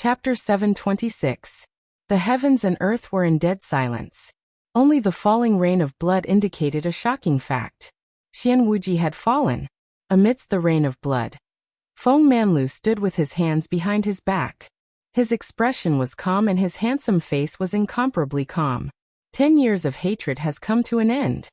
Chapter 726. The heavens and earth were in dead silence. Only the falling rain of blood indicated a shocking fact. Xian Wuji had fallen. Amidst the rain of blood, Feng Manlu stood with his hands behind his back. His expression was calm and his handsome face was incomparably calm. 10 years of hatred has come to an end.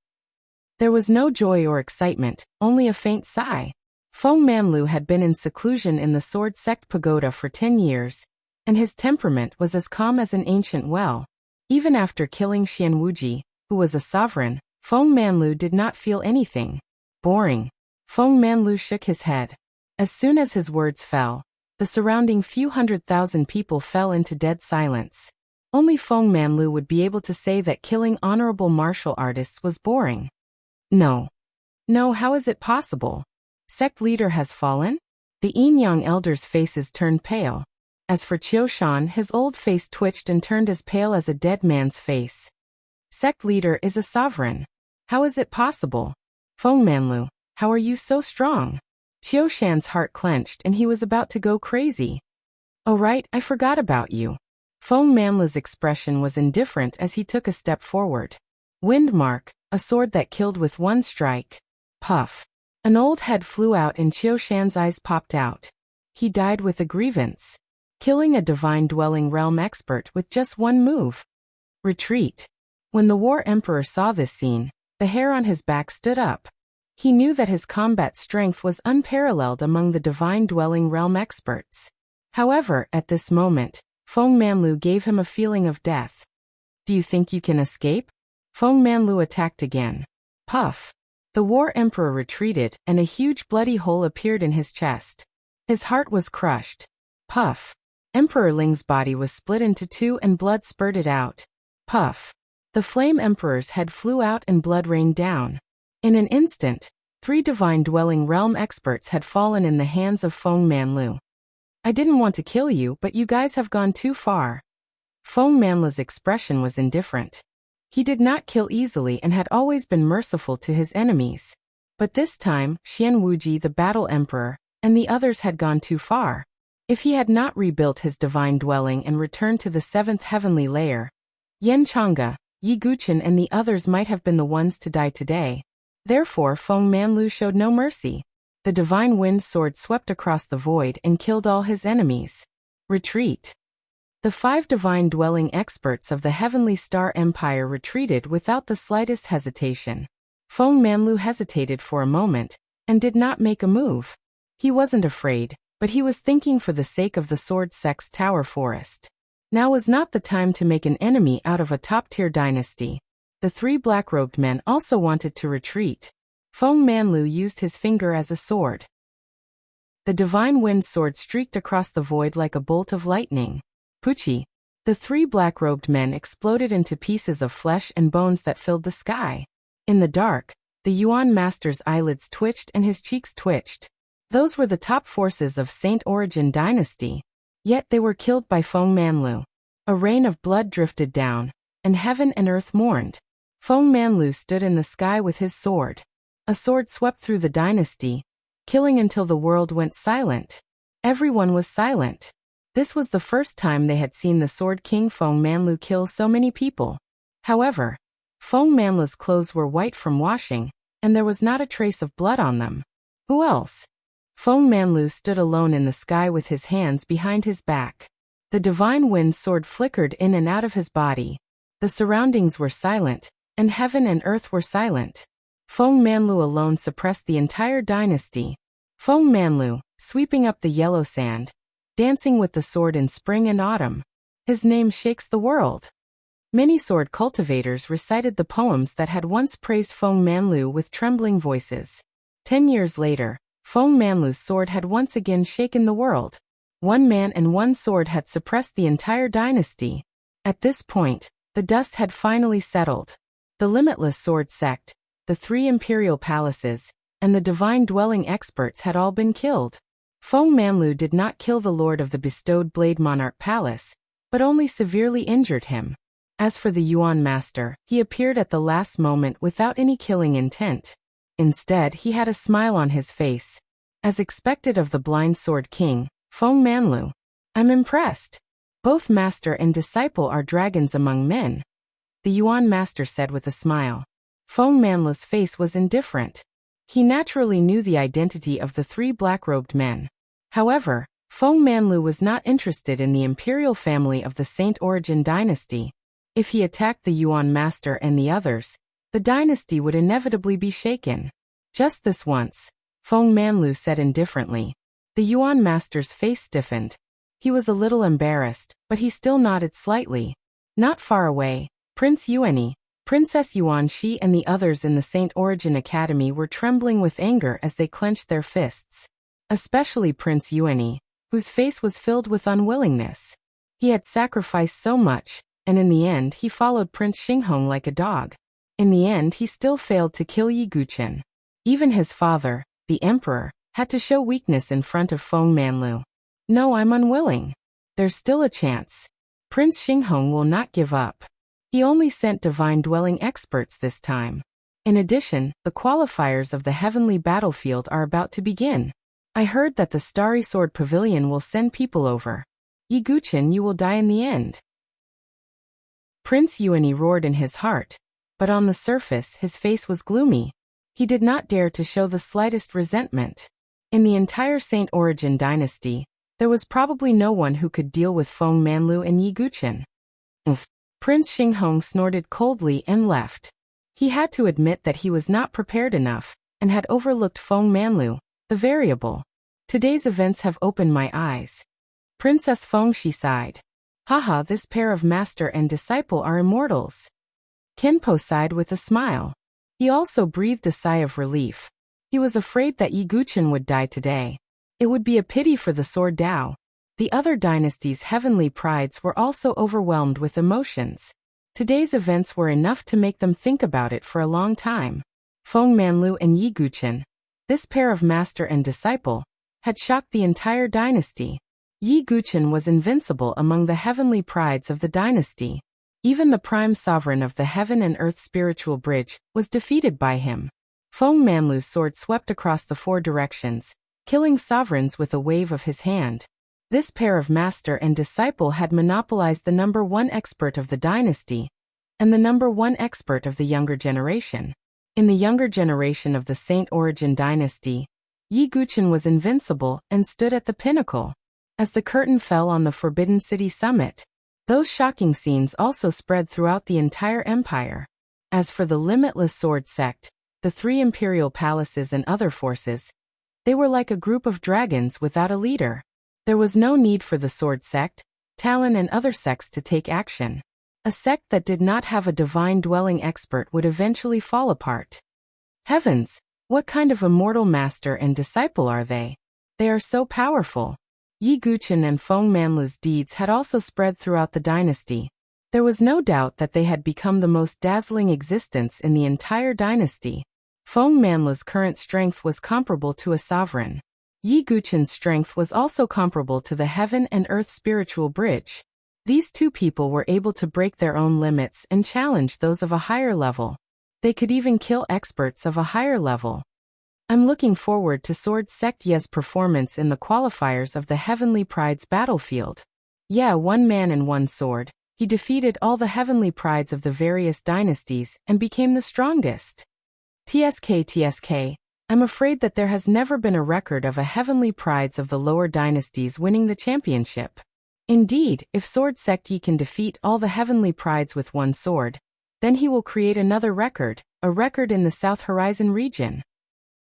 There was no joy or excitement, only a faint sigh. Feng Manlu had been in seclusion in the Sword Sect Pagoda for 10 years, and his temperament was as calm as an ancient well. Even after killing Xian Wuji, who was a sovereign, Feng Manlu did not feel anything. Boring. Feng Manlu shook his head. As soon as his words fell, the surrounding few 100,000 people fell into dead silence. Only Feng Manlu would be able to say that killing honorable martial artists was boring. No. No, how is it possible? Sect leader has fallen? The Yin-Yang elders' faces turned pale. As for Qiu Shan, his old face twitched and turned as pale as a dead man's face. Sect leader is a sovereign. How is it possible? Feng Manlu, how are you so strong? Qiu Shan's heart clenched and he was about to go crazy. Oh right, I forgot about you. Feng Manlu's expression was indifferent as he took a step forward. Wind mark, a sword that killed with one strike. Puff. An old head flew out and Qiu Shan's eyes popped out. He died with a grievance. Killing a divine dwelling realm expert with just one move. Retreat. When the War Emperor saw this scene, the hair on his back stood up. He knew that his combat strength was unparalleled among the divine dwelling realm experts. However, at this moment, Feng Manlu gave him a feeling of death. Do you think you can escape? Feng Manlu attacked again. Puff. The War Emperor retreated and a huge bloody hole appeared in his chest. His heart was crushed. Puff. Emperor Ling's body was split into two and blood spurted out. Puff. The Flame Emperor's head flew out and blood rained down. In an instant, 3 divine dwelling realm experts had fallen in the hands of Feng Manlu. I didn't want to kill you, but you guys have gone too far. Feng Manlu's expression was indifferent. He did not kill easily and had always been merciful to his enemies. But this time, Xian Wuji the Battle Emperor, and the others had gone too far. If he had not rebuilt his divine dwelling and returned to the 7th heavenly layer, Yan Chang'e, Yi Guqin and the others might have been the ones to die today. Therefore Feng Manlu showed no mercy. The divine wind sword swept across the void and killed all his enemies. Retreat. The 5 divine dwelling experts of the Heavenly Star Empire retreated without the slightest hesitation. Feng Manlu hesitated for a moment, and did not make a move. He wasn't afraid, but he was thinking for the sake of the Sword Sect's Tower Forest. Now was not the time to make an enemy out of a top-tier dynasty. The 3 black-robed men also wanted to retreat. Feng Manlu used his finger as a sword. The divine wind sword streaked across the void like a bolt of lightning. Puchi. The 3 black-robed men exploded into pieces of flesh and bones that filled the sky. In the dark, the Yuan Master's eyelids twitched and his cheeks twitched. Those were the top forces of Saint Origin Dynasty. Yet they were killed by Feng Manlu. A rain of blood drifted down, and heaven and earth mourned. Feng Manlu stood in the sky with his sword. A sword swept through the dynasty, killing until the world went silent. Everyone was silent. This was the first time they had seen the Sword King Feng Manlu kill so many people. However, Feng Manlu's clothes were white from washing, and there was not a trace of blood on them. Who else? Feng Manlu stood alone in the sky with his hands behind his back. The divine wind sword flickered in and out of his body. The surroundings were silent, and heaven and earth were silent. Feng Manlu alone suppressed the entire dynasty. Feng Manlu, sweeping up the yellow sand, dancing with the sword in spring and autumn. His name shakes the world. Many sword cultivators recited the poems that had once praised Feng Manlu with trembling voices. 10 years later, Feng Manlu's sword had once again shaken the world. 1 man and 1 sword had suppressed the entire dynasty. At this point, the dust had finally settled. The limitless sword sect, the 3 imperial palaces, and the divine dwelling experts had all been killed. Feng Manlu did not kill the lord of the bestowed Blade Monarch Palace, but only severely injured him. As for the Yuan Master, he appeared at the last moment without any killing intent. Instead, he had a smile on his face. As expected of the Blind Sword King, Feng Manlu. I'm impressed. Both master and disciple are dragons among men, the Yuan master said with a smile. Feng Manlu's face was indifferent. He naturally knew the identity of the three black-robed men. However, Feng Manlu was not interested in the imperial family of the Saint Origin dynasty. If he attacked the Yuan master and the others, the dynasty would inevitably be shaken. Just this once, Feng Manlu said indifferently. The Yuan master's face stiffened. He was a little embarrassed, but he still nodded slightly. Not far away, Prince Yuani, Princess Yuan Shi and the others in the Saint Origin Academy were trembling with anger as they clenched their fists. Especially Prince Yuani, whose face was filled with unwillingness. He had sacrificed so much, and in the end he followed Prince Xinghong like a dog. In the end he still failed to kill Yi Guqin. Even his father, the emperor, had to show weakness in front of Feng Manlu. No, I'm unwilling. There's still a chance. Prince Xinghong will not give up. He only sent divine-dwelling experts this time. In addition, the qualifiers of the heavenly battlefield are about to begin. I heard that the Starry Sword Pavilion will send people over. Yi Guqin, you will die in the end. Prince Yuani roared in his heart, but on the surface his face was gloomy. He did not dare to show the slightest resentment. In the entire Saint Origin dynasty, there was probably no one who could deal with Feng Manlu and Yi Guqin. Prince Xinghong snorted coldly and left. He had to admit that he was not prepared enough, and had overlooked Feng Manlu, the variable. Today's events have opened my eyes. Princess Feng, she sighed. Haha, this pair of master and disciple are immortals. Kenpo sighed with a smile. He also breathed a sigh of relief. He was afraid that Yi Guqin would die today. It would be a pity for the Sword Dao. The other dynasty's heavenly prides were also overwhelmed with emotions. Today's events were enough to make them think about it for a long time. Feng Manlu and Yi Guqin, this pair of master and disciple, had shocked the entire dynasty. Yi Guqin was invincible among the heavenly prides of the dynasty. Even the prime sovereign of the heaven and earth spiritual bridge was defeated by him. Feng Manlu's sword swept across the four directions, killing sovereigns with a wave of his hand. This pair of master and disciple had monopolized the #1 expert of the dynasty, and the #1 expert of the younger generation. In the younger generation of the Saint Origin dynasty, Yi Guqin was invincible and stood at the pinnacle. As the curtain fell on the Forbidden City summit, those shocking scenes also spread throughout the entire empire. As for the Limitless Sword Sect, the 3 imperial palaces and other forces, they were like a group of dragons without a leader. There was no need for the Sword Sect, Talon and other sects to take action. A sect that did not have a divine-dwelling expert would eventually fall apart. Heavens! What kind of immortal master and disciple are they? They are so powerful. Yi Guqin and Feng Manlu's deeds had also spread throughout the dynasty. There was no doubt that they had become the most dazzling existence in the entire dynasty. Feng Manlu's current strength was comparable to a sovereign. Yi Guqin's strength was also comparable to the heaven and earth spiritual bridge. These two people were able to break their own limits and challenge those of a higher level. They could even kill experts of a higher level. I'm looking forward to Sword Sect Ye's performance in the qualifiers of the Heavenly Pride's battlefield. Yeah, one man and one sword, he defeated all the heavenly prides of the various dynasties and became the strongest. TSK, I'm afraid that there has never been a record of a heavenly prides of the lower dynasties winning the championship. Indeed, if Sword Sect Yi can defeat all the heavenly prides with one sword, then he will create another record, a record in the South Horizon region.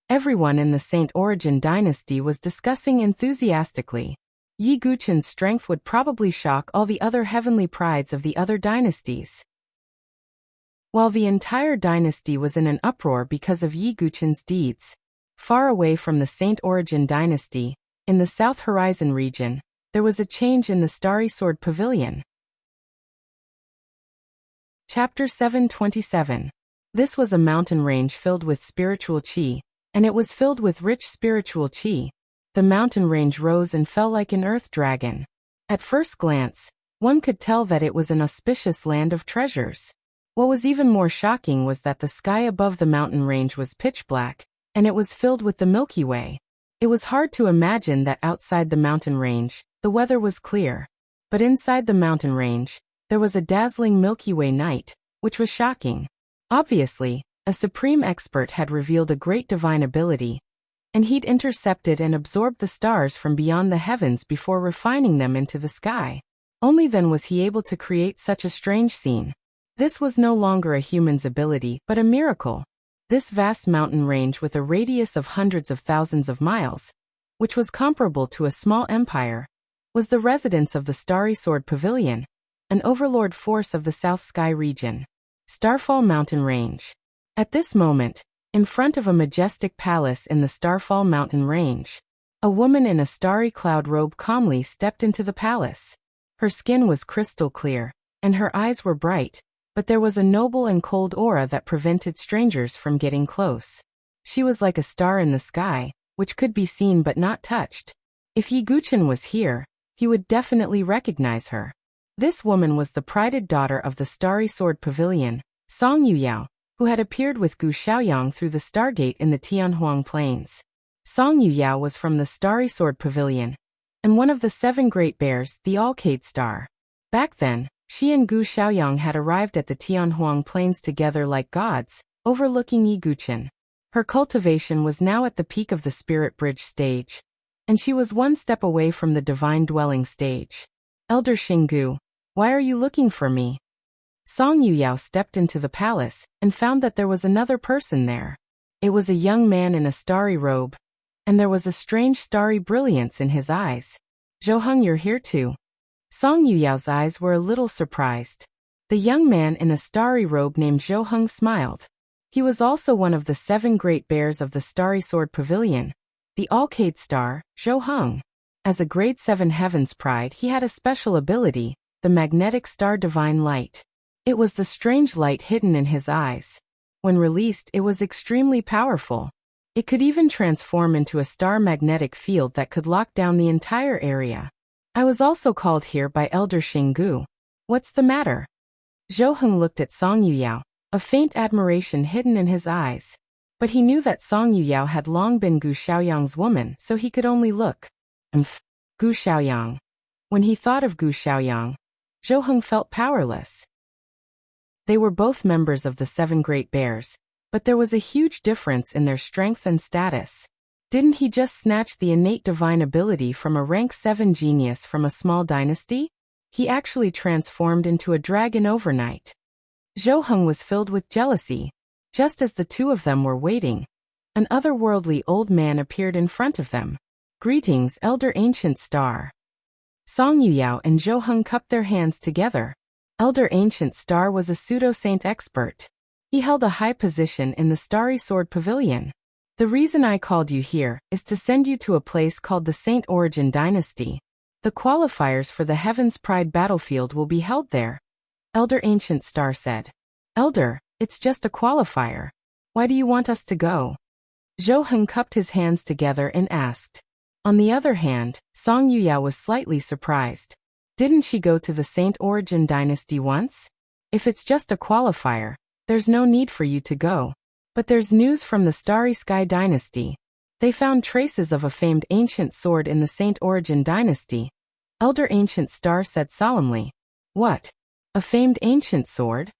Everyone in the Saint Origin dynasty was discussing enthusiastically. Yi Guqin's strength would probably shock all the other heavenly prides of the other dynasties. While the entire dynasty was in an uproar because of Yi Guqin's deeds, far away from the Saint Origin dynasty, in the South Horizon region, there was a change in the Starry Sword Pavilion. Chapter 727. This was a mountain range filled with spiritual qi, and it was filled with rich spiritual qi. The mountain range rose and fell like an earth dragon. At first glance, one could tell that it was an auspicious land of treasures. What was even more shocking was that the sky above the mountain range was pitch black, and it was filled with the Milky Way. It was hard to imagine that outside the mountain range, The weather was clear. But inside the mountain range, there was a dazzling Milky Way night, which was shocking. Obviously, a supreme expert had revealed a great divine ability, and he'd intercepted and absorbed the stars from beyond the heavens before refining them into the sky. Only then was he able to create such a strange scene. This was no longer a human's ability, but a miracle. This vast mountain range with a radius of hundreds of thousands of miles, which was comparable to a small empire, was the residence of the Starry Sword Pavilion, an overlord force of the South Sky region. Starfall Mountain Range. At this moment, in front of a majestic palace in the Starfall Mountain Range, a woman in a starry cloud robe calmly stepped into the palace. Her skin was crystal clear, and her eyes were bright, but there was a noble and cold aura that prevented strangers from getting close. She was like a star in the sky, which could be seen but not touched. If Yi Guqin was here, he would definitely recognize her. This woman was the prided daughter of the Starry Sword Pavilion, Song Yuyao, who had appeared with Gu Xiaoyang through the Stargate in the Tianhuang Plains. Song Yuyao was from the Starry Sword Pavilion, and one of the 7 Great Bears, the Alcade Star. Back then, she and Gu Xiaoyang had arrived at the Tianhuang Plains together like gods, overlooking Yi Guqin. Her cultivation was now at the peak of the Spirit Bridge stage, and she was one step away from the Divine Dwelling stage. Elder Xinggu, why are you looking for me? Song Yuyao stepped into the palace and found that there was another person there. It was a young man in a starry robe, and there was a strange starry brilliance in his eyes. Zhou, you're here too. Song Yuyao's eyes were a little surprised. The young man in a starry robe named Zhou smiled. He was also one of the 7 Great Bears of the Starry Sword Pavilion, the Alcade Star, Zhou. As a grade 7 Heaven's Pride, he had a special ability, the Magnetic Star Divine Light. It was the strange light hidden in his eyes. When released, it was extremely powerful. It could even transform into a star magnetic field that could lock down the entire area. I was also called here by Elder Xinggu. What's the matter? Zhou looked at Song Yuyao, a faint admiration hidden in his eyes. But he knew that Song Yuyao had long been Gu Xiaoyang's woman, so he could only look. Gu Xiaoyang. When he thought of Gu Xiaoyang, Zhou felt powerless. They were both members of the 7 Great Bears, but there was a huge difference in their strength and status. Didn't he just snatch the innate divine ability from a rank 7 genius from a small dynasty? He actually transformed into a dragon overnight. Zhou was filled with jealousy. Just as the two of them were waiting, an otherworldly old man appeared in front of them. Greetings, Elder Ancient Star. Song Yuyao and Zhou cupped their hands together. Elder Ancient Star was a pseudo-saint expert. He held a high position in the Starry Sword Pavilion. The reason I called you here is to send you to a place called the Saint Origin Dynasty. The qualifiers for the Heaven's Pride battlefield will be held there, Elder Ancient Star said. Elder, it's just a qualifier. Why do you want us to go? Zhou cupped his hands together and asked. On the other hand, Song Yuyao was slightly surprised. Didn't she go to the Saint Origin Dynasty once? If it's just a qualifier, there's no need for you to go. But there's news from the Starry Sky Dynasty. They found traces of a famed ancient sword in the Saint Origin Dynasty. Elder Ancient Star said solemnly. What? A famed ancient sword?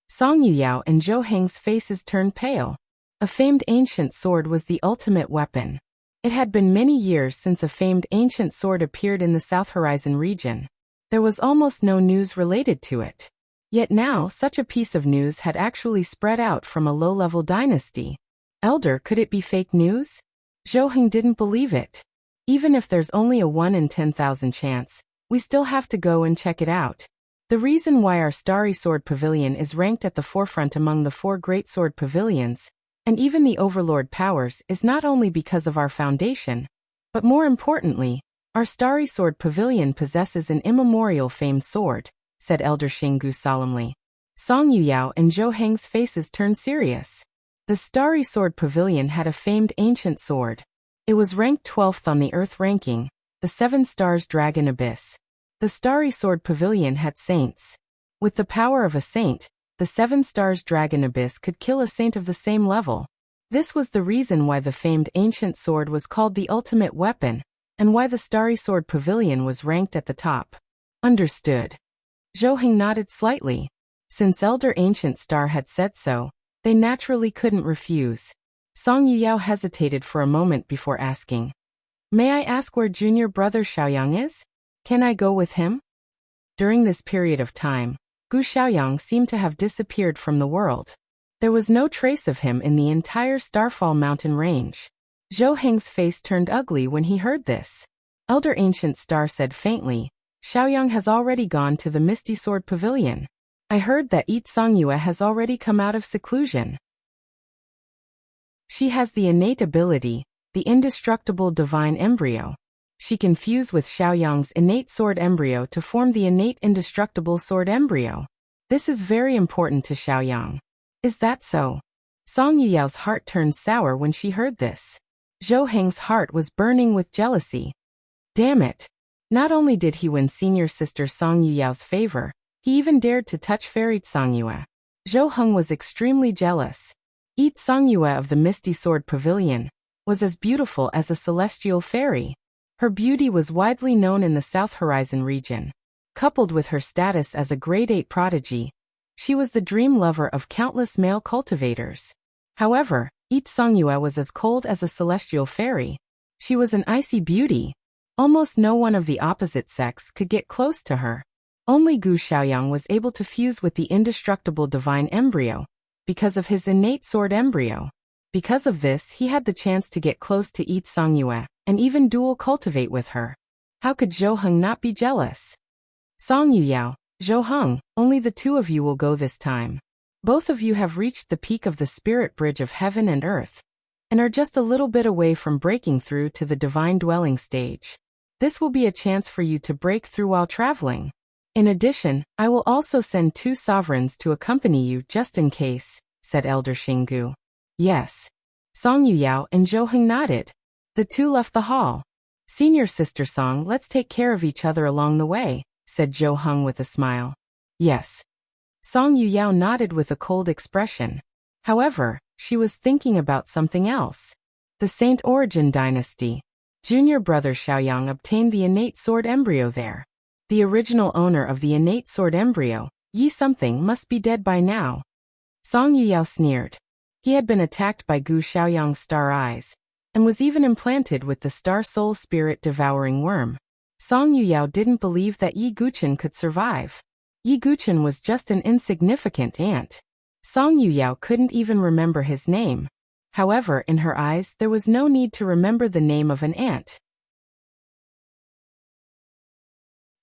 Song Yuyao and Zhou faces turned pale. A famed ancient sword was the ultimate weapon. It had been many years since a famed ancient sword appeared in the South Horizon region. There was almost no news related to it. Yet now such a piece of news had actually spread out from a low-level dynasty. Elder, could it be fake news? Zhou didn't believe it. Even if there's only a 1 in 10,000 chance, we still have to go and check it out. The reason why our Starry Sword Pavilion is ranked at the forefront among the 4 Great Sword Pavilions, and even the Overlord powers, is not only because of our foundation, but more importantly, our Starry Sword Pavilion possesses an immemorial famed sword, said Elder Xinggu solemnly. Song Yuyao and Zhou faces turned serious. The Starry Sword Pavilion had a famed ancient sword. It was ranked 12th on the Earth ranking, the 7 Stars Dragon Abyss. The Starry Sword Pavilion had saints. With the power of a saint, the 7 Stars Dragon Abyss could kill a saint of the same level. This was the reason why the famed ancient sword was called the ultimate weapon, and why the Starry Sword Pavilion was ranked at the top. Understood. Zhou Heng nodded slightly. Since Elder Ancient Star had said so, they naturally couldn't refuse. Song Yuyao hesitated for a moment before asking, "May I ask where junior brother Xiaoyang is? Can I go with him?" During this period of time, Gu Xiaoyang seemed to have disappeared from the world. There was no trace of him in the entire Starfall mountain range. Zhou Heng's face turned ugly when he heard this. Elder Ancient Star said faintly, "Xiaoyang has already gone to the Misty Sword Pavilion. I heard that Yi Songyue has already come out of seclusion. She has the innate ability, the indestructible divine embryo. She can fuse with Xiaoyang's innate sword embryo to form the innate indestructible sword embryo. This is very important to Xiaoyang." "Is that so?" Song Yuyao's heart turned sour when she heard this. Zhou Heng's heart was burning with jealousy. Damn it! Not only did he win senior sister Song Yuyao's favor, he even dared to touch fairy Songyue. Zhou Heng was extremely jealous. Yi Songyue of the Misty Sword Pavilion was as beautiful as a celestial fairy. Her beauty was widely known in the South Horizon region. Coupled with her status as a grade 8 prodigy, she was the dream lover of countless male cultivators. However, Yi Songyue was as cold as a celestial fairy. She was an icy beauty. Almost no one of the opposite sex could get close to her. Only Gu Xiaoyang was able to fuse with the indestructible divine embryo, because of his innate sword embryo. Because of this, he had the chance to get close to Yi Songyue, and even dual cultivate with her. How could Zhou Heng not be jealous? Song Yuyao, Zhou Heng, only the two of you will go this time. Both of you have reached the peak of the spirit bridge of heaven and earth, and are just a little bit away from breaking through to the divine dwelling stage. This will be a chance for you to break through while traveling. In addition, I will also send 2 sovereigns to accompany you just in case, said Elder Xinggu. Yes. Song Yuyao and Zhou Heng nodded. The two left the hall. Senior sister Song, let's take care of each other along the way, said Zhou Heng with a smile. Yes. Song Yuyao nodded with a cold expression. However, she was thinking about something else. The Saint Origin Dynasty. Junior brother Xiaoyang obtained the innate sword embryo there. The original owner of the innate sword embryo, Yi something, must be dead by now. Song Yuyao sneered. He had been attacked by Gu Xiaoyang's star eyes, and was even implanted with the star soul spirit devouring worm. Song Yuyao didn't believe that Yi Guchen could survive. Yi Guchen was just an insignificant ant. Song Yuyao couldn't even remember his name. However, in her eyes, there was no need to remember the name of an ant.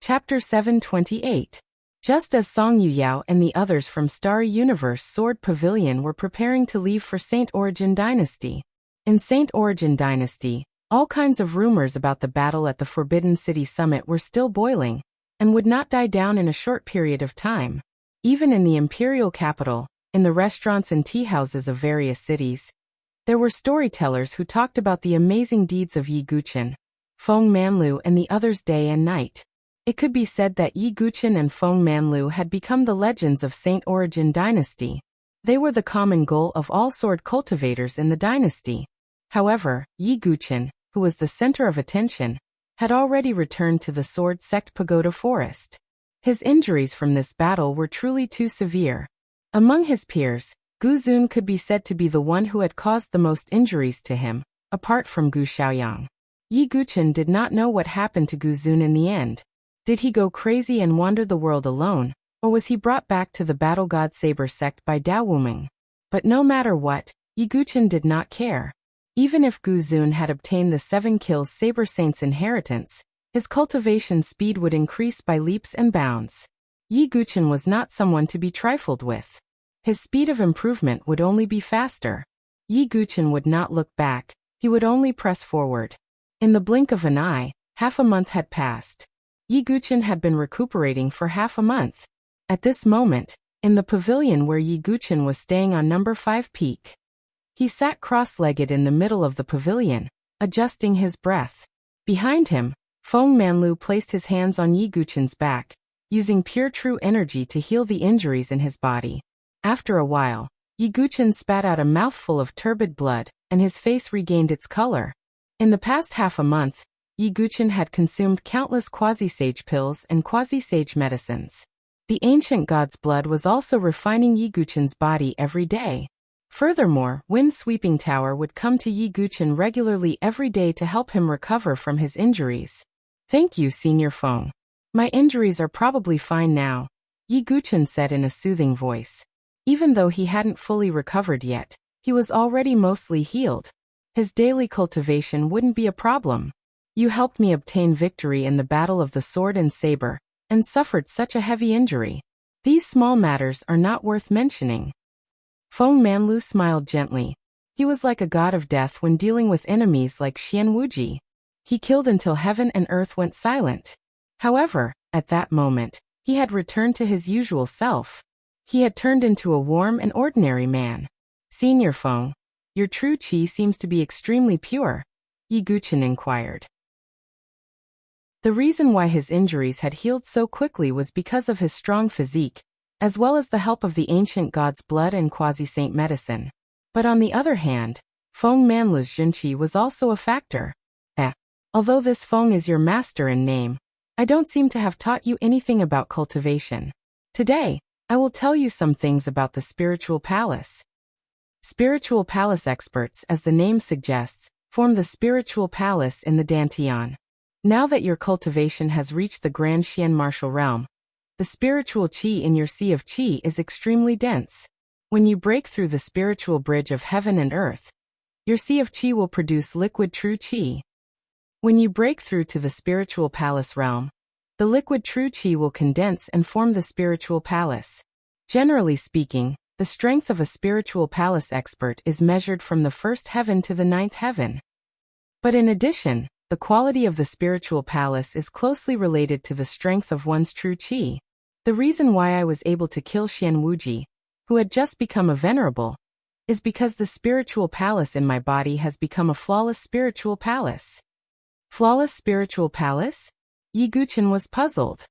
Chapter 728. Just as Song Yuyao and the others from Starry Universe Sword Pavilion were preparing to leave for Saint Origin Dynasty. In Saint Origin Dynasty, all kinds of rumors about the battle at the Forbidden City Summit were still boiling, and would not die down in a short period of time. Even in the imperial capital, in the restaurants and tea houses of various cities, there were storytellers who talked about the amazing deeds of Yi Guchen, Feng Manlu and the others day and night. It could be said that Yi Guchen and Feng Manlu had become the legends of Saint Origin Dynasty. They were the common goal of all sword cultivators in the dynasty. However, Yi Guchen, who was the center of attention, had already returned to the Sword Sect Pagoda Forest. His injuries from this battle were truly too severe. Among his peers, Gu Zun could be said to be the one who had caused the most injuries to him, apart from Gu Xiaoyang. Yi Guchen did not know what happened to Gu Zun in the end. Did he go crazy and wander the world alone, or was he brought back to the Battle God Saber sect by Dao Wuming? But no matter what, Yi Guchen did not care. Even if Gu Zun had obtained the 7 kills Saber Saint's inheritance, his cultivation speed would increase by leaps and bounds. Yi Guchen was not someone to be trifled with. His speed of improvement would only be faster. Yi Guchen would not look back, he would only press forward. In the blink of an eye, half a month had passed. Yi Guchen had been recuperating for half a month. At this moment, in the pavilion where Yi Guchen was staying on number 5 peak, he sat cross-legged in the middle of the pavilion, adjusting his breath. Behind him, Feng Manlu placed his hands on Yi Guchen's back, using pure true energy to heal the injuries in his body. After a while, Yi Guchen spat out a mouthful of turbid blood, and his face regained its color. In the past half a month, Yi Guqin had consumed countless quasi-sage pills and quasi-sage medicines. The ancient god's blood was also refining Yi Guqin's body every day. Furthermore, Wind Sweeping Tower would come to Yi Guqin regularly every day to help him recover from his injuries. Thank you, Senior Feng. My injuries are probably fine now, Yi Guqin said in a soothing voice. Even though he hadn't fully recovered yet, he was already mostly healed. His daily cultivation wouldn't be a problem. You helped me obtain victory in the battle of the sword and saber, and suffered such a heavy injury. These small matters are not worth mentioning. Feng Manlu smiled gently. He was like a god of death when dealing with enemies like Xian Wuji. He killed until heaven and earth went silent. However, at that moment, he had returned to his usual self. He had turned into a warm and ordinary man. Senior Feng, your true qi seems to be extremely pure, Yi Guqin inquired. The reason why his injuries had healed so quickly was because of his strong physique, as well as the help of the ancient god's blood and quasi-saint medicine. But on the other hand, Feng Manlu's Jinqi was also a factor. Although this Feng is your master in name, I don't seem to have taught you anything about cultivation. Today, I will tell you some things about the spiritual palace. Spiritual palace experts, as the name suggests, form the spiritual palace in the Dantian. Now that your cultivation has reached the Grand Xian martial realm, the spiritual qi in your sea of qi is extremely dense. When you break through the spiritual bridge of heaven and earth, your sea of qi will produce liquid true qi. When you break through to the spiritual palace realm, the liquid true qi will condense and form the spiritual palace. Generally speaking, the strength of a spiritual palace expert is measured from the first heaven to the ninth heaven. But in addition, the quality of the spiritual palace is closely related to the strength of one's true qi. The reason why I was able to kill Xian Wuji, who had just become a venerable, is because the spiritual palace in my body has become a flawless spiritual palace. Flawless spiritual palace? Yi Guqin was puzzled.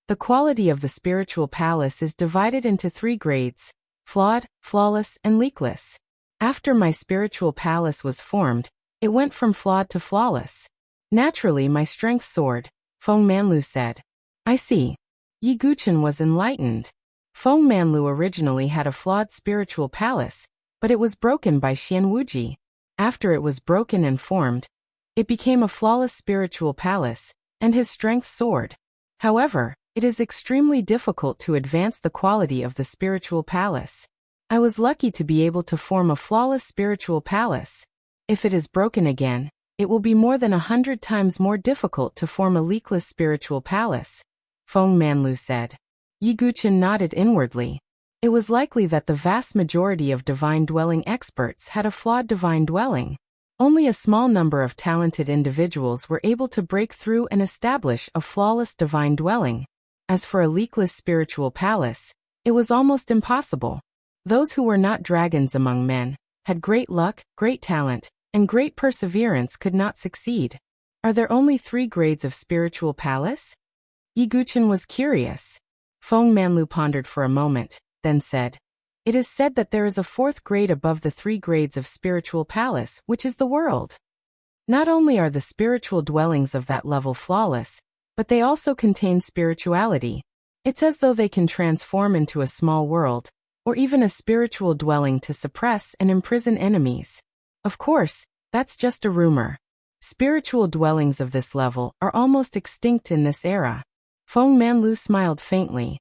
The quality of the spiritual palace is divided into 3 grades: flawed, flawless, and leakless. After my spiritual palace was formed, it went from flawed to flawless. Naturally, my strength soared, Feng Manlu said. I see. Yi Guqin was enlightened. Feng Manlu originally had a flawed spiritual palace, but it was broken by Xian Wuji. After it was broken and formed, it became a flawless spiritual palace, and his strength soared. However, it is extremely difficult to advance the quality of the spiritual palace. I was lucky to be able to form a flawless spiritual palace. If it is broken again, it will be more than 100 times more difficult to form a leakless spiritual palace, Feng Manlu said. Yi Guqin nodded inwardly. It was likely that the vast majority of divine dwelling experts had a flawed divine dwelling. Only a small number of talented individuals were able to break through and establish a flawless divine dwelling. As for a leakless spiritual palace, it was almost impossible. Those who were not dragons among men, had great luck, great talent, and great perseverance could not succeed. Are there only 3 grades of spiritual palace? Yi Guqin was curious. Feng Manlu pondered for a moment, then said, It is said that there is a 4th grade above the 3 grades of spiritual palace, which is the world. Not only are the spiritual dwellings of that level flawless, but they also contain spirituality. It's as though they can transform into a small world, or even a spiritual dwelling to suppress and imprison enemies. Of course, that's just a rumor. Spiritual dwellings of this level are almost extinct in this era. Feng Manlu smiled faintly.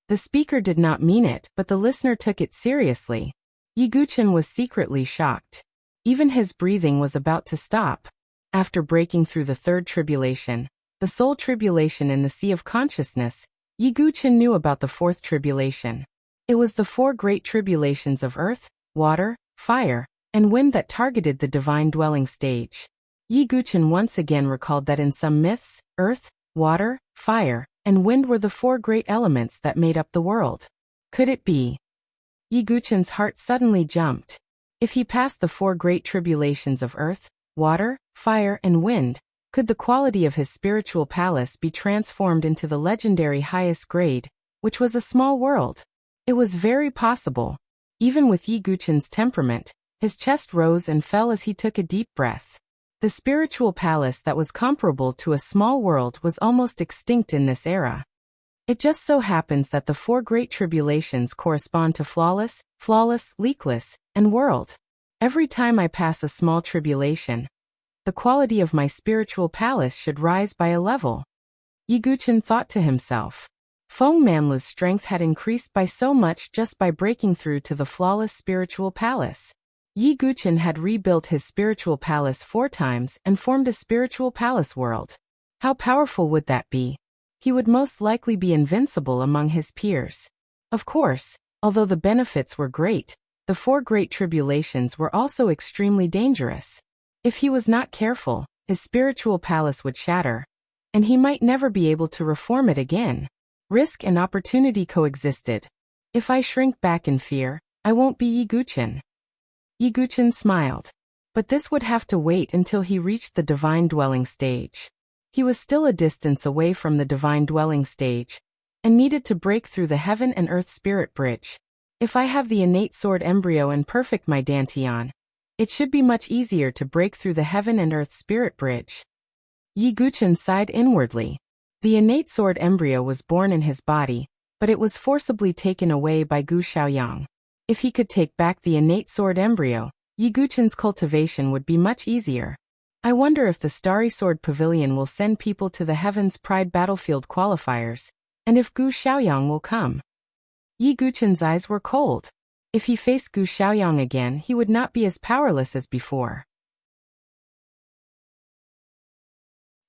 The speaker did not mean it, but the listener took it seriously. Yi Guqin was secretly shocked. Even his breathing was about to stop. After breaking through the 3rd tribulation, the soul tribulation in the sea of consciousness, Yi Guqin knew about the 4th tribulation. It was the 4 great tribulations of earth, water, fire, and wind that targeted the divine dwelling stage. Yi Guqin once again recalled that in some myths, earth, water, fire, and wind were the 4 great elements that made up the world. Could it be? Yi Guqin's heart suddenly jumped. If he passed the 4 great tribulations of earth, water, fire, and wind, could the quality of his spiritual palace be transformed into the legendary highest grade, which was a small world? It was very possible. Even with Yi Guqin's temperament, his chest rose and fell as he took a deep breath. The spiritual palace that was comparable to a small world was almost extinct in this era. It just so happens that the 4 great tribulations correspond to flawless, leakless, and world. Every time I pass a small tribulation, the quality of my spiritual palace should rise by a level. Yi Guqian thought to himself. Feng Manlu's strength had increased by so much just by breaking through to the flawless spiritual palace. Yi Guqian had rebuilt his spiritual palace 4 times and formed a spiritual palace world. How powerful would that be? He would most likely be invincible among his peers. Of course, although the benefits were great, the 4 great tribulations were also extremely dangerous. If he was not careful, his spiritual palace would shatter, and he might never be able to reform it again. Risk and opportunity coexisted. If I shrink back in fear, I won't be Yi Guqian. Yi Guqian smiled. But this would have to wait until he reached the divine dwelling stage. He was still a distance away from the divine dwelling stage, and needed to break through the heaven and earth spirit bridge. If I have the innate sword embryo and perfect my dantian, it should be much easier to break through the heaven and earth spirit bridge. Yi Guqian sighed inwardly. The innate sword embryo was born in his body, but it was forcibly taken away by Gu Xiaoyang. If he could take back the innate sword embryo, Yi Guqian's cultivation would be much easier. I wonder if the Starry Sword Pavilion will send people to the Heaven's Pride Battlefield qualifiers, and if Gu Xiaoyang will come. Yi Guqian's eyes were cold. If he faced Gu Xiaoyang again, he would not be as powerless as before.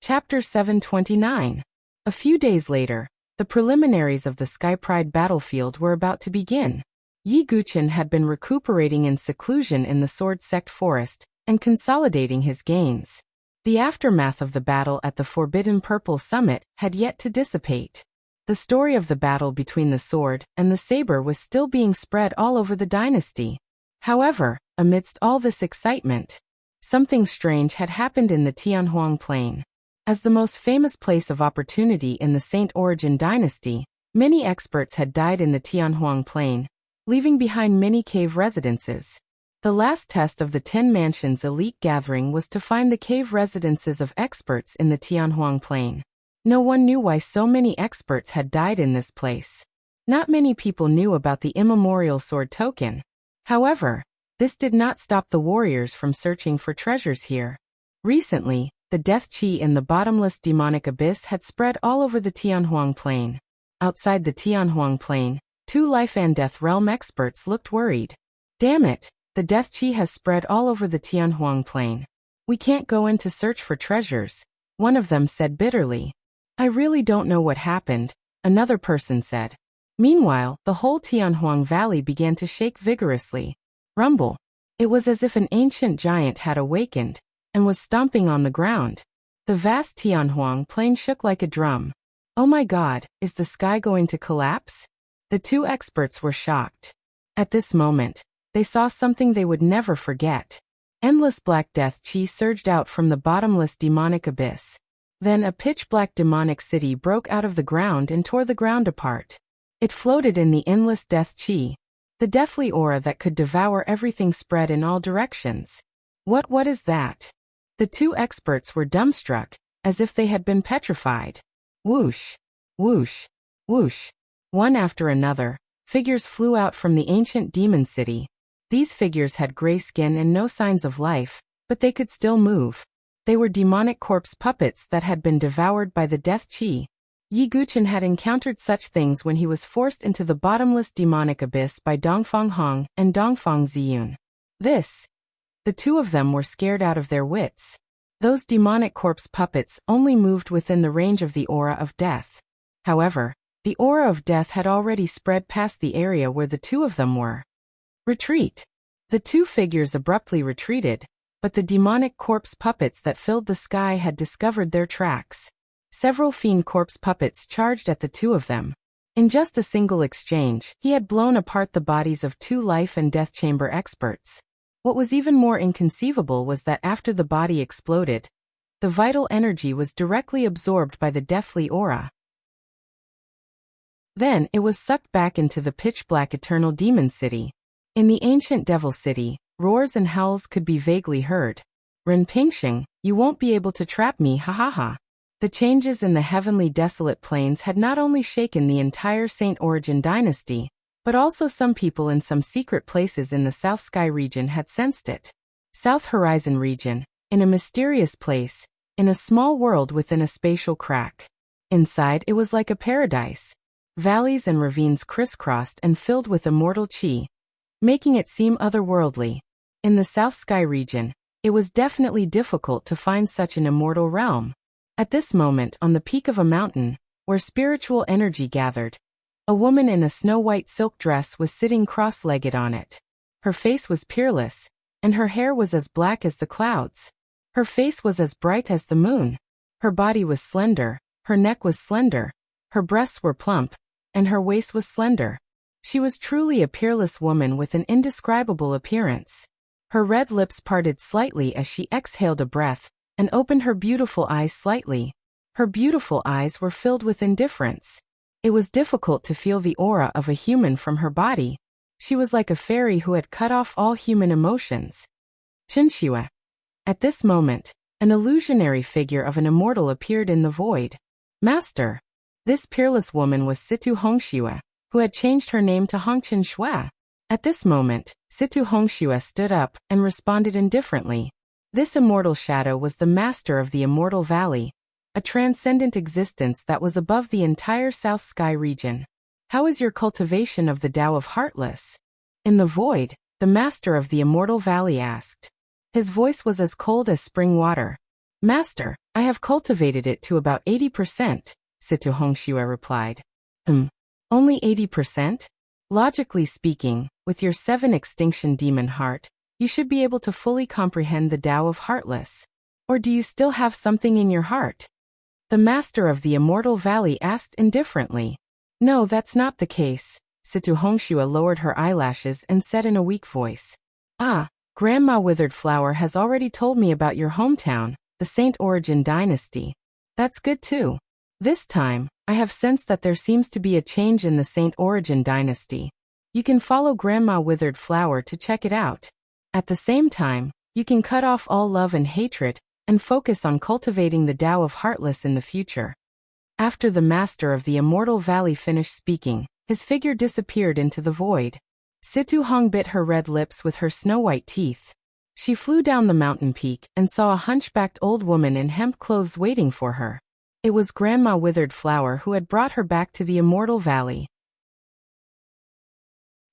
Chapter 729. A few days later, the preliminaries of the Sky Pride battlefield were about to begin. Yi Guqian had been recuperating in seclusion in the Sword Sect forest, and consolidating his gains. The aftermath of the battle at the Forbidden Purple Summit had yet to dissipate. The story of the battle between the sword and the saber was still being spread all over the dynasty. However, amidst all this excitement, something strange had happened in the Tianhuang Plain. As the most famous place of opportunity in the Saint Origin dynasty, many experts had died in the Tianhuang Plain, leaving behind many cave residences. The last test of the 10 Mansions elite gathering was to find the cave residences of experts in the Tianhuang Plain. No one knew why so many experts had died in this place. Not many people knew about the immemorial sword token. However, this did not stop the warriors from searching for treasures here. Recently, the death qi in the bottomless demonic abyss had spread all over the Tianhuang Plain. Outside the Tianhuang Plain, 2 life and death realm experts looked worried. Damn it, the death qi has spread all over the Tianhuang Plain. We can't go in to search for treasures, one of them said bitterly. I really don't know what happened, another person said. Meanwhile, the whole Tianhuang Valley began to shake vigorously. Rumble. It was as if an ancient giant had awakened, and was stomping on the ground. The vast Tianhuang Plain shook like a drum. Oh my God, is the sky going to collapse? The 2 experts were shocked. At this moment, they saw something they would never forget. Endless black death qi surged out from the bottomless demonic abyss. Then a pitch-black demonic city broke out of the ground and tore the ground apart. It floated in the endless death qi. The deathly aura that could devour everything spread in all directions. What is that? The 2 experts were dumbstruck, as if they had been petrified. Whoosh, whoosh, whoosh. One after another, figures flew out from the ancient demon city. These figures had gray skin and no signs of life, but they could still move. They were demonic corpse puppets that had been devoured by the death qi. Yi Guqian had encountered such things when he was forced into the bottomless demonic abyss by Dongfang Hong and Dongfang Ziyun. The 2 of them were scared out of their wits. Those demonic corpse puppets only moved within the range of the aura of death. However, the aura of death had already spread past the area where the 2 of them were. Retreat! The 2 figures abruptly retreated, but the demonic corpse puppets that filled the sky had discovered their tracks. Several fiend corpse puppets charged at the 2 of them. In just a single exchange, he had blown apart the bodies of 2 life and death chamber experts. What was even more inconceivable was that after the body exploded, the vital energy was directly absorbed by the deathly aura. Then it was sucked back into the pitch-black eternal demon city. In the ancient devil city, roars and howls could be vaguely heard. Ren Pingxing, you won't be able to trap me, ha ha ha. The changes in the heavenly desolate plains had not only shaken the entire Saint Origin dynasty, but also some people in some secret places in the South Sky region had sensed it. South Horizon region, in a mysterious place, in a small world within a spatial crack. Inside, it was like a paradise. Valleys and ravines crisscrossed and filled with immortal chi, making it seem otherworldly. In the South Sky region, it was definitely difficult to find such an immortal realm. At this moment, on the peak of a mountain, where spiritual energy gathered, a woman in a snow-white silk dress was sitting cross-legged on it. Her face was peerless, and her hair was as black as the clouds. Her face was as bright as the moon. Her body was slender, her neck was slender, her breasts were plump, and her waist was slender. She was truly a peerless woman with an indescribable appearance. Her red lips parted slightly as she exhaled a breath, and opened her beautiful eyes slightly. Her beautiful eyes were filled with indifference. It was difficult to feel the aura of a human from her body. She was like a fairy who had cut off all human emotions. Qinxue. At this moment, an illusionary figure of an immortal appeared in the void. Master. This peerless woman was Situ Hongxue, who had changed her name to Hongqin Shui. At this moment, Situ Hongxue stood up and responded indifferently. This immortal shadow was the master of the Immortal Valley, a transcendent existence that was above the entire South Sky region. How is your cultivation of the Tao of Heartless? In the void, the master of the Immortal Valley asked. His voice was as cold as spring water. Master, I have cultivated it to about 80%, Situ Hongxue replied. Only 80%? Logically speaking, with your 7 extinction demon heart, you should be able to fully comprehend the Tao of Heartless. Or do you still have something in your heart? The master of the Immortal Valley asked indifferently. No, that's not the case. Situ Hongxue lowered her eyelashes and said in a weak voice. Ah, Grandma Withered Flower has already told me about your hometown, the Saint Origin dynasty. That's good too. This time, I have sensed that there seems to be a change in the Saint Origin dynasty. You can follow Grandma Withered Flower to check it out. At the same time, you can cut off all love and hatred, and focus on cultivating the Tao of Heartless in the future. After the master of the Immortal Valley finished speaking, his figure disappeared into the void. Situ Hong bit her red lips with her snow-white teeth. She flew down the mountain peak and saw a hunchbacked old woman in hemp clothes waiting for her. It was Grandma Withered Flower who had brought her back to the Immortal Valley.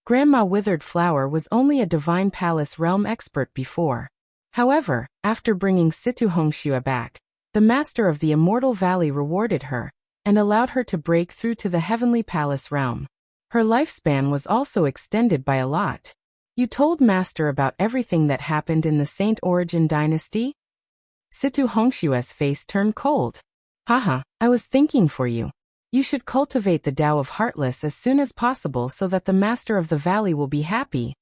Grandma Withered Flower was only a Divine Palace realm expert before. However, after bringing Situ Hongxue back, the master of the Immortal Valley rewarded her, and allowed her to break through to the Heavenly Palace realm. Her lifespan was also extended by a lot. You told Master about everything that happened in the Saint Origin dynasty? Situ Hongxue's face turned cold. Haha, I was thinking for you. You should cultivate the Tao of Heartless as soon as possible so that the Master of the Valley will be happy.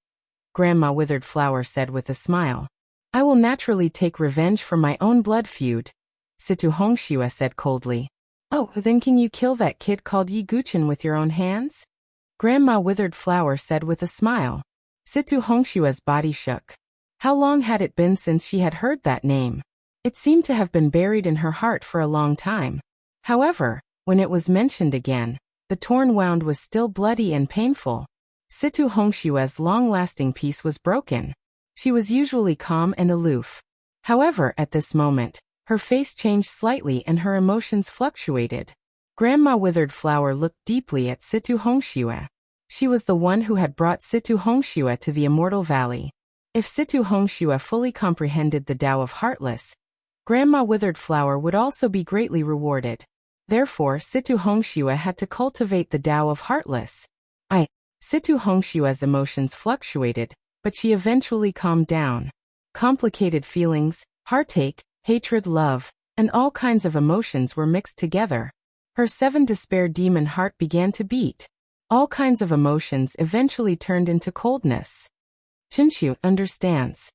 Grandma Withered Flower said with a smile. I will naturally take revenge for my own blood feud. Situ Hongxue said coldly. Oh, then can you kill that kid called Yi Guchen with your own hands? Grandma Withered Flower said with a smile. Situ Hongxue's body shook. How long had it been since she had heard that name? It seemed to have been buried in her heart for a long time. However, when it was mentioned again, the torn wound was still bloody and painful. Situ Hongxue's long-lasting peace was broken. She was usually calm and aloof. However, at this moment, her face changed slightly and her emotions fluctuated. Grandma Withered Flower looked deeply at Situ Hongxue. She was the one who had brought Situ Hongxue to the Immortal Valley. If Situ Hongxue fully comprehended the Tao of Heartless, Grandma Withered Flower would also be greatly rewarded. Therefore, Situ Hongxue had to cultivate the Tao of Heartless. Situ Hongxue's emotions fluctuated, but she eventually calmed down. Complicated feelings, heartache, hatred, love, and all kinds of emotions were mixed together. Her 7 despair demon heart began to beat. All kinds of emotions eventually turned into coldness. Qinxue understands.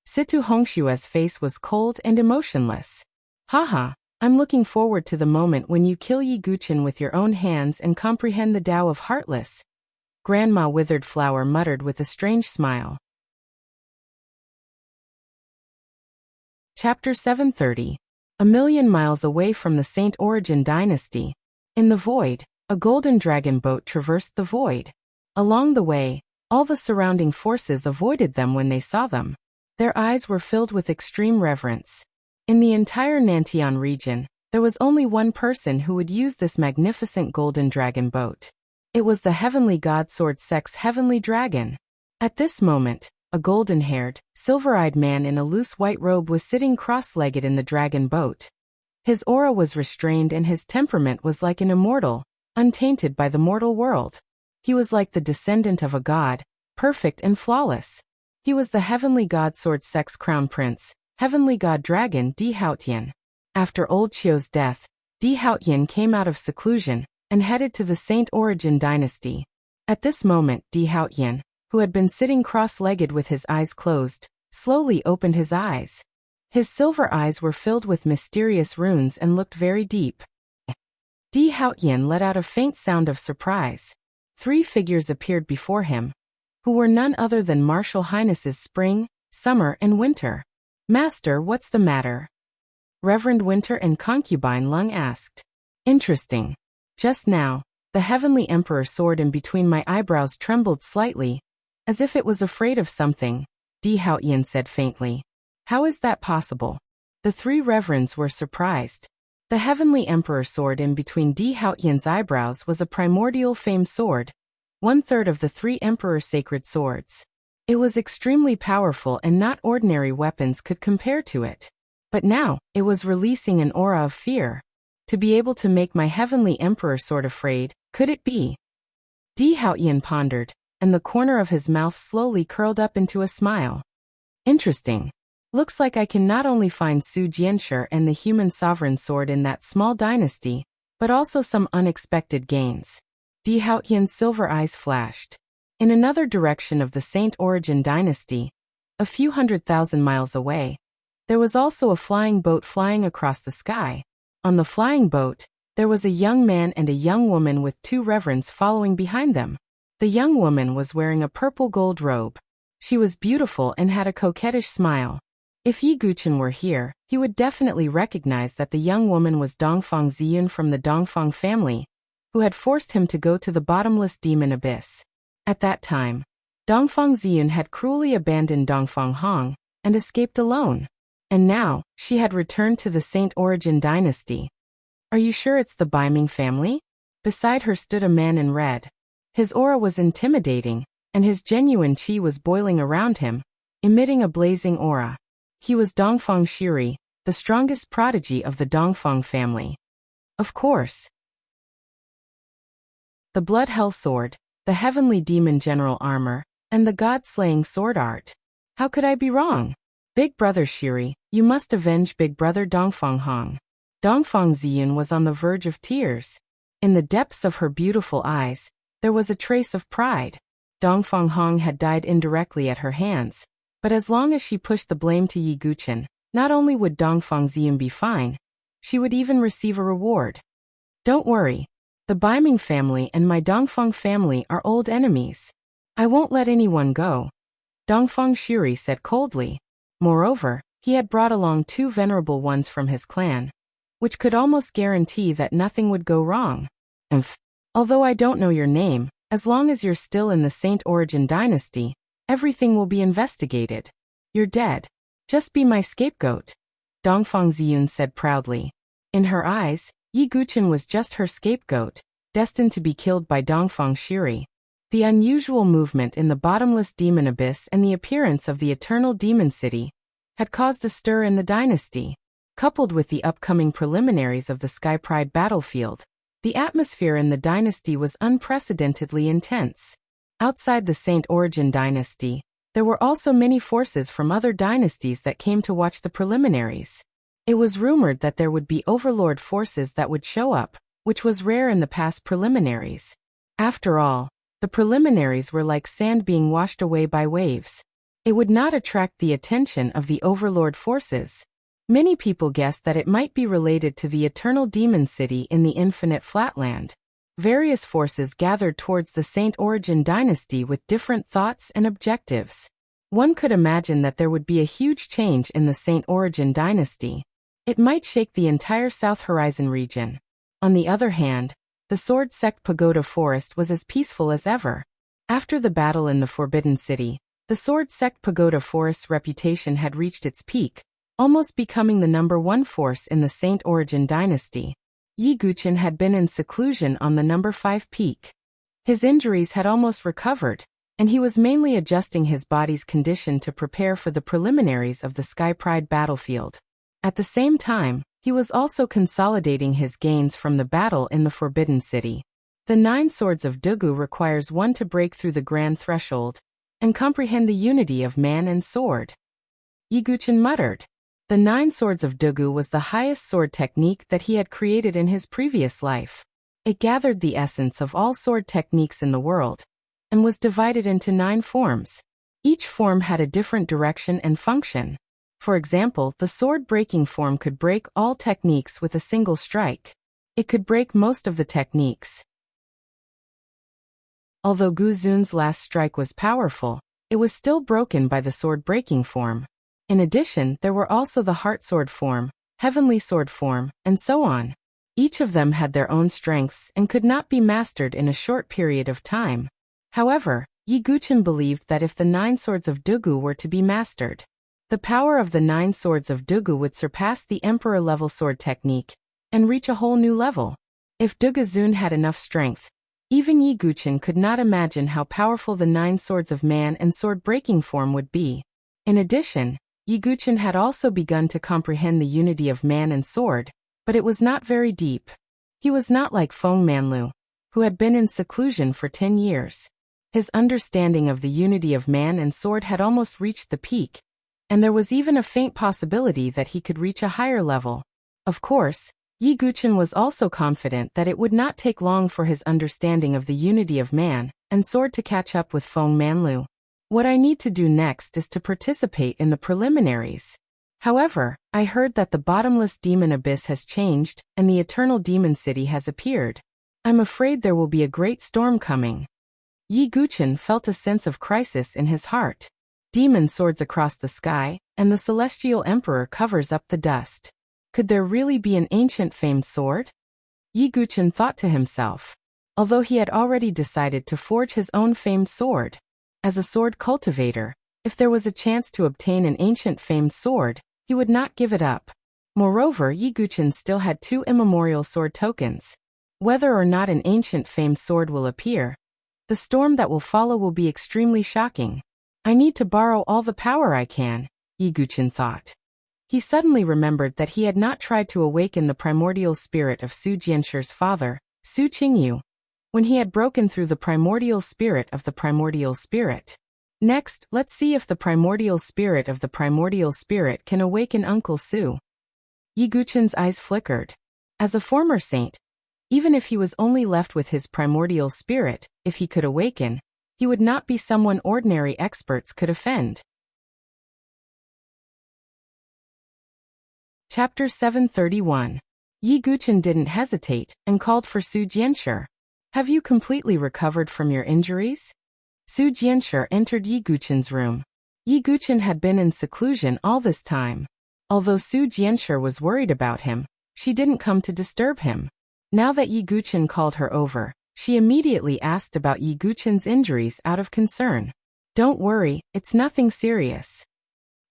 Situ Hongxue's face was cold and emotionless. Haha, I'm looking forward to the moment when you kill Yi Guchen with your own hands and comprehend the Tao of Heartless. Grandma Withered Flower muttered with a strange smile. Chapter 730. A million miles away from the Saint Origin dynasty. In the void, a golden dragon boat traversed the void. Along the way, all the surrounding forces avoided them when they saw them. Their eyes were filled with extreme reverence. In the entire Nantian region, there was only one person who would use this magnificent golden dragon boat. It was the heavenly god Swordsex heavenly dragon. At this moment, a golden-haired, silver-eyed man in a loose white robe was sitting cross-legged in the dragon boat. His aura was restrained and his temperament was like an immortal, untainted by the mortal world. He was like the descendant of a god, perfect and flawless. He was the heavenly god Swordsex crown prince, heavenly god dragon Di Haotian. After old Qiu's death, Di Haotian came out of seclusion and headed to the Saint Origin dynasty. At this moment, Di Haotian, who had been sitting cross-legged with his eyes closed, slowly opened his eyes. His silver eyes were filled with mysterious runes and looked very deep. Di Haotian let out a faint sound of surprise. 3 figures appeared before him, who were none other than Martial Highnesses Spring, Summer and Winter. "Master, what's the matter?" Reverend Winter and Concubine Lung asked. "Interesting. Just now, the Heavenly Emperor sword in between my eyebrows trembled slightly, as if it was afraid of something," Di Haotian said faintly. "How is that possible?" The 3 reverends were surprised. The Heavenly Emperor sword in between Di Haotian's eyebrows was a primordial famed sword, 1/3 of the 3 Emperor sacred swords. It was extremely powerful and not ordinary weapons could compare to it. But now, it was releasing an aura of fear. To be able to make my Heavenly Emperor sword afraid, could it be? Di Haotian pondered, and the corner of his mouth slowly curled up into a smile. "Interesting. Looks like I can not only find Su Jianshi and the human sovereign sword in that small dynasty, but also some unexpected gains." Di Haotian's silver eyes flashed. In another direction of the Saint Origin dynasty, a few 100,000 miles away, there was also a flying boat flying across the sky. On the flying boat, there was a young man and a young woman with 2 reverends following behind them. The young woman was wearing a purple gold robe. She was beautiful and had a coquettish smile. If Yi Guchen were here, he would definitely recognize that the young woman was Dongfang Ziyun from the Dongfang family, who had forced him to go to the bottomless demon abyss. At that time, Dongfang Ziyun had cruelly abandoned Dongfang Hong and escaped alone. And now, she had returned to the Saint Origin dynasty. "Are you sure it's the Baiming family?" Beside her stood a man in red. His aura was intimidating, and his genuine qi was boiling around him, emitting a blazing aura. He was Dongfang Shiri, the strongest prodigy of the Dongfang family. Of course. The Blood Hell Sword, the Heavenly Demon General Armor, and the God-slaying sword art. How could I be wrong? "Big Brother Shiri, you must avenge Big Brother Dongfang Hong." Dongfang Ziyun was on the verge of tears. In the depths of her beautiful eyes, there was a trace of pride. Dongfang Hong had died indirectly at her hands, but as long as she pushed the blame to Yi Guchen, not only would Dongfang Ziyun be fine, she would even receive a reward. "Don't worry. The Baiming family and my Dongfang family are old enemies. I won't let anyone go," Dongfang Shiri said coldly. Moreover, he had brought along 2 venerable ones from his clan, which could almost guarantee that nothing would go wrong. Although I don't know your name, as long as you're still in the Saint Origin dynasty, everything will be investigated. You're dead. Just be my scapegoat," Dongfang Ziyun said proudly. In her eyes, Yi Guchen was just her scapegoat, destined to be killed by Dongfang Shiri. The unusual movement in the bottomless demon abyss and the appearance of the eternal demon city had caused a stir in the dynasty. Coupled with the upcoming preliminaries of the Sky Pride battlefield, the atmosphere in the dynasty was unprecedentedly intense. Outside the Saint Origin dynasty, there were also many forces from other dynasties that came to watch the preliminaries. It was rumored that there would be overlord forces that would show up, which was rare in the past preliminaries. After all, the preliminaries were like sand being washed away by waves. It would not attract the attention of the overlord forces. Many people guessed that it might be related to the eternal demon city in the infinite flatland. Various forces gathered towards the Saint Origin dynasty with different thoughts and objectives. One could imagine that there would be a huge change in the Saint Origin dynasty. It might shake the entire South Horizon region. On the other hand, the Sword Sect Pagoda Forest was as peaceful as ever. After the battle in the Forbidden City, the Sword Sect Pagoda Forest's reputation had reached its peak, almost becoming the #1 force in the Saint Origin dynasty. Yi Guqin had been in seclusion on the #5 peak. His injuries had almost recovered, and he was mainly adjusting his body's condition to prepare for the preliminaries of the Sky Pride battlefield. At the same time, he was also consolidating his gains from the battle in the Forbidden City. The 9 Swords of Dugu requires one to break through the grand threshold and comprehend the unity of man and sword. Yi Guqin muttered. The 9 Swords of Dugu was the highest sword technique that he had created in his previous life. It gathered the essence of all sword techniques in the world, and was divided into 9 forms. Each form had a different direction and function. For example, the sword-breaking form could break all techniques with a single strike. It could break most of the techniques. Although Gu Zun's last strike was powerful, it was still broken by the sword-breaking form. In addition, there were also the Heart Sword form, Heavenly Sword form, and so on. Each of them had their own strengths and could not be mastered in a short period of time. However, Yi Guqin believed that if the 9 Swords of Dugu were to be mastered, the power of the 9 Swords of Dugu would surpass the Emperor-level sword technique and reach a whole new level. If Dugu Zun had enough strength, even Yi Guqin could not imagine how powerful the 9 Swords of Man and sword-breaking form would be. In addition, Yi Guqin had also begun to comprehend the unity of man and sword, but it was not very deep. He was not like Feng Manlu, who had been in seclusion for 10 years. His understanding of the unity of man and sword had almost reached the peak, and there was even a faint possibility that he could reach a higher level. Of course, Yi Guqin was also confident that it would not take long for his understanding of the unity of man and sword to catch up with Feng Manlu. What I need to do next is to participate in the preliminaries. However, I heard that the bottomless demon abyss has changed and the eternal demon city has appeared. I'm afraid there will be a great storm coming. Yi Guqin felt a sense of crisis in his heart. Demon swords across the sky, and the celestial emperor covers up the dust. Could there really be an ancient famed sword? Yi Guqin thought to himself. Although he had already decided to forge his own famed sword, as a sword cultivator, if there was a chance to obtain an ancient famed sword, he would not give it up. Moreover, Yi Guqin still had 2 immemorial sword tokens. Whether or not an ancient famed sword will appear, the storm that will follow will be extremely shocking. I need to borrow all the power I can, Yi Guqin thought. He suddenly remembered that he had not tried to awaken the primordial spirit of Su Jianshir's father, Su Qingyu, when he had broken through the primordial spirit of the primordial spirit. Next, let's see if the primordial spirit of the primordial spirit can awaken Uncle Su. Yi Guqin's eyes flickered. As a former saint, even if he was only left with his primordial spirit, if he could awaken, he would not be someone ordinary experts could offend. Chapter 731. Yi Guqin didn't hesitate and called for Su Jianshir. Have you completely recovered from your injuries? Su Jianshir entered Yi Guqin's room. Yi Guqin had been in seclusion all this time. Although Su Jianshir was worried about him, she didn't come to disturb him. Now that Yi Guqin called her over, she immediately asked about Yi Guqin's injuries out of concern. Don't worry, it's nothing serious.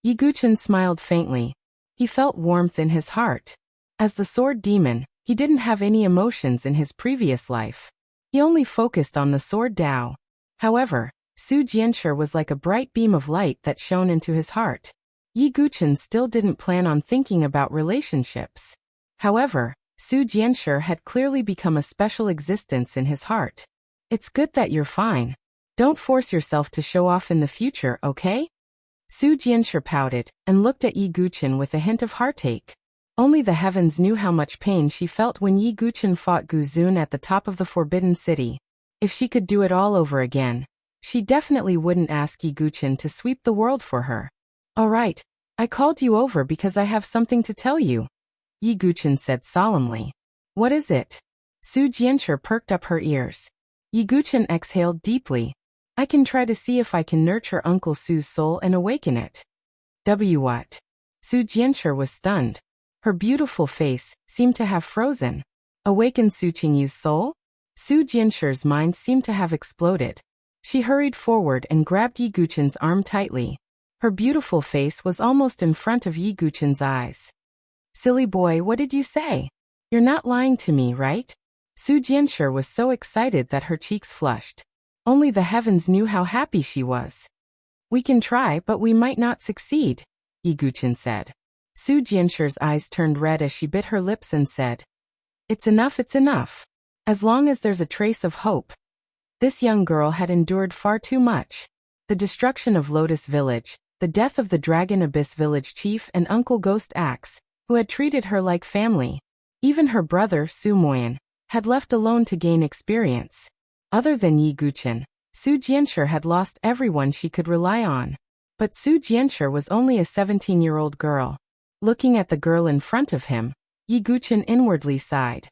Yi Guqin smiled faintly. He felt warmth in his heart. As the sword demon, he didn't have any emotions in his previous life. He only focused on the sword Dao. However, Su Jianshir was like a bright beam of light that shone into his heart. Yi Guqin still didn't plan on thinking about relationships. However, Su Jianshir had clearly become a special existence in his heart. It's good that you're fine. Don't force yourself to show off in the future, okay? Su Jianshir pouted and looked at Yi Guqin with a hint of heartache. Only the heavens knew how much pain she felt when Yi Guqin fought Gu Zun at the top of the Forbidden City. If she could do it all over again, she definitely wouldn't ask Yi Guqin to sweep the world for her. All right, I called you over because I have something to tell you, Yi Guqin said solemnly. What is it? Su Jianshir perked up her ears. Yi Guqin exhaled deeply. I can try to see if I can nurture Uncle Su's soul and awaken it. What? Su Jianshi was stunned. Her beautiful face seemed to have frozen. Awaken Su Qingyu's soul? Su Jianshi's mind seemed to have exploded. She hurried forward and grabbed Yi Guqin's arm tightly. Her beautiful face was almost in front of Yi Guqin's eyes. Silly boy, what did you say? You're not lying to me, right? Su Jianshi was so excited that her cheeks flushed. Only the heavens knew how happy she was. We can try, but we might not succeed, Yi Guqin said. Su Jianshi's eyes turned red as she bit her lips and said, It's enough, it's enough. As long as there's a trace of hope. This young girl had endured far too much. The destruction of Lotus Village, the death of the Dragon Abyss Village Chief and Uncle Ghost Axe, who had treated her like family. Even her brother, Su Moyan, had left alone to gain experience. Other than Yi Guqin, Su Jianshi had lost everyone she could rely on. But Su Jianshi was only a 17-year-old girl. Looking at the girl in front of him, Yi Guqin inwardly sighed.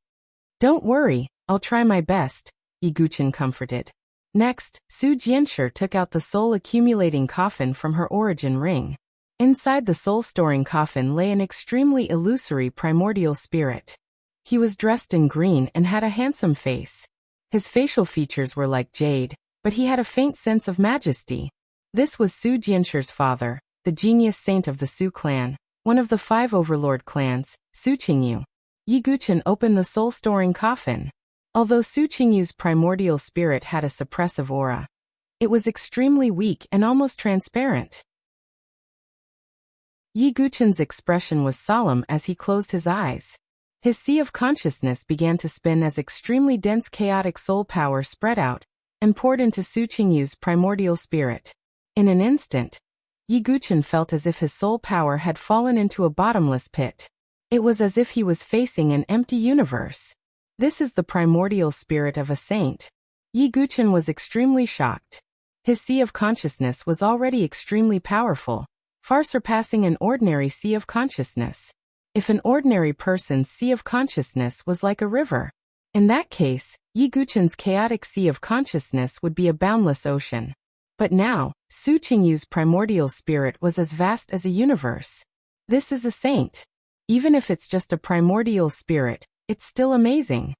Don't worry, I'll try my best, Yi Guqin comforted. Next, Su Jianshi took out the soul-accumulating coffin from her origin ring. Inside the soul-storing coffin lay an extremely illusory primordial spirit. He was dressed in green and had a handsome face. His facial features were like jade, but he had a faint sense of majesty. This was Su Jianshi's father, the genius saint of the Su clan, one of the 5 overlord clans, Su Qingyu. Yi Guqin opened the soul-storing coffin. Although Su Qingyu's primordial spirit had a suppressive aura, it was extremely weak and almost transparent. Yi Guqin's expression was solemn as he closed his eyes. His sea of consciousness began to spin as extremely dense chaotic soul power spread out and poured into Su Qingyu's primordial spirit. In an instant, Yi Guqin felt as if his soul power had fallen into a bottomless pit. It was as if he was facing an empty universe. This is the primordial spirit of a saint. Yi Guqin was extremely shocked. His sea of consciousness was already extremely powerful, far surpassing an ordinary sea of consciousness. If an ordinary person's sea of consciousness was like a river, in that case, Yi Guqin's chaotic sea of consciousness would be a boundless ocean. But now, Su Qingyu's primordial spirit was as vast as a universe. This is a saint. Even if it's just a primordial spirit, it's still amazing.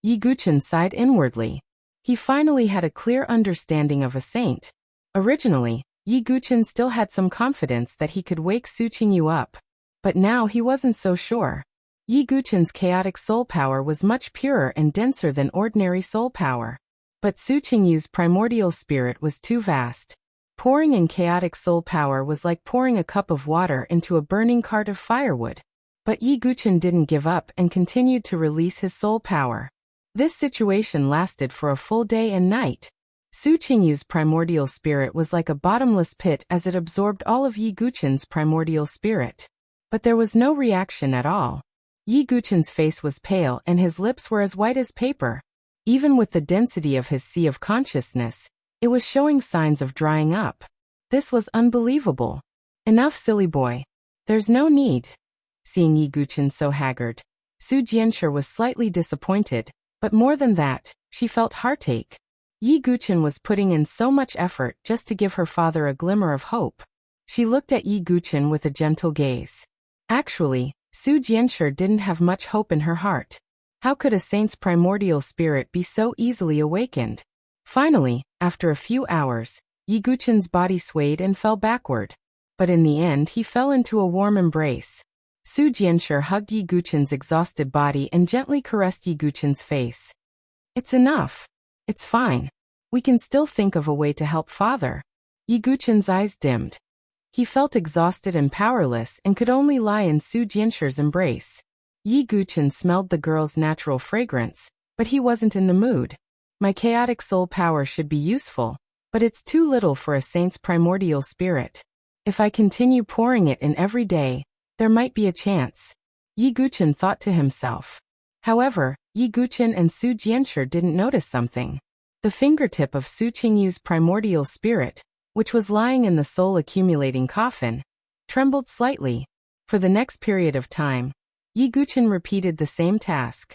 Yi Guqin sighed inwardly. He finally had a clear understanding of a saint. Originally, Yi Guqin still had some confidence that he could wake Su Qingyu up. But now he wasn't so sure. Yi Guqin's chaotic soul power was much purer and denser than ordinary soul power. But Su Qingyu's primordial spirit was too vast. Pouring in chaotic soul power was like pouring a cup of water into a burning cart of firewood. But Yi Guqin didn't give up and continued to release his soul power. This situation lasted for a full day and night. Su Qingyu's primordial spirit was like a bottomless pit as it absorbed all of Yi Guqin's primordial spirit. But there was no reaction at all. Yi Guqin's face was pale and his lips were as white as paper. Even with the density of his sea of consciousness, it was showing signs of drying up. This was unbelievable. Enough, silly boy. There's no need. Seeing Yi Guqin so haggard, Su Jianshi was slightly disappointed, but more than that, she felt heartache. Yi Guqin was putting in so much effort just to give her father a glimmer of hope. She looked at Yi Guqin with a gentle gaze. Actually, Su Jianshi didn't have much hope in her heart. How could a saint's primordial spirit be so easily awakened? Finally, after a few hours, Yi Guqin's body swayed and fell backward. But in the end he fell into a warm embrace. Su Jianshi hugged Yi Guqin's exhausted body and gently caressed Yi Guqin's face. It's enough. It's fine. We can still think of a way to help father. Yi Guqin's eyes dimmed. He felt exhausted and powerless and could only lie in Su Jianshi's embrace. Yi Guqin smelled the girl's natural fragrance, but he wasn't in the mood. My chaotic soul power should be useful, but it's too little for a saint's primordial spirit. If I continue pouring it in every day, there might be a chance. Yi Guqin thought to himself. However, Yi Guqin and Su Jianshi didn't notice something. The fingertip of Su Qingyu's primordial spirit, which was lying in the soul-accumulating coffin, trembled slightly. For the next period of time, Yi Guqin repeated the same task.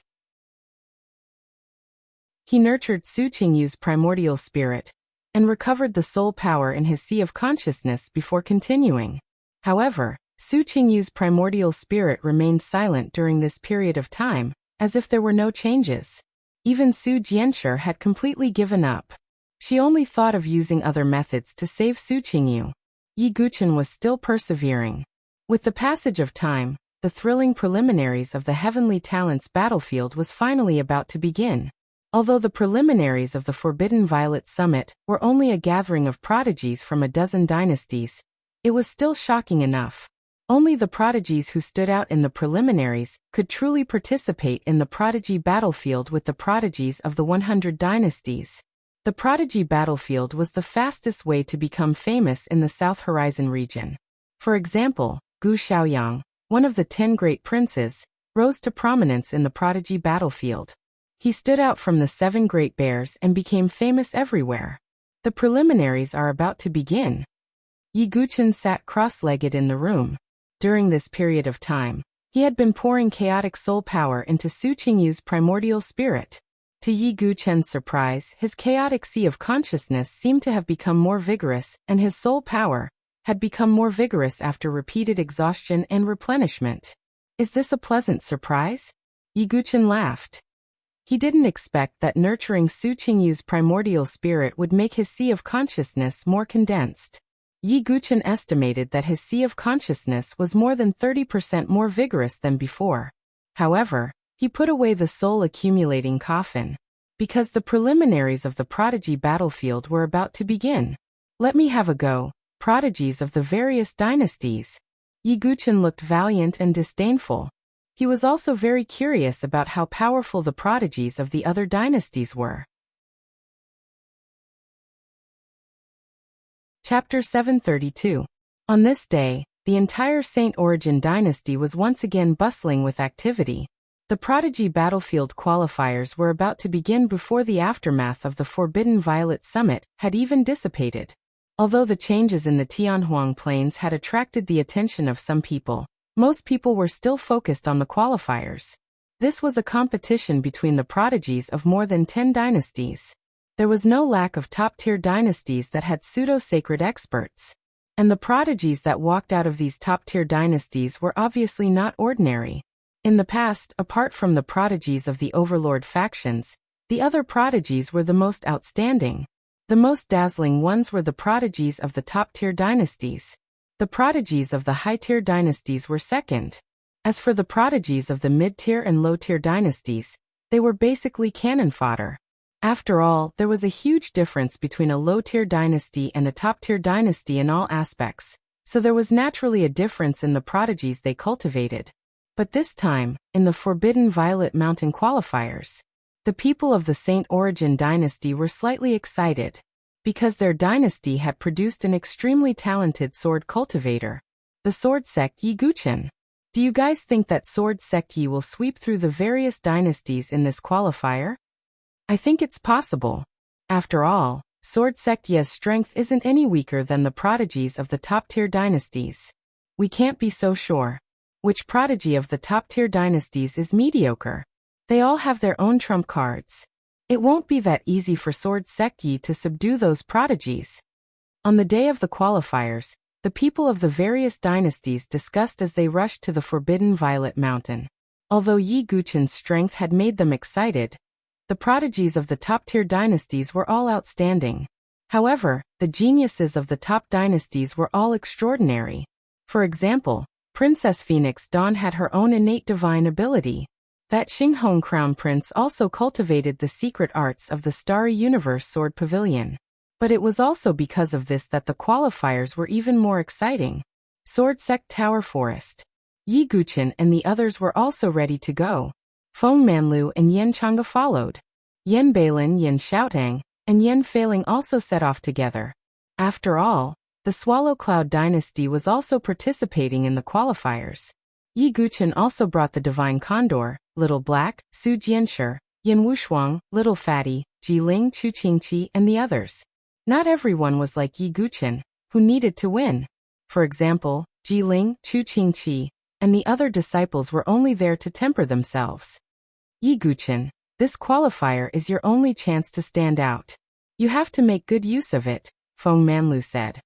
He nurtured Su Qingyu's primordial spirit, and recovered the soul power in his sea of consciousness before continuing. However, Su Qingyu's primordial spirit remained silent during this period of time, as if there were no changes. Even Su Jianshi had completely given up. She only thought of using other methods to save Su Qingyu. Yi Guchen was still persevering. With the passage of time, the thrilling preliminaries of the Heavenly Talents battlefield was finally about to begin. Although the preliminaries of the Forbidden Violet Summit were only a gathering of prodigies from a dozen dynasties, it was still shocking enough. Only the prodigies who stood out in the preliminaries could truly participate in the prodigy battlefield with the prodigies of the 100 dynasties. The prodigy battlefield was the fastest way to become famous in the South Horizon region. For example, Gu Xiaoyang, one of the 10 great princes, rose to prominence in the prodigy battlefield. He stood out from the 7 great bears and became famous everywhere. The preliminaries are about to begin. Yi Guchen sat cross-legged in the room. During this period of time, he had been pouring chaotic soul power into Su Qingyu's primordial spirit. To Yi Guchen's surprise, his chaotic sea of consciousness seemed to have become more vigorous, and his soul power had become more vigorous after repeated exhaustion and replenishment. Is this a pleasant surprise? Yi Guchen laughed. He didn't expect that nurturing Su Qingyu's primordial spirit would make his sea of consciousness more condensed. Yi Guchen estimated that his sea of consciousness was more than 30% more vigorous than before. However, he put away the soul-accumulating coffin. Because the preliminaries of the prodigy battlefield were about to begin. Let me have a go, prodigies of the various dynasties. Yi Guchen looked valiant and disdainful. He was also very curious about how powerful the prodigies of the other dynasties were. Chapter 732. On this day, the entire Saint Origin dynasty was once again bustling with activity. The prodigy battlefield qualifiers were about to begin before the aftermath of the Forbidden Violet Summit had even dissipated. Although the changes in the Tianhuang Plains had attracted the attention of some people, most people were still focused on the qualifiers. This was a competition between the prodigies of more than 10 dynasties. There was no lack of top-tier dynasties that had pseudo-sacred experts. And the prodigies that walked out of these top-tier dynasties were obviously not ordinary. In the past, apart from the prodigies of the overlord factions, the other prodigies were the most outstanding. The most dazzling ones were the prodigies of the top-tier dynasties. The prodigies of the high-tier dynasties were second. As for the prodigies of the mid-tier and low-tier dynasties, they were basically cannon fodder. After all, there was a huge difference between a low-tier dynasty and a top-tier dynasty in all aspects, so there was naturally a difference in the prodigies they cultivated. But this time, in the Forbidden Violet Mountain qualifiers, the people of the Saint Origin dynasty were slightly excited, because their dynasty had produced an extremely talented sword cultivator, the sword sect Yi Guchen. Do you guys think that sword sect Yi will sweep through the various dynasties in this qualifier? I think it's possible. After all, sword sect Yi's strength isn't any weaker than the prodigies of the top-tier dynasties. We can't be so sure. Which prodigy of the top-tier dynasties is mediocre? They all have their own trump cards. It won't be that easy for sword sect Yi to subdue those prodigies. On the day of the qualifiers, the people of the various dynasties discussed as they rushed to the Forbidden Violet Mountain. Although Yi Guchen's strength had made them excited, the prodigies of the top-tier dynasties were all outstanding. However, the geniuses of the top dynasties were all extraordinary. For example, Princess Phoenix Dawn had her own innate divine ability. That Xinghong Crown Prince also cultivated the secret arts of the Starry Universe Sword Pavilion. But it was also because of this that the qualifiers were even more exciting. Sword Sect Tower Forest. Yi Guchen and the others were also ready to go. Feng Manlu and Yan Chang'e followed. Yan Bailin, Yan Xiaotang, and Yan Feiling also set off together. After all, the Swallow Cloud dynasty was also participating in the qualifiers. Yi Guchen also brought the Divine Condor, Little Black, Su Jianshi, Yan Wushuang, Little Fatty, Jiling Chu Qingqi, and the others. Not everyone was like Yi Guchen, who needed to win. For example, Jiling, Chu Qingqi, and the other disciples were only there to temper themselves. Yi Guchen, this qualifier is your only chance to stand out. You have to make good use of it, Feng Manlu said.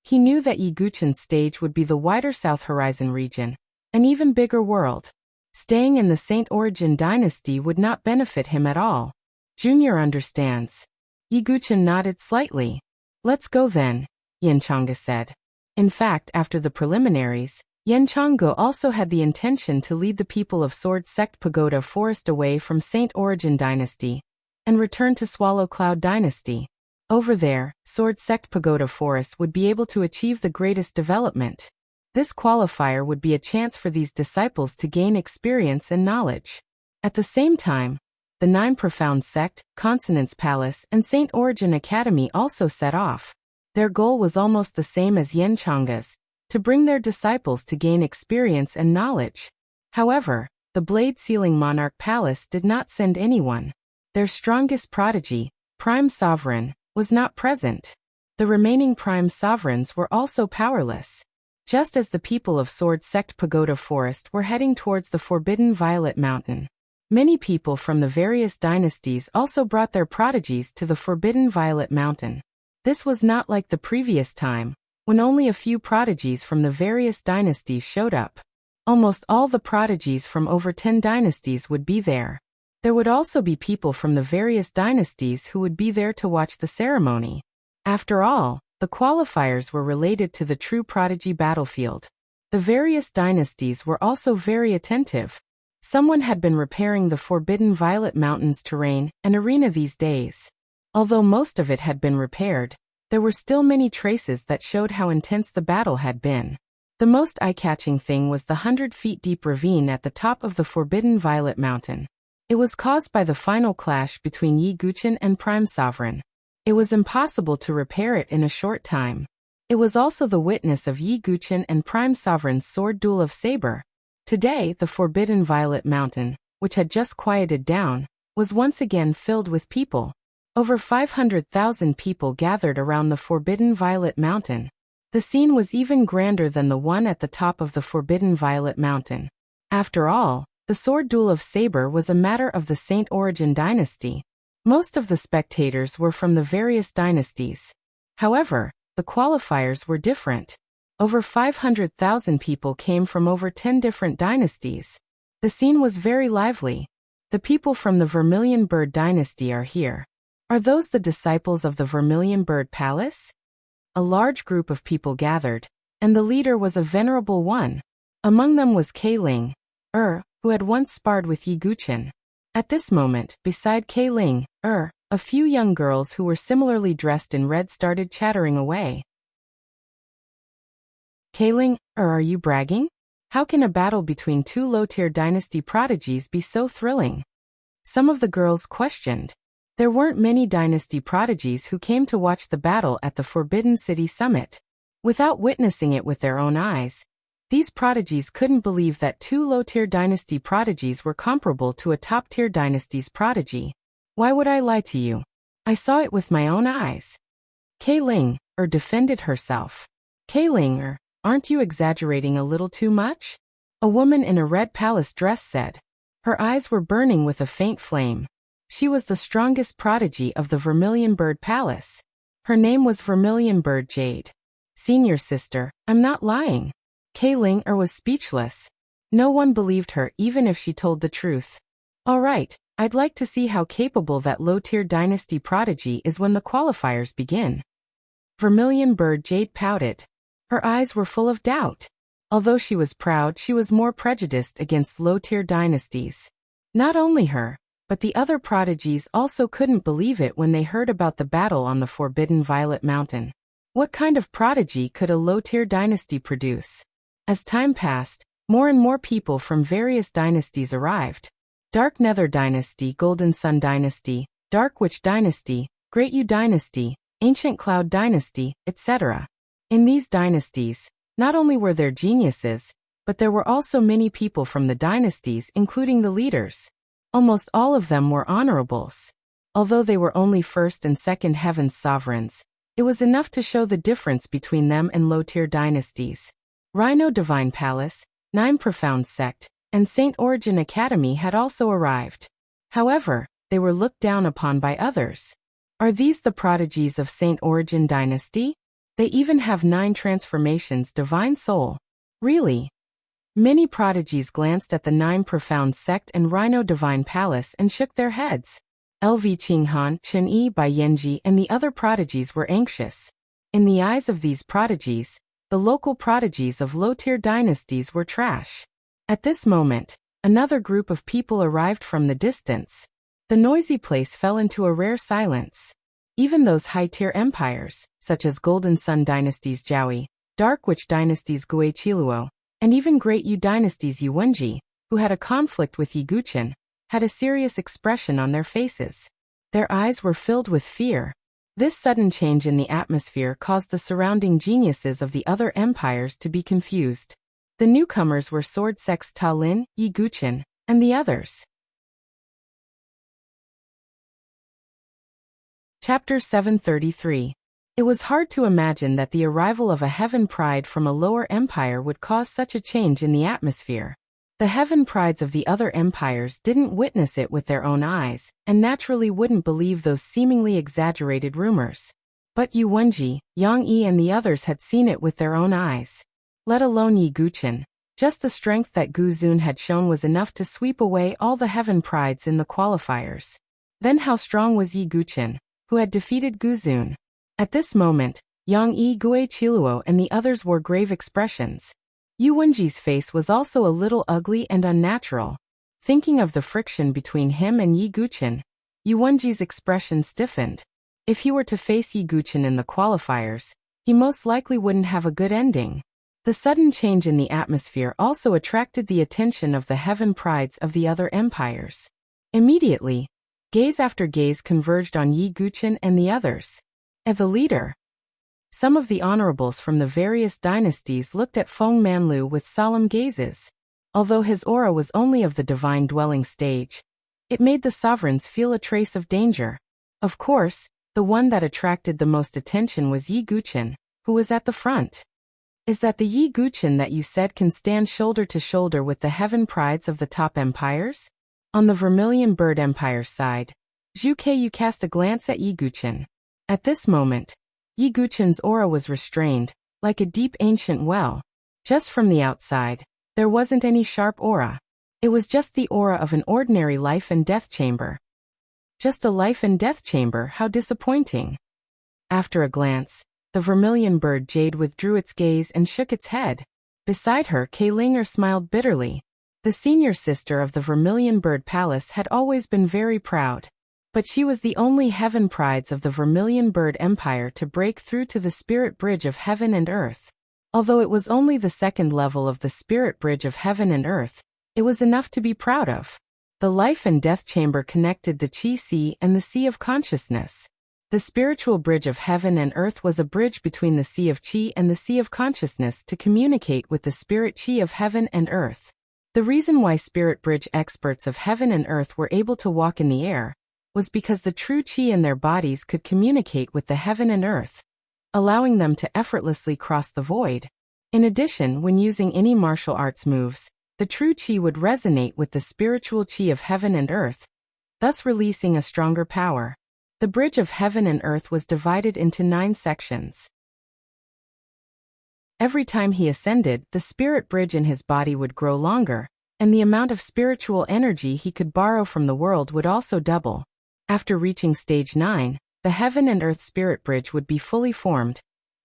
He knew that Yi Guchen's stage would be the wider South Horizon region, an even bigger world. Staying in the Saint Origin dynasty would not benefit him at all. Junior understands. Yi Guchen nodded slightly. Let's go then, Yan Changge said. In fact, after the preliminaries, Yan Changge also had the intention to lead the people of Sword Sect Pagoda Forest away from Saint Origin dynasty and return to Swallow Cloud dynasty. Over there, Sword Sect Pagoda Forest would be able to achieve the greatest development. This qualifier would be a chance for these disciples to gain experience and knowledge. At the same time, the 9 Profound Sect, Consonance Palace, and Saint Origin Academy also set off. Their goal was almost the same as Yan Changge's, to bring their disciples to gain experience and knowledge. However, the Blade Sealing Monarch Palace did not send anyone. Their strongest prodigy, Prime Sovereign, was not present. The remaining Prime Sovereigns were also powerless. Just as the people of Sword Sect Pagoda Forest were heading towards the Forbidden Violet Mountain, many people from the various dynasties also brought their prodigies to the Forbidden Violet Mountain. This was not like the previous time, when only a few prodigies from the various dynasties showed up. Almost all the prodigies from over 10 dynasties would be there. There would also be people from the various dynasties who would be there to watch the ceremony. After all, the qualifiers were related to the true prodigy battlefield. The various dynasties were also very attentive. Someone had been repairing the Forbidden Violet Mountains terrain and arena these days. Although most of it had been repaired, there were still many traces that showed how intense the battle had been. The most eye-catching thing was the 100-feet-deep ravine at the top of the Forbidden Violet Mountain. It was caused by the final clash between Yi Guchen and Prime Sovereign. It was impossible to repair it in a short time. It was also the witness of Yi Guchen and Prime Sovereign's sword duel of saber. Today, the Forbidden Violet Mountain, which had just quieted down, was once again filled with people. Over 500,000 people gathered around the Forbidden Violet Mountain. The scene was even grander than the one at the top of the Forbidden Violet Mountain. After all, the sword duel of saber was a matter of the Saint Origin dynasty. Most of the spectators were from the various dynasties. However, the qualifiers were different. Over 500,000 people came from over 10 different dynasties. The scene was very lively. The people from the Vermilion Bird dynasty are here. Are those the disciples of the Vermilion Bird Palace? A large group of people gathered, and the leader was a venerable one. Among them was Kei Ling, who had once sparred with Yi Guchen. At this moment, beside Kei Ling, a few young girls who were similarly dressed in red started chattering away. Kei Ling, are you bragging? How can a battle between 2 low-tier dynasty prodigies be so thrilling? Some of the girls questioned. There weren't many dynasty prodigies who came to watch the battle at the Forbidden City Summit. Without witnessing it with their own eyes, these prodigies couldn't believe that 2 low-tier dynasty prodigies were comparable to a top-tier dynasty's prodigy. Why would I lie to you? I saw it with my own eyes. Kei Ling, defended herself. Kei Ling, aren't you exaggerating a little too much? A woman in a red palace dress said. Her eyes were burning with a faint flame. She was the strongest prodigy of the Vermilion Bird Palace. Her name was Vermilion Bird Jade. Senior sister, I'm not lying. Kei Ling was speechless. No one believed her even if she told the truth. All right, I'd like to see how capable that low-tier dynasty prodigy is when the qualifiers begin. Vermilion Bird Jade pouted. Her eyes were full of doubt. Although she was proud, she was more prejudiced against low-tier dynasties. Not only her, but the other prodigies also couldn't believe it when they heard about the battle on the Forbidden Violet Mountain. What kind of prodigy could a low-tier dynasty produce? As time passed, more and more people from various dynasties arrived. Dark Nether Dynasty, Golden Sun Dynasty, Dark Witch Dynasty, Great Yu Dynasty, Ancient Cloud Dynasty, etc. In these dynasties, not only were there geniuses, but there were also many people from the dynasties, including the leaders. Almost all of them were honorables. Although they were only first and second heaven's sovereigns, it was enough to show the difference between them and low-tier dynasties. Rhino Divine Palace, 9 Profound Sect, and Saint Origin Academy had also arrived. However, they were looked down upon by others. Are these the prodigies of Saint Origin dynasty? They even have 9 transformations divine soul. Really? Many prodigies glanced at the 9 profound sect and Rhino divine palace and shook their heads. LV Qinghan, Chen Yi Bai Yanji and the other prodigies were anxious. In the eyes of these prodigies, the local prodigies of low-tier dynasties were trash. At this moment, another group of people arrived from the distance. The noisy place fell into a rare silence. Even those high-tier empires, such as Golden Sun Dynasty's Jiaoi, Dark Witch Dynasty's Gui Qiluo, and even Great Yu Dynasty's Yu Wenji, who had a conflict with Yi Guqin, had a serious expression on their faces. Their eyes were filled with fear. This sudden change in the atmosphere caused the surrounding geniuses of the other empires to be confused. The newcomers were Sword Sect's Ta Lin, Yi Guqin, and the others. Chapter 733. It was hard to imagine that the arrival of a heaven pride from a lower empire would cause such a change in the atmosphere. The heaven prides of the other empires didn't witness it with their own eyes, and naturally wouldn't believe those seemingly exaggerated rumors. But Yu Wenji, Yang Yi and the others had seen it with their own eyes. Let alone Yi Guqin. Just the strength that Gu Zun had shown was enough to sweep away all the heaven prides in the qualifiers. Then how strong was Yi Guqin, who had defeated Gu Zun? At this moment, Yang Yi, Gui Qiluo and the others wore grave expressions. Yu Wenji's face was also a little ugly and unnatural. Thinking of the friction between him and Yi Guqin, Yu Wenji's expression stiffened. If he were to face Yi Guqin in the qualifiers, he most likely wouldn't have a good ending. The sudden change in the atmosphere also attracted the attention of the heaven prides of the other empires. Immediately, gaze after gaze converged on Yi Guqin and the others. And the leader. Some of the honorables from the various dynasties looked at Feng Manlu with solemn gazes. Although his aura was only of the divine dwelling stage, it made the sovereigns feel a trace of danger. Of course, the one that attracted the most attention was Yi Guqin, who was at the front. Is that the Yi Guqin that you said can stand shoulder to shoulder with the heaven prides of the top empires? On the Vermilion Bird Empire's side, Zhu Keiyu cast a glance at Yi Guqin. At this moment, Yi Guqin's aura was restrained, like a deep ancient well. Just from the outside, there wasn't any sharp aura. It was just the aura of an ordinary life and death chamber. Just a life and death chamber, how disappointing. After a glance, the Vermilion Bird Jade withdrew its gaze and shook its head. Beside her, Kei Linger smiled bitterly. The senior sister of the Vermilion Bird Palace had always been very proud. But she was the only heaven prides of the Vermilion Bird Empire to break through to the spirit bridge of heaven and earth. Although it was only the second level of the spirit bridge of heaven and earth, it was enough to be proud of. The life and death chamber connected the Qi Sea and the Sea of Consciousness. The spiritual bridge of heaven and earth was a bridge between the Sea of Qi and the Sea of Consciousness to communicate with the spirit Qi of heaven and earth. The reason why spirit bridge experts of heaven and earth were able to walk in the air was because the true Qi in their bodies could communicate with the heaven and earth, allowing them to effortlessly cross the void. In addition, when using any martial arts moves, the true Qi would resonate with the spiritual Qi of heaven and earth, thus releasing a stronger power. The bridge of heaven and earth was divided into 9 sections. Every time he ascended, the spirit bridge in his body would grow longer, and the amount of spiritual energy he could borrow from the world would also double. After reaching stage 9, the heaven and earth spirit bridge would be fully formed,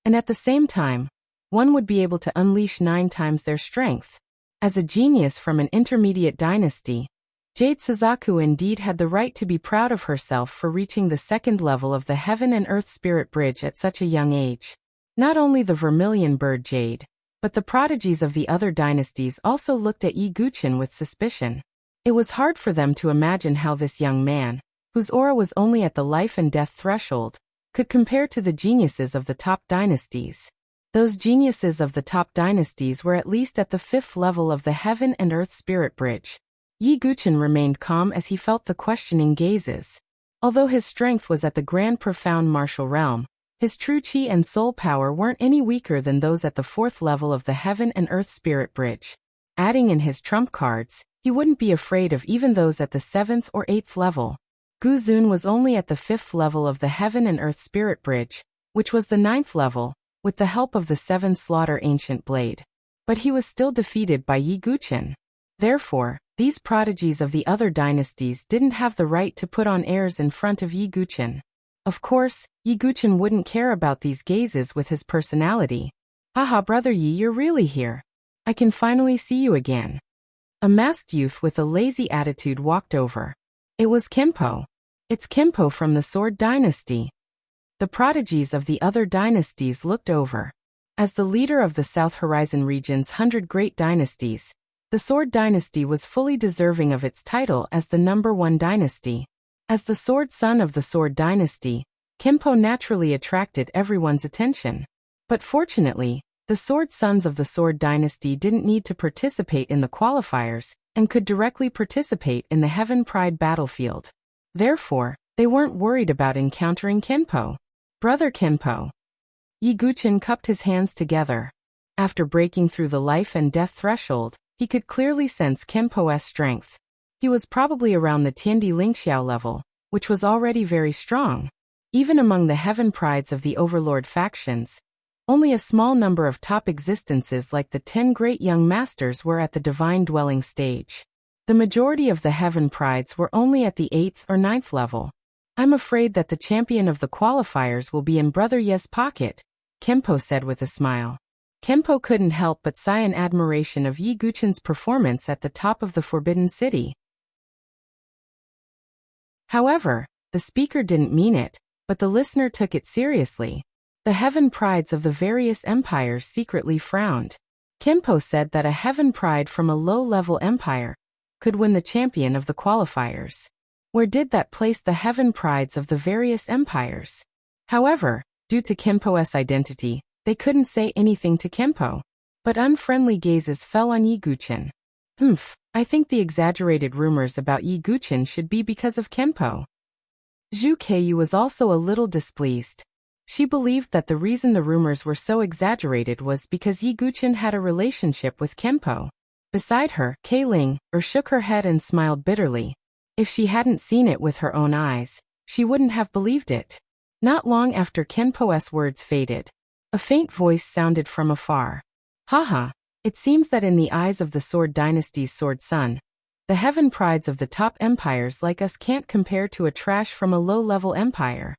and at the same time, one would be able to unleash 9 times their strength. As a genius from an intermediate dynasty, Jade Suzaku indeed had the right to be proud of herself for reaching the second level of the heaven and earth spirit bridge at such a young age. Not only the Vermilion Bird Jade, but the prodigies of the other dynasties also looked at Yi Guqin with suspicion. It was hard for them to imagine how this young man, whose aura was only at the life and death threshold, could compare to the geniuses of the top dynasties. Those geniuses of the top dynasties were at least at the 5th level of the heaven and earth spirit bridge. Yi Guqin remained calm as he felt the questioning gazes. Although his strength was at the grand profound martial realm, his true Qi and soul power weren't any weaker than those at the 4th level of the heaven and earth spirit bridge. Adding in his trump cards, he wouldn't be afraid of even those at the 7th or 8th level. Gu Zun was only at the 5th level of the Heaven and Earth Spirit Bridge, which was the 9th level, with the help of the 7 Slaughter Ancient Blade. But he was still defeated by Yi Guqin. Therefore, these prodigies of the other dynasties didn't have the right to put on airs in front of Yi Guqin. Of course, Yi Guqin wouldn't care about these gazes with his personality. Haha, brother Yi, you're really here. I can finally see you again. A masked youth with a lazy attitude walked over. It was Kempo. It's Kempo from the Sword Dynasty. The prodigies of the other dynasties looked over. As the leader of the South Horizon region's 100 Great Dynasties, the Sword Dynasty was fully deserving of its title as the #1 dynasty. As the Sword Son of the Sword Dynasty, Kempo naturally attracted everyone's attention. But fortunately, the Sword Sons of the Sword Dynasty didn't need to participate in the qualifiers and could directly participate in the Heaven Pride battlefield. Therefore, they weren't worried about encountering Kempo. Brother Kempo. Yi Guqin cupped his hands together. After breaking through the life and death threshold, he could clearly sense Kempo's strength. He was probably around the Tiandi Lingxiao level, which was already very strong. Even among the Heaven Prides of the Overlord factions, only a small number of top existences like the 10 Great Young Masters were at the Divine Dwelling stage. The majority of the Heaven Prides were only at the 8th or 9th level. I'm afraid that the champion of the qualifiers will be in Brother Ye's pocket, Kempo said with a smile. Kempo couldn't help but sigh in admiration of Yi Guqin's performance at the top of the Forbidden City. However, the speaker didn't mean it, but the listener took it seriously. The Heaven Prides of the various empires secretly frowned. Kempo said that a Heaven Pride from a low-level empire could win the champion of the qualifiers. Where did that place the Heaven Prides of the various empires? However, due to Kempo's identity, they couldn't say anything to Kempo. But unfriendly gazes fell on Yi Guqin. I think the exaggerated rumors about Yi Guqin should be because of Kempo. Zhu Keiyu was also a little displeased. She believed that the reason the rumors were so exaggerated was because Yi Guqin had a relationship with Kempo. Beside her, Kei Ling shook her head and smiled bitterly. If she hadn't seen it with her own eyes, she wouldn't have believed it. Not long after Kempo's words faded, a faint voice sounded from afar. Haha, it seems that in the eyes of the Sword Dynasty's Sword Son, the Heaven Prides of the top empires like us can't compare to a trash from a low-level empire.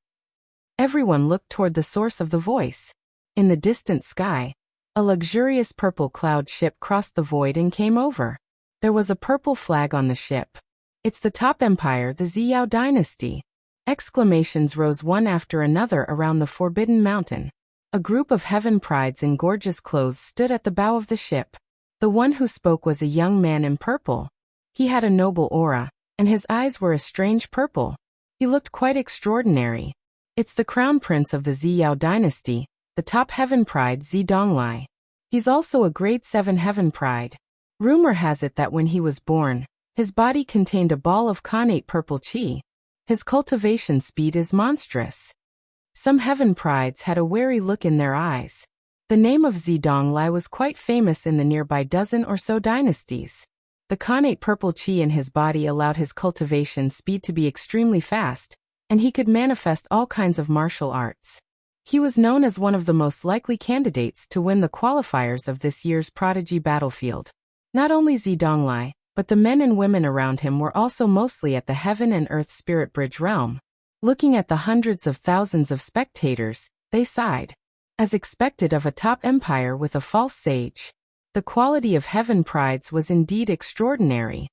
Everyone looked toward the source of the voice. In the distant sky, a luxurious purple cloud ship crossed the void and came over. There was a purple flag on the ship. It's the top empire, the Ziyao dynasty. Exclamations rose one after another around the Forbidden Mountain. A group of Heaven Prides in gorgeous clothes stood at the bow of the ship. The one who spoke was a young man in purple. He had a noble aura, and his eyes were a strange purple. He looked quite extraordinary. It's the crown prince of the Ziyao dynasty, the top Heaven Pride Zidonglai. He's also a grade 7 Heaven Pride. Rumor has it that when he was born, his body contained a ball of connate purple qi. His cultivation speed is monstrous. Some Heaven Prides had a wary look in their eyes. The name of Zidonglai was quite famous in the nearby dozen or so dynasties. The connate purple qi in his body allowed his cultivation speed to be extremely fast, and he could manifest all kinds of martial arts. He was known as one of the most likely candidates to win the qualifiers of this year's Prodigy Battlefield. Not only Zidonglai, but the men and women around him were also mostly at the Heaven and Earth Spirit Bridge realm. Looking at the hundreds of thousands of spectators, they sighed. As expected of a top empire with a false sage, the quality of Heaven Prides was indeed extraordinary.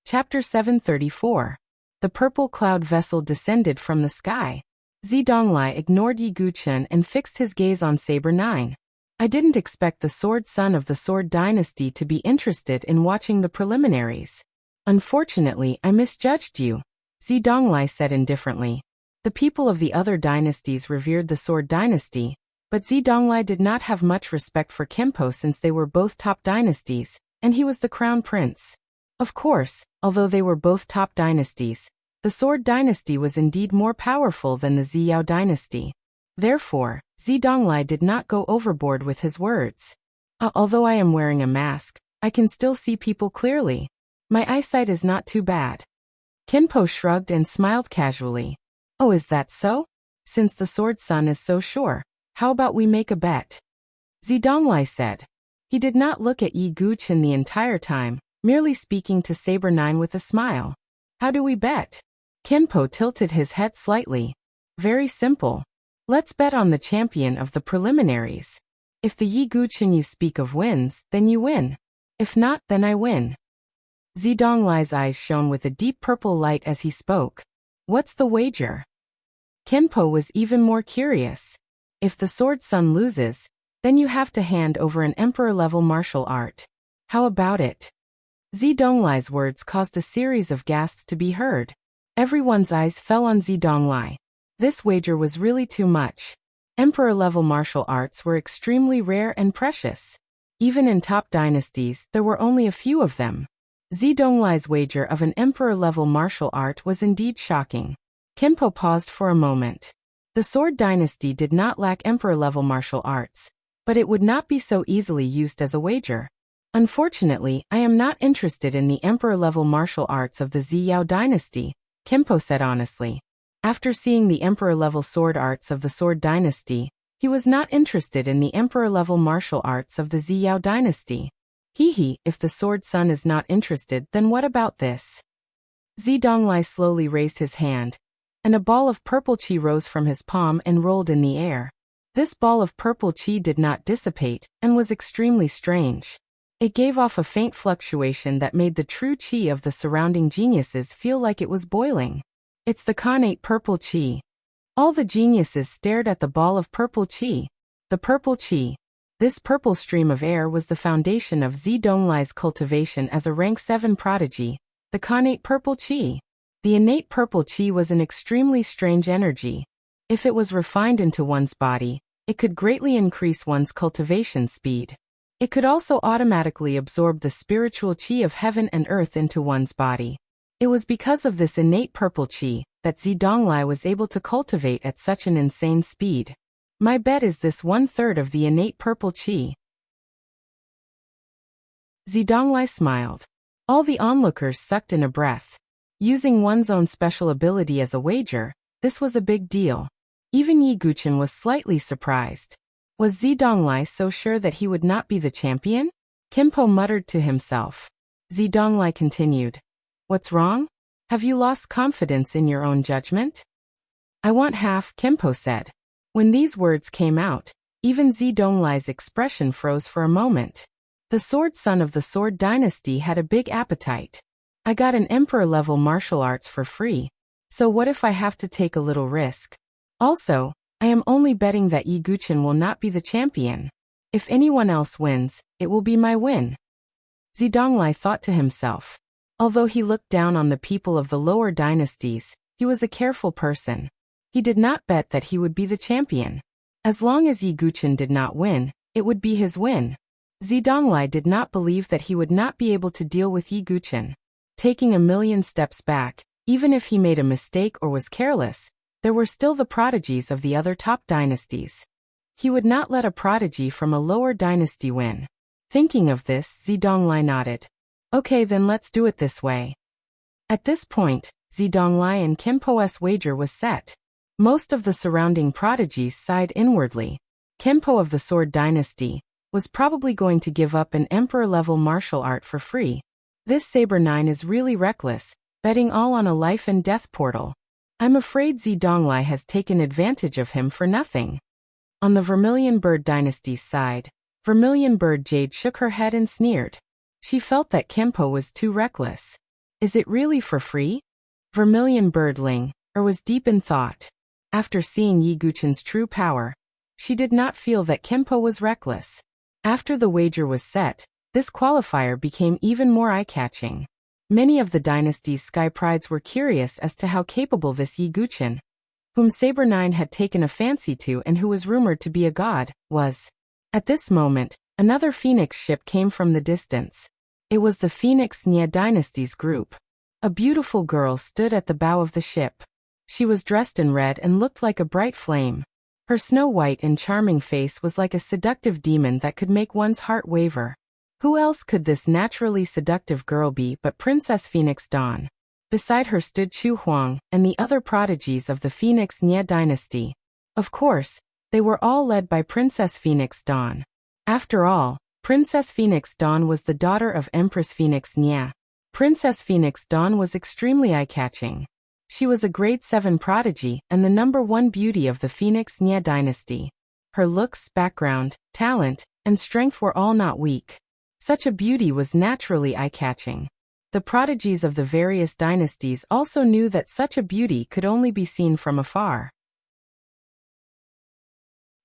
Chapter 734. The purple cloud vessel descended from the sky. Zidonglai ignored Yi Guqin and fixed his gaze on Saber 9. I didn't expect the Sword Son of the Sword Dynasty to be interested in watching the preliminaries. Unfortunately, I misjudged you, Zidonglai said indifferently. The people of the other dynasties revered the Sword Dynasty, but Zidonglai did not have much respect for Kempo since they were both top dynasties, and he was the crown prince. Of course, although they were both top dynasties, the Sword Dynasty was indeed more powerful than the Ziyao dynasty. Therefore, Zidonglai did not go overboard with his words. Although I am wearing a mask, I can still see people clearly. My eyesight is not too bad. Kinpo shrugged and smiled casually. Oh, is that so? Since the sword sun is so sure, how about we make a bet? Zidonglai said. He did not look at Yi Guqin the entire time, merely speaking to Saber 9 with a smile. How do we bet? Kinpo tilted his head slightly. Very simple. Let's bet on the champion of the preliminaries. If the Yi Guqin you speak of wins, then you win. If not, then I win. Zidonglai's eyes shone with a deep purple light as he spoke. What's the wager? Kinpo was even more curious. If the sword sun loses, then you have to hand over an emperor-level martial art. How about it? Zidonglai's words caused a series of gasps to be heard. Everyone's eyes fell on Zidonglai. This wager was really too much. Emperor-level martial arts were extremely rare and precious. Even in top dynasties, there were only a few of them. Zidonglai's wager of an emperor-level martial art was indeed shocking. Kinpo paused for a moment. The Sword Dynasty did not lack emperor-level martial arts, but it would not be so easily used as a wager. Unfortunately, I am not interested in the emperor-level martial arts of the Ziyao dynasty, Kinpo said honestly. After seeing the emperor-level sword arts of the Sword Dynasty, he was not interested in the emperor-level martial arts of the Ziyao dynasty. If the sword sun is not interested, then what about this? Zidonglai slowly raised his hand, and a ball of purple qi rose from his palm and rolled in the air. This ball of purple qi did not dissipate, and was extremely strange. It gave off a faint fluctuation that made the true qi of the surrounding geniuses feel like it was boiling. It's the Khanate purple qi. All the geniuses stared at the ball of purple qi. The purple qi. This purple stream of air was the foundation of Zidonglai's cultivation as a rank 7 prodigy, the Khanate purple qi. The innate purple qi was an extremely strange energy. If it was refined into one's body, it could greatly increase one's cultivation speed. It could also automatically absorb the spiritual qi of heaven and earth into one's body. It was because of this innate purple qi that Zidonglai was able to cultivate at such an insane speed. My bet is this 1/3 of the innate purple qi. Zidonglai smiled. All the onlookers sucked in a breath. Using one's own special ability as a wager, this was a big deal. Even Yi Guqin was slightly surprised. Was Zidonglai so sure that he would not be the champion? Kinpo muttered to himself. Zidonglai continued. What's wrong? Have you lost confidence in your own judgment? I want half, Kinpo said. When these words came out, even Zidonglai's expression froze for a moment. The sword son of the Sword Dynasty had a big appetite. I got an emperor-level martial arts for free. So what if I have to take a little risk? Also, I am only betting that Yi Guqin will not be the champion. If anyone else wins, it will be my win. Zidonglai thought to himself. Although he looked down on the people of the lower dynasties, he was a careful person. He did not bet that he would be the champion. As long as Yi Guqin did not win, it would be his win. Zidonglai did not believe that he would not be able to deal with Yi Guqin. Taking a million steps back, even if he made a mistake or was careless, there were still the prodigies of the other top dynasties. He would not let a prodigy from a lower dynasty win. Thinking of this, Zidonglai nodded. Okay, then let's do it this way. At this point, Zidonglai and Kinpo's wager was set. Most of the surrounding prodigies sighed inwardly. Kinpo of the Sword Dynasty was probably going to give up an emperor-level martial art for free. This Saber 9 is really reckless, betting all on a life and death portal. I'm afraid Zidonglai has taken advantage of him for nothing. On the Vermilion Bird Dynasty's side, Vermilion Bird Jade shook her head and sneered. She felt that Kinpo was too reckless. Is it really for free? Vermilion Bird Ling was deep in thought. After seeing Yi Guqin's true power, she did not feel that Kinpo was reckless. After the wager was set, this qualifier became even more eye-catching. Many of the dynasty's sky prides were curious as to how capable this Yi Guqin, whom Saber 9 had taken a fancy to and who was rumored to be a god, was. At this moment, another phoenix ship came from the distance. It was the Phoenix Nya dynasty's group. A beautiful girl stood at the bow of the ship. She was dressed in red and looked like a bright flame. Her snow-white and charming face was like a seductive demon that could make one's heart waver. Who else could this naturally seductive girl be but Princess Phoenix Dawn? Beside her stood Chu Huang and the other prodigies of the Phoenix Nye dynasty. Of course, they were all led by Princess Phoenix Dawn. After all, Princess Phoenix Dawn was the daughter of Empress Phoenix Nye. Princess Phoenix Dawn was extremely eye-catching. She was a grade 7 prodigy and the #1 beauty of the Phoenix Nye dynasty. Her looks, background, talent, and strength were all not weak. Such a beauty was naturally eye-catching. The prodigies of the various dynasties also knew that such a beauty could only be seen from afar.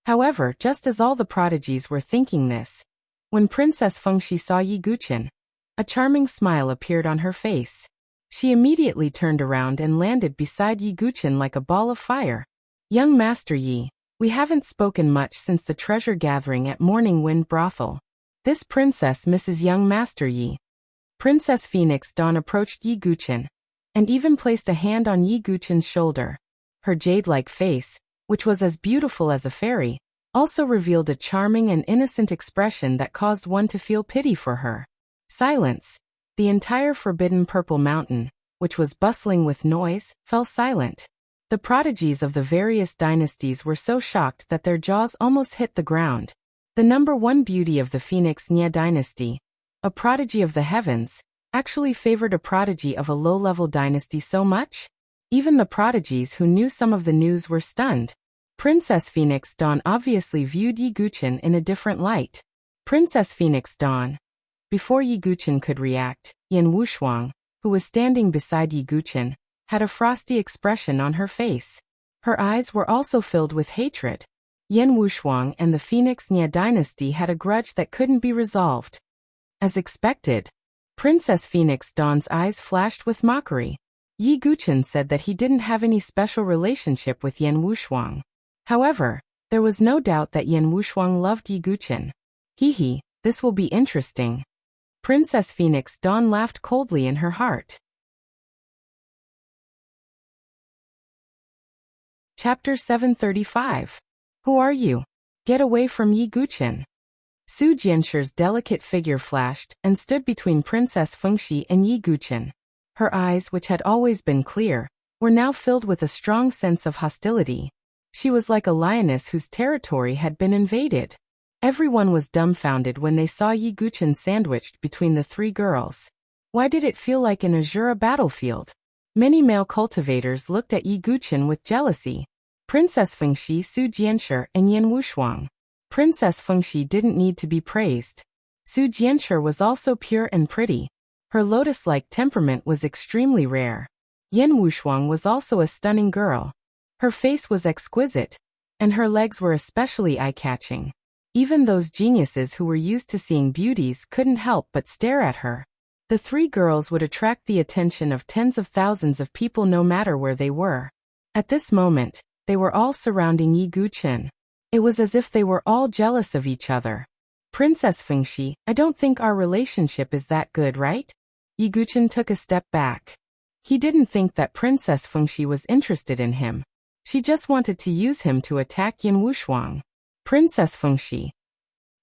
However, just as all the prodigies were thinking this, when Princess Fengxi saw Yi Guqin, a charming smile appeared on her face. She immediately turned around and landed beside Yi Guqin like a ball of fire. Young Master Yi, we haven't spoken much since the treasure gathering at Morning Wind Brothel. This princess misses young Master Yi. Princess Phoenix Dawn approached Yi Guqin, and even placed a hand on Yi Guqin's shoulder. Her jade-like face, which was as beautiful as a fairy, also revealed a charming and innocent expression that caused one to feel pity for her. Silence. The entire Forbidden Purple Mountain, which was bustling with noise, fell silent. The prodigies of the various dynasties were so shocked that their jaws almost hit the ground. The #1 beauty of the Phoenix Nye dynasty, a prodigy of the heavens, actually favored a prodigy of a low-level dynasty so much? Even the prodigies who knew some of the news were stunned. Princess Phoenix Dawn obviously viewed Yi Guqin in a different light. Princess Phoenix Dawn. Before Yi Guqin could react, Yan Wushuang, who was standing beside Yi Guqin, had a frosty expression on her face. Her eyes were also filled with hatred. Yan Wushuang and the Phoenix Nye dynasty had a grudge that couldn't be resolved. As expected, Princess Phoenix Dawn's eyes flashed with mockery. Yi Guqin said that he didn't have any special relationship with Yan Wushuang. However, there was no doubt that Yan Wushuang loved Yi Guqin. Hee, this will be interesting. Princess Phoenix Dawn laughed coldly in her heart. Chapter 735. Who are you? Get away from Yi Guqin. Su Jianshi's delicate figure flashed and stood between Princess Fengxi and Yi Guqin. Her eyes, which had always been clear, were now filled with a strong sense of hostility. She was like a lioness whose territory had been invaded. Everyone was dumbfounded when they saw Yi Guqin sandwiched between the three girls. Why did it feel like an Azura battlefield? Many male cultivators looked at Yi Guqin with jealousy. Princess Fengxi, Su Jianshi, and Yan Wushuang. Princess Fengxi didn't need to be praised. Su Jianshi was also pure and pretty. Her lotus-like temperament was extremely rare. Yan Wushuang was also a stunning girl. Her face was exquisite, and her legs were especially eye-catching. Even those geniuses who were used to seeing beauties couldn't help but stare at her. The three girls would attract the attention of tens of thousands of people no matter where they were. At this moment, they were all surrounding Yi Guqin. It was as if they were all jealous of each other. Princess Fengxi, I don't think our relationship is that good, right? Yi Guqin took a step back. He didn't think that Princess Fengxi was interested in him. She just wanted to use him to attack Yan Wushuang. Princess Fengxi.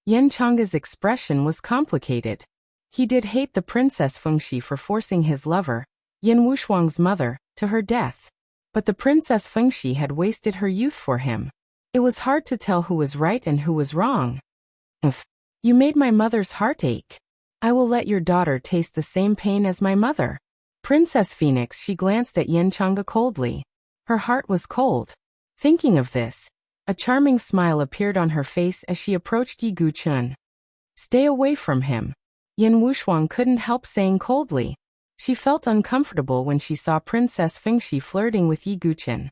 Yan Chang's expression was complicated. He did hate the Princess Fengxi for forcing his lover, Yan Wushuang's mother, to her death. But the Princess Fengxi had wasted her youth for him. It was hard to tell who was right and who was wrong. You made my mother's heart ache. I will let your daughter taste the same pain as my mother. Princess Phoenix, she glanced at Yan Changa coldly. Her heart was cold. Thinking of this, a charming smile appeared on her face as she approached Yi Guqin. Stay away from him. Yan Wushuang couldn't help saying coldly. She felt uncomfortable when she saw Princess Fengxi flirting with Yi Guqin.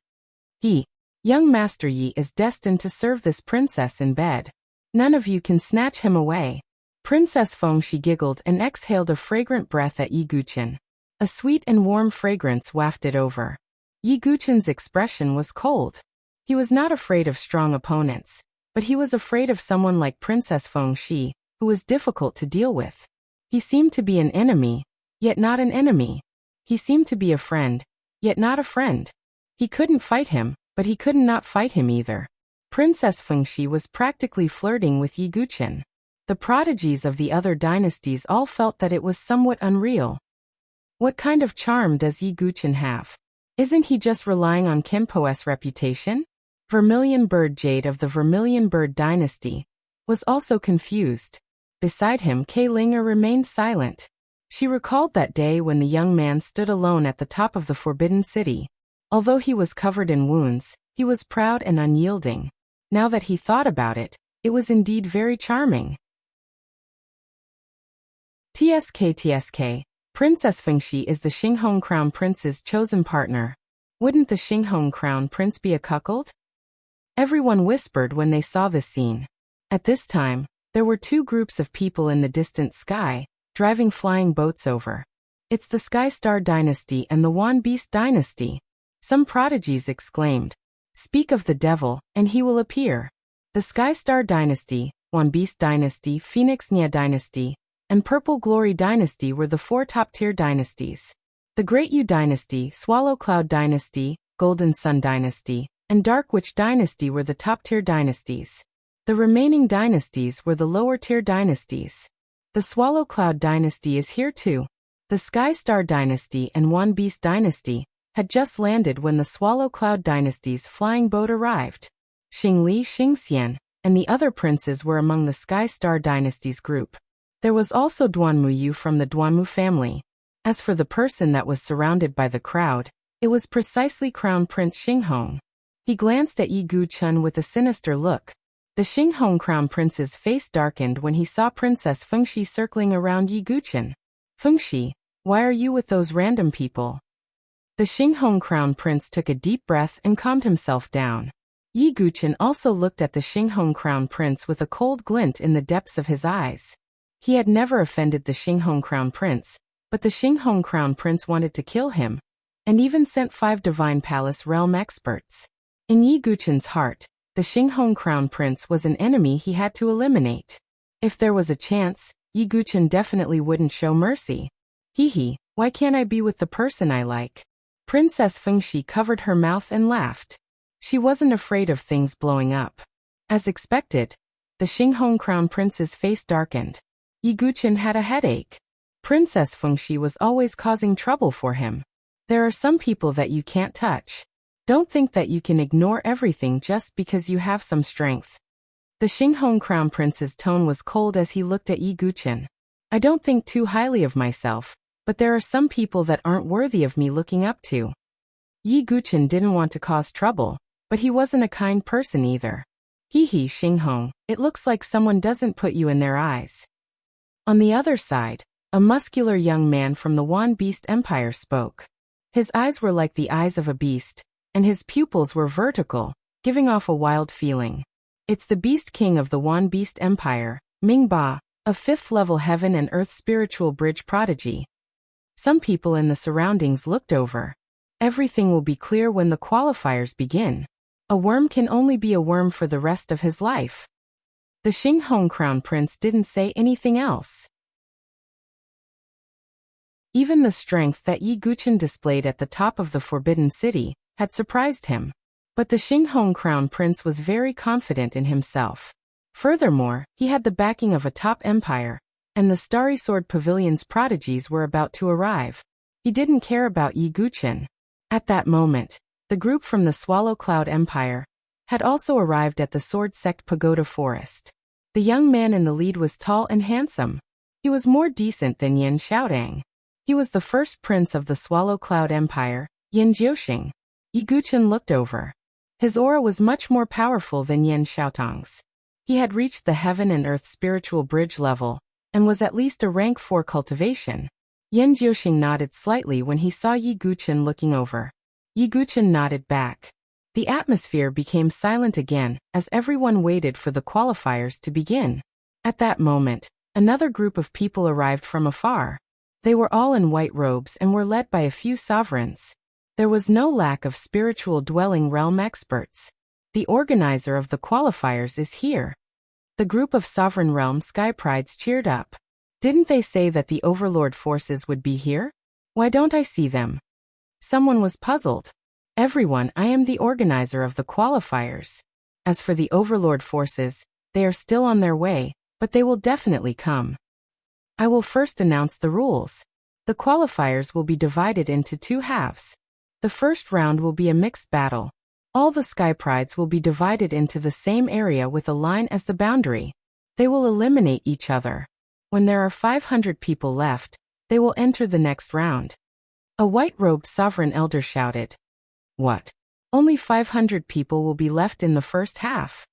Young Master Yi is destined to serve this princess in bed. None of you can snatch him away. Princess Fengxi giggled and exhaled a fragrant breath at Yi Guqin. A sweet and warm fragrance wafted over. Yi Guqin's expression was cold. He was not afraid of strong opponents, but he was afraid of someone like Princess Fengxi, who was difficult to deal with. He seemed to be an enemy, yet not an enemy. He seemed to be a friend, yet not a friend. He couldn't fight him, but he could not fight him either. Princess Fengxi was practically flirting with Yi Guqin. The prodigies of the other dynasties all felt that it was somewhat unreal. What kind of charm does Yi Guqian have? Isn't he just relying on Kenpo's reputation? Vermilion Bird Jade of the Vermilion Bird dynasty was also confused. Beside him, Kei Linger remained silent. She recalled that day when the young man stood alone at the top of the Forbidden City. Although he was covered in wounds, he was proud and unyielding. Now that he thought about it, it was indeed very charming. TSK, Princess Fengxi is the Xinghong Crown Prince's chosen partner. Wouldn't the Xinghong Crown Prince be a cuckold? Everyone whispered when they saw this scene. At this time, there were two groups of people in the distant sky, driving flying boats over. It's the Sky Star Dynasty and the Wan Beast Dynasty. Some prodigies exclaimed, "Speak of the devil, and he will appear." The Sky Star Dynasty, Wan Beast Dynasty, Phoenix Nia Dynasty, and Purple Glory Dynasty were the four top-tier dynasties. The Great Yu Dynasty, Swallow Cloud Dynasty, Golden Sun Dynasty, and Dark Witch Dynasty were the top-tier dynasties. The remaining dynasties were the lower-tier dynasties. The Swallow Cloud Dynasty is here too. The Sky Star Dynasty and Wan Beast Dynasty had just landed when the Swallow Cloud Dynasty's flying boat arrived. Xingli, Xingxian, and the other princes were among the Sky Star Dynasty's group. There was also Duanmu Yu from the Duanmu family. As for the person that was surrounded by the crowd, it was precisely Crown Prince Xinghong. He glanced at Yi Guqian with a sinister look. The Xinghong Crown Prince's face darkened when he saw Princess Fengxi circling around Yi Guqian. "Fengxi, why are you with those random people?" The Xinghong Crown Prince took a deep breath and calmed himself down. Yi Guqian also looked at the Xinghong Crown Prince with a cold glint in the depths of his eyes. He had never offended the Xinghong Crown Prince, but the Xinghong Crown Prince wanted to kill him, and even sent 5 Divine Palace realm experts. In Yi Guqian's heart, the Xinghong Crown Prince was an enemy he had to eliminate. If there was a chance, Yi Guqian definitely wouldn't show mercy. Hee, why can't I be with the person I like? Princess Fengxi covered her mouth and laughed. She wasn't afraid of things blowing up. As expected, the Xinghong Crown Prince's face darkened. Yi Guqian had a headache. Princess Fengxi was always causing trouble for him. There are some people that you can't touch. Don't think that you can ignore everything just because you have some strength. The Xinghong Crown Prince's tone was cold as he looked at Yi Guqian. I don't think too highly of myself, but there are some people that aren't worthy of me looking up to. Yi Guqian didn't want to cause trouble, but he wasn't a kind person either. Hee, Xinghong, it looks like someone doesn't put you in their eyes. On the other side, a muscular young man from the Wan Beast Empire spoke. His eyes were like the eyes of a beast, and his pupils were vertical, giving off a wild feeling. It's the Beast King of the Wan Beast Empire, Ming Ba, a 5th-level heaven and earth spiritual bridge prodigy. Some people in the surroundings looked over. Everything will be clear when the qualifiers begin. A worm can only be a worm for the rest of his life. The Xinghong Crown Prince didn't say anything else. Even the strength that Yi Guqian displayed at the top of the Forbidden City had surprised him. But the Xinghong Crown Prince was very confident in himself. Furthermore, he had the backing of a top empire, and the Starry Sword Pavilion's prodigies were about to arrive. He didn't care about Yi Guqian. At that moment, the group from the Swallow Cloud Empire had also arrived at the Sword Sect Pagoda Forest. The young man in the lead was tall and handsome. He was more decent than Yan Xiaodang. He was the first prince of the Swallow Cloud Empire, Yan Jiuxing. Yi Guqian looked over. His aura was much more powerful than Yan Xiaotang's. He had reached the heaven and earth spiritual bridge level, and was at least a rank 4 cultivation. Yan Jiuxing nodded slightly when he saw Yi Guqian looking over. Yi Guqian nodded back. The atmosphere became silent again as everyone waited for the qualifiers to begin. At that moment, another group of people arrived from afar. They were all in white robes and were led by a few sovereigns. There was no lack of spiritual dwelling realm experts. The organizer of the qualifiers is here. The group of sovereign realm sky prides cheered up. Didn't they say that the overlord forces would be here? Why don't I see them? Someone was puzzled. Everyone, I am the organizer of the qualifiers. As for the overlord forces, they are still on their way, but they will definitely come. I will first announce the rules. The qualifiers will be divided into 2 halves. The first round will be a mixed battle. All the Sky Prides will be divided into the same area with a line as the boundary. They will eliminate each other. When there are 500 people left, they will enter the next round. A white-robed sovereign elder shouted. What? Only 500 people will be left in the first half.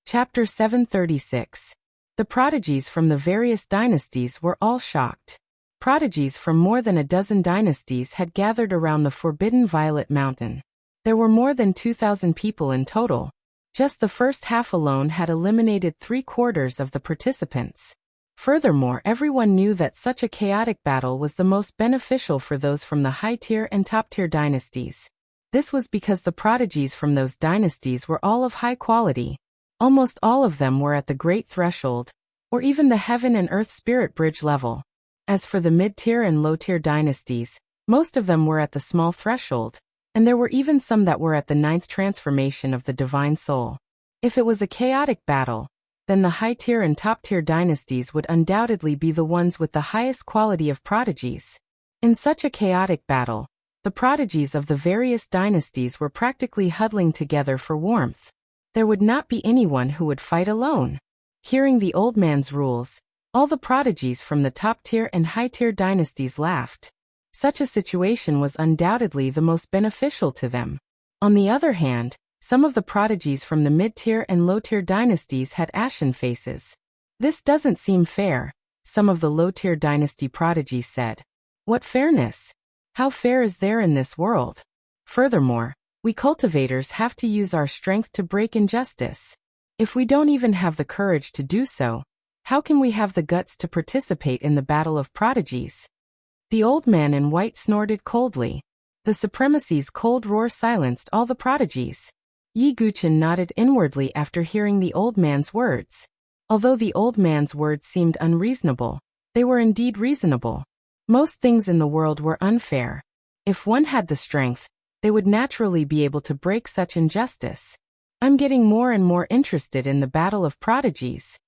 Chapter 736. The prodigies from the various dynasties were all shocked. Prodigies from more than a dozen dynasties had gathered around the forbidden Violet Mountain. There were more than 2,000 people in total. Just the first half alone had eliminated 3/4 of the participants. Furthermore, everyone knew that such a chaotic battle was the most beneficial for those from the high-tier and top-tier dynasties. This was because the prodigies from those dynasties were all of high quality. Almost all of them were at the Great Threshold, or even the Heaven and Earth Spirit Bridge level. As for the mid-tier and low-tier dynasties, most of them were at the Small Threshold, and there were even some that were at the 9th transformation of the Divine Soul. If it was a chaotic battle, then the high-tier and top-tier dynasties would undoubtedly be the ones with the highest quality of prodigies. In such a chaotic battle, the prodigies of the various dynasties were practically huddling together for warmth. There would not be anyone who would fight alone. Hearing the old man's rules, all the prodigies from the top-tier and high-tier dynasties laughed. Such a situation was undoubtedly the most beneficial to them. On the other hand, some of the prodigies from the mid-tier and low-tier dynasties had ashen faces. This doesn't seem fair, some of the low-tier dynasty prodigies said. What fairness? How fair is there in this world? Furthermore, we cultivators have to use our strength to break injustice. If we don't even have the courage to do so, how can we have the guts to participate in the battle of prodigies? The old man in white snorted coldly. The supremacy's cold roar silenced all the prodigies. Yi Guchen nodded inwardly after hearing the old man's words. Although the old man's words seemed unreasonable, they were indeed reasonable. Most things in the world were unfair. If one had the strength, they would naturally be able to break such injustice. I'm getting more and more interested in the battle of prodigies.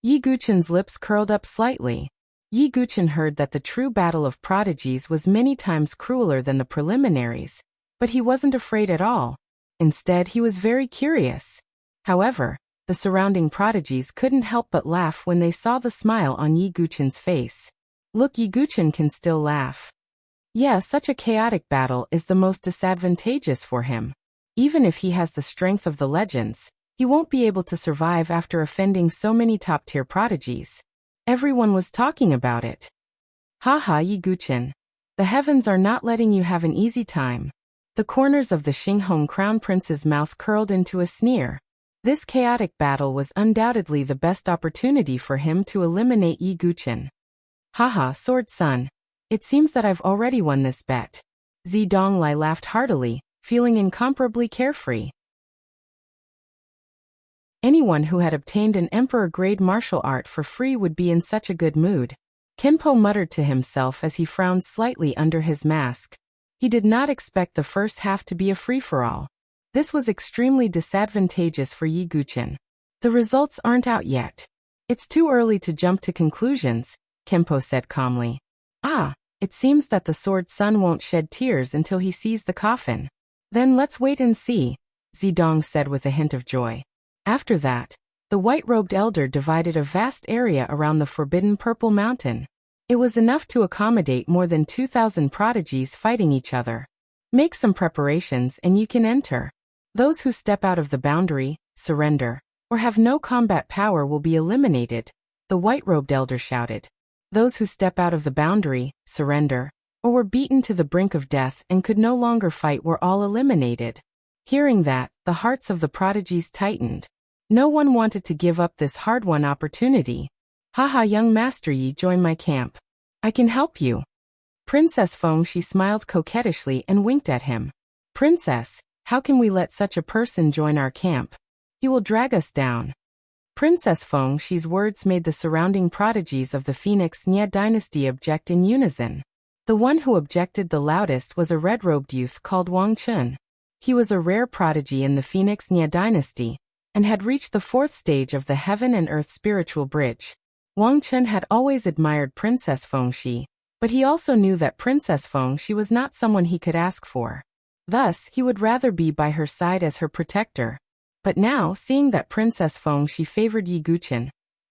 Yi Guchen's lips curled up slightly. Yi Guchen heard that the true battle of prodigies was many times crueler than the preliminaries, but he wasn't afraid at all. Instead, he was very curious. However, the surrounding prodigies couldn't help but laugh when they saw the smile on Yi Guchen's face. Look, Yi Guchen can still laugh. Yeah, such a chaotic battle is the most disadvantageous for him. Even if he has the strength of the legends, he won't be able to survive after offending so many top-tier prodigies. Everyone was talking about it. Haha, Yi Guchen. The heavens are not letting you have an easy time. The corners of the Xinghong Crown Prince's mouth curled into a sneer. This chaotic battle was undoubtedly the best opportunity for him to eliminate Yi Guchen. Haha, Sword Son. It seems that I've already won this bet. Zi Donglai laughed heartily, feeling incomparably carefree. Anyone who had obtained an emperor-grade martial art for free would be in such a good mood. Kenpo muttered to himself as he frowned slightly under his mask. He did not expect the first half to be a free-for-all. This was extremely disadvantageous for Yi Guchen. The results aren't out yet. It's too early to jump to conclusions, Kenpo said calmly. Ah, it seems that the Sword Son won't shed tears until he sees the coffin. Then let's wait and see, Zidong said with a hint of joy. After that, the white-robed elder divided a vast area around the forbidden Purple Mountain. It was enough to accommodate more than 2,000 prodigies fighting each other. Make some preparations and you can enter. Those who step out of the boundary, surrender, or have no combat power will be eliminated, the white-robed elder shouted. Those who step out of the boundary, surrender, or were beaten to the brink of death and could no longer fight were all eliminated. Hearing that, the hearts of the prodigies tightened. No one wanted to give up this hard-won opportunity. Haha, young Master Yi, join my camp. I can help you. Princess Feng, she smiled coquettishly and winked at him. Princess, how can we let such a person join our camp? He will drag us down. Princess Feng, she's words made the surrounding prodigies of the Phoenix Nye dynasty object in unison. The one who objected the loudest was a red-robed youth called Wang Chun. He was a rare prodigy in the Phoenix Nya dynasty, and had reached the fourth stage of the heaven and earth spiritual bridge. Wang Chen had always admired Princess Fengxi, but he also knew that Princess Fengxi was not someone he could ask for. Thus, he would rather be by her side as her protector. But now, seeing that Princess Fengxi favored Yi Guqin,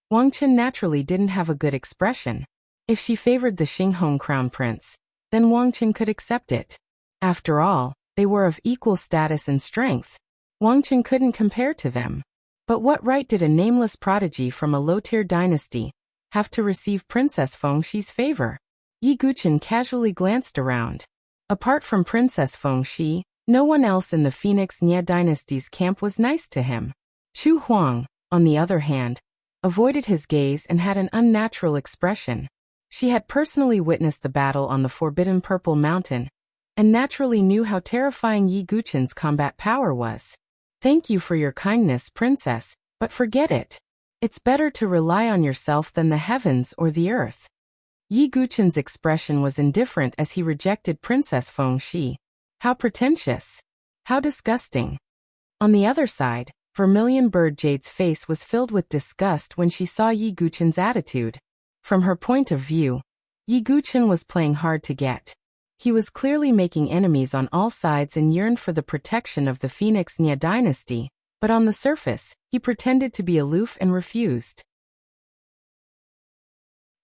Wang Chen naturally didn't have a good expression. If she favored the Xinghong crown prince, then Wang Chen could accept it. After all, they were of equal status and strength. Wang Chen couldn't compare to them. But what right did a nameless prodigy from a low-tier dynasty have to receive Princess Fengxi's favor? Yi Guqin casually glanced around. Apart from Princess Fengxi, no one else in the Phoenix Nya dynasty's camp was nice to him. Chu Huang, on the other hand, avoided his gaze and had an unnatural expression. She had personally witnessed the battle on the Forbidden Purple Mountain, and naturally knew how terrifying Yi Guqin's combat power was. Thank you for your kindness, princess, but forget it. It's better to rely on yourself than the heavens or the earth. Yi Guqin's expression was indifferent as he rejected Princess Fengxi. How pretentious. How disgusting. On the other side, Vermilion Bird Jade's face was filled with disgust when she saw Yi Guqin's attitude. From her point of view, Yi Guqin was playing hard to get. He was clearly making enemies on all sides and yearned for the protection of the Phoenix Nya dynasty, but on the surface, he pretended to be aloof and refused.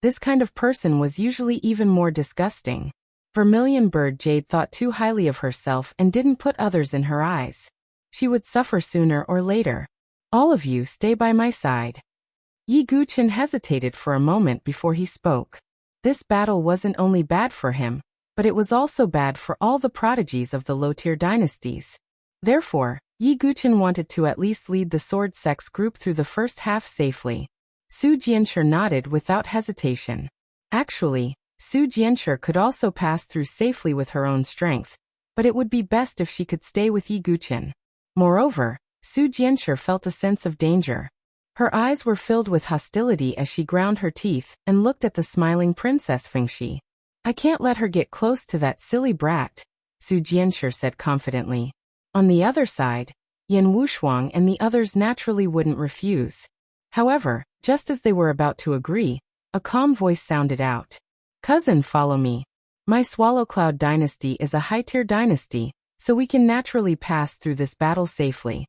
This kind of person was usually even more disgusting. Vermilion Bird Jade thought too highly of herself and didn't put others in her eyes. She would suffer sooner or later. All of you stay by my side. Yi Guqin hesitated for a moment before he spoke. This battle wasn't only bad for him, but it was also bad for all the prodigies of the low-tier dynasties. Therefore, Yi Guqin wanted to at least lead the sword sex group through the first half safely. Su Jianshi nodded without hesitation. Actually, Su Jianshi could also pass through safely with her own strength, but it would be best if she could stay with Yi Guqin. Moreover, Su Jianshi felt a sense of danger. Her eyes were filled with hostility as she ground her teeth and looked at the smiling Princess Fengxi. I can't let her get close to that silly brat, Su Jianshi said confidently. On the other side, Yan Wushuang and the others naturally wouldn't refuse. However, just as they were about to agree, a calm voice sounded out. Cousin, follow me. My Swallow Cloud dynasty is a high-tier dynasty, so we can naturally pass through this battle safely.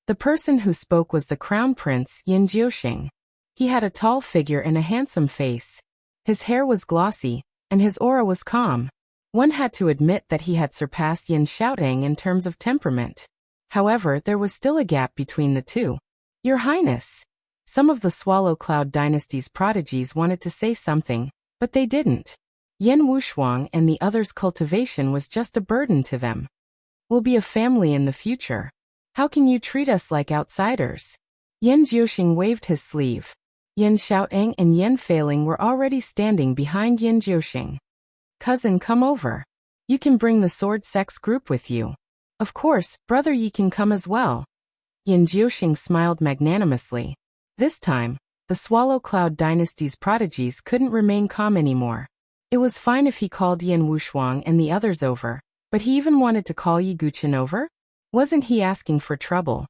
The person who spoke was the Crown Prince, Yin Jiuxing. He had a tall figure and a handsome face. His hair was glossy, and his aura was calm. One had to admit that he had surpassed Yin Xiaotang in terms of temperament. However, there was still a gap between the two. Your Highness. Some of the Swallow Cloud dynasty's prodigies wanted to say something, but they didn't. Yan Wushuang and the others' cultivation was just a burden to them. We'll be a family in the future. How can you treat us like outsiders? Yan Jiuxing waved his sleeve. Yan Xiaotang and Yan Feiling were already standing behind Yan Jiuxing. Cousin, come over. You can bring the sword sex group with you. Of course, brother Yi can come as well. Yan Jiuxing smiled magnanimously. This time, the Swallow Cloud dynasty's prodigies couldn't remain calm anymore. It was fine if he called Yan Wushuang and the others over, but he even wanted to call Yi Guqin over? Wasn't he asking for trouble?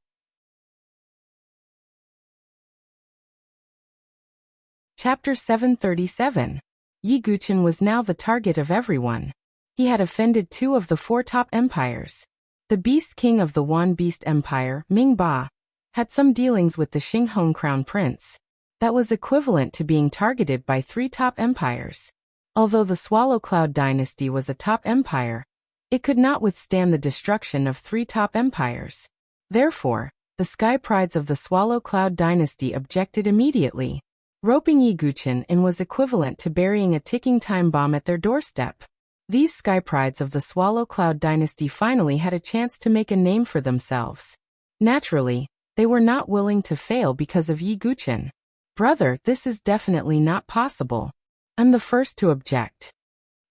Chapter 737. Yi Guqin was now the target of everyone. He had offended two of the four top empires. The Beast King of the Wan Beast Empire, Ming Ba, had some dealings with the Xinghong Crown Prince. That was equivalent to being targeted by three top empires. Although the Swallow Cloud dynasty was a top empire, it could not withstand the destruction of three top empires. Therefore, the Sky Prides of the Swallow Cloud dynasty objected immediately. Roping Yi Guqin in was equivalent to burying a ticking time bomb at their doorstep. These Sky Prides of the Swallow Cloud dynasty finally had a chance to make a name for themselves. Naturally, they were not willing to fail because of Yi Guqin. Brother, this is definitely not possible. I'm the first to object.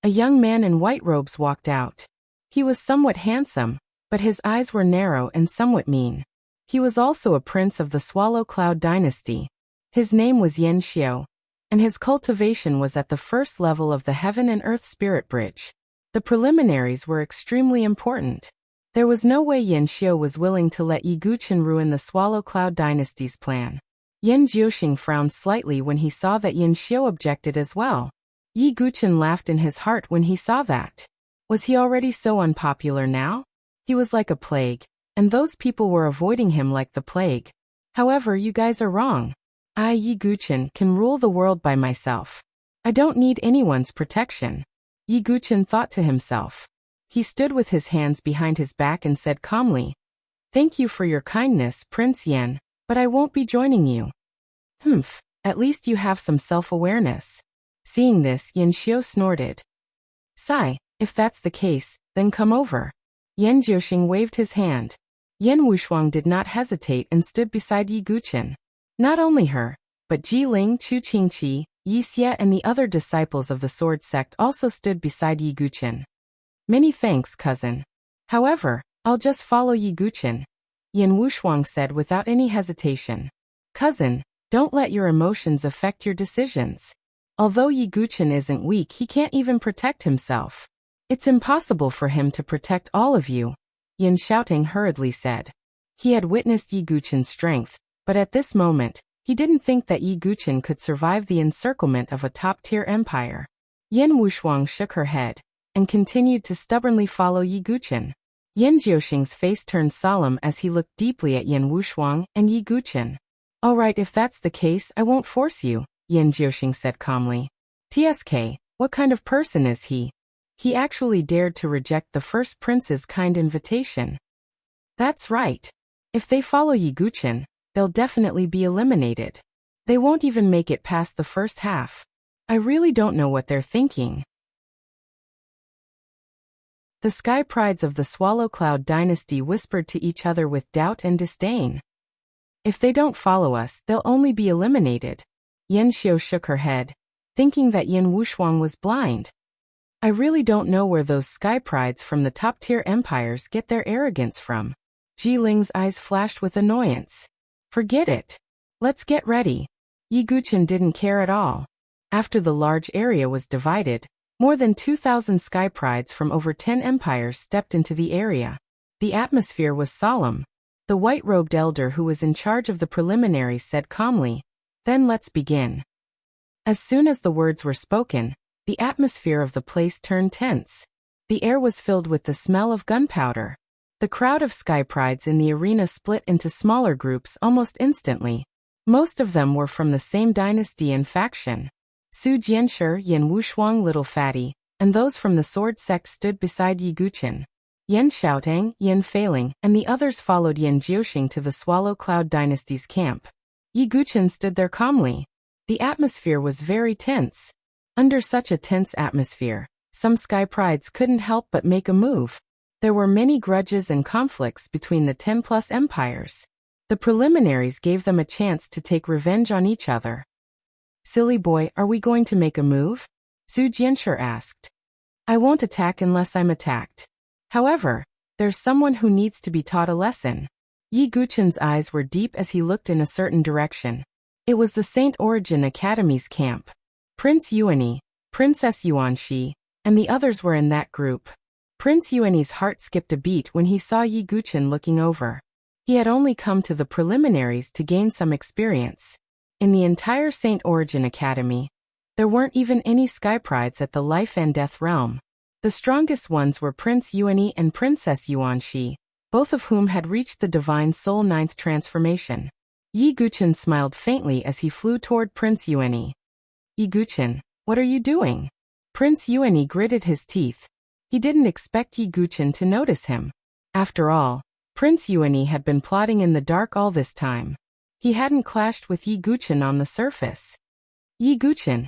A young man in white robes walked out. He was somewhat handsome, but his eyes were narrow and somewhat mean. He was also a prince of the Swallow Cloud dynasty. His name was Yen Xiao, and his cultivation was at the first level of the Heaven and Earth Spirit Bridge. The preliminaries were extremely important. There was no way Yan Xiu was willing to let Yi Guqin ruin the Swallow Cloud dynasty's plan. Yan Jiuxing frowned slightly when he saw that Yan Xiu objected as well. Yi Guqin laughed in his heart when he saw that. Was he already so unpopular now? He was like a plague, and those people were avoiding him like the plague. However, you guys are wrong. I, Yi Guqin, can rule the world by myself. I don't need anyone's protection. Yi Guqin thought to himself. He stood with his hands behind his back and said calmly, "Thank you for your kindness, Prince Yan, but I won't be joining you." Humph, at least you have some self-awareness. Seeing this, Yan Xiu snorted. Sigh, if that's the case, then come over. Yan Jiuxing waved his hand. Yan Wushuang did not hesitate and stood beside Yi Guqin. Not only her, but Ji Ling, Chu Qingqi, Yi Xie and the other disciples of the sword sect also stood beside Yi Guqin. Many thanks, cousin. However, I'll just follow Yi Guqin, Yan Wushuang said without any hesitation. Cousin, don't let your emotions affect your decisions. Although Yi Guqin isn't weak, he can't even protect himself. It's impossible for him to protect all of you, Yan Xiaoting hurriedly said. He had witnessed Yi Guqin's strength, but at this moment, he didn't think that Yi Guqin could survive the encirclement of a top-tier empire. Yan Wushuang shook her head and continued to stubbornly follow Yi Guqin. Yan Jiuxing's face turned solemn as he looked deeply at Yan Wushuang and Yi Guqin. All right, if that's the case, I won't force you, Yan Jiuxing said calmly. TSK, what kind of person is he? He actually dared to reject the first prince's kind invitation. That's right. If they follow Yi Guqin, they'll definitely be eliminated. They won't even make it past the first half. I really don't know what they're thinking. The sky prides of the Swallow Cloud dynasty whispered to each other with doubt and disdain. If they don't follow us, they'll only be eliminated. Yan Xiu shook her head, thinking that Yan Wushuang was blind. I really don't know where those sky prides from the top-tier empires get their arrogance from. Ji Ling's eyes flashed with annoyance. Forget it. Let's get ready. Yi Guqin didn't care at all. After the large area was divided, more than 2,000 sky prides from over 10 empires stepped into the area. The atmosphere was solemn. The white-robed elder who was in charge of the preliminaries said calmly, "Then let's begin." As soon as the words were spoken, the atmosphere of the place turned tense. The air was filled with the smell of gunpowder. The crowd of sky prides in the arena split into smaller groups almost instantly. Most of them were from the same dynasty and faction. Su Jianshi, Yan Wushuang, Little Fatty, and those from the sword sect stood beside Yi Guqin. Yan Xiaotang, Yan Feiling, and the others followed Yan Jiuxing to the Swallow Cloud dynasty's camp. Yi Guqin stood there calmly. The atmosphere was very tense. Under such a tense atmosphere, some sky prides couldn't help but make a move. There were many grudges and conflicts between the 10+ empires. The preliminaries gave them a chance to take revenge on each other. Silly boy, are we going to make a move? Su Jianshi asked. I won't attack unless I'm attacked. However, there's someone who needs to be taught a lesson. Yi Guqin's eyes were deep as he looked in a certain direction. It was the Saint Origin Academy's camp. Prince Yuani, Princess Yuanxi, and the others were in that group. Prince Yuani's heart skipped a beat when he saw Yi Guqin looking over. He had only come to the preliminaries to gain some experience. In the entire Saint Origin Academy, there weren't even any sky prides at the life and death realm. The strongest ones were Prince Yuani and Princess Yuanxi, both of whom had reached the Divine Soul 9th transformation. Yi Guqin smiled faintly as he flew toward Prince Yuani. Yi Guqin, what are you doing? Prince Yuani gritted his teeth. He didn't expect Yi Guqin to notice him. After all, Prince Yuani had been plotting in the dark all this time. He hadn't clashed with Yi Guqin on the surface. Yi Guqin.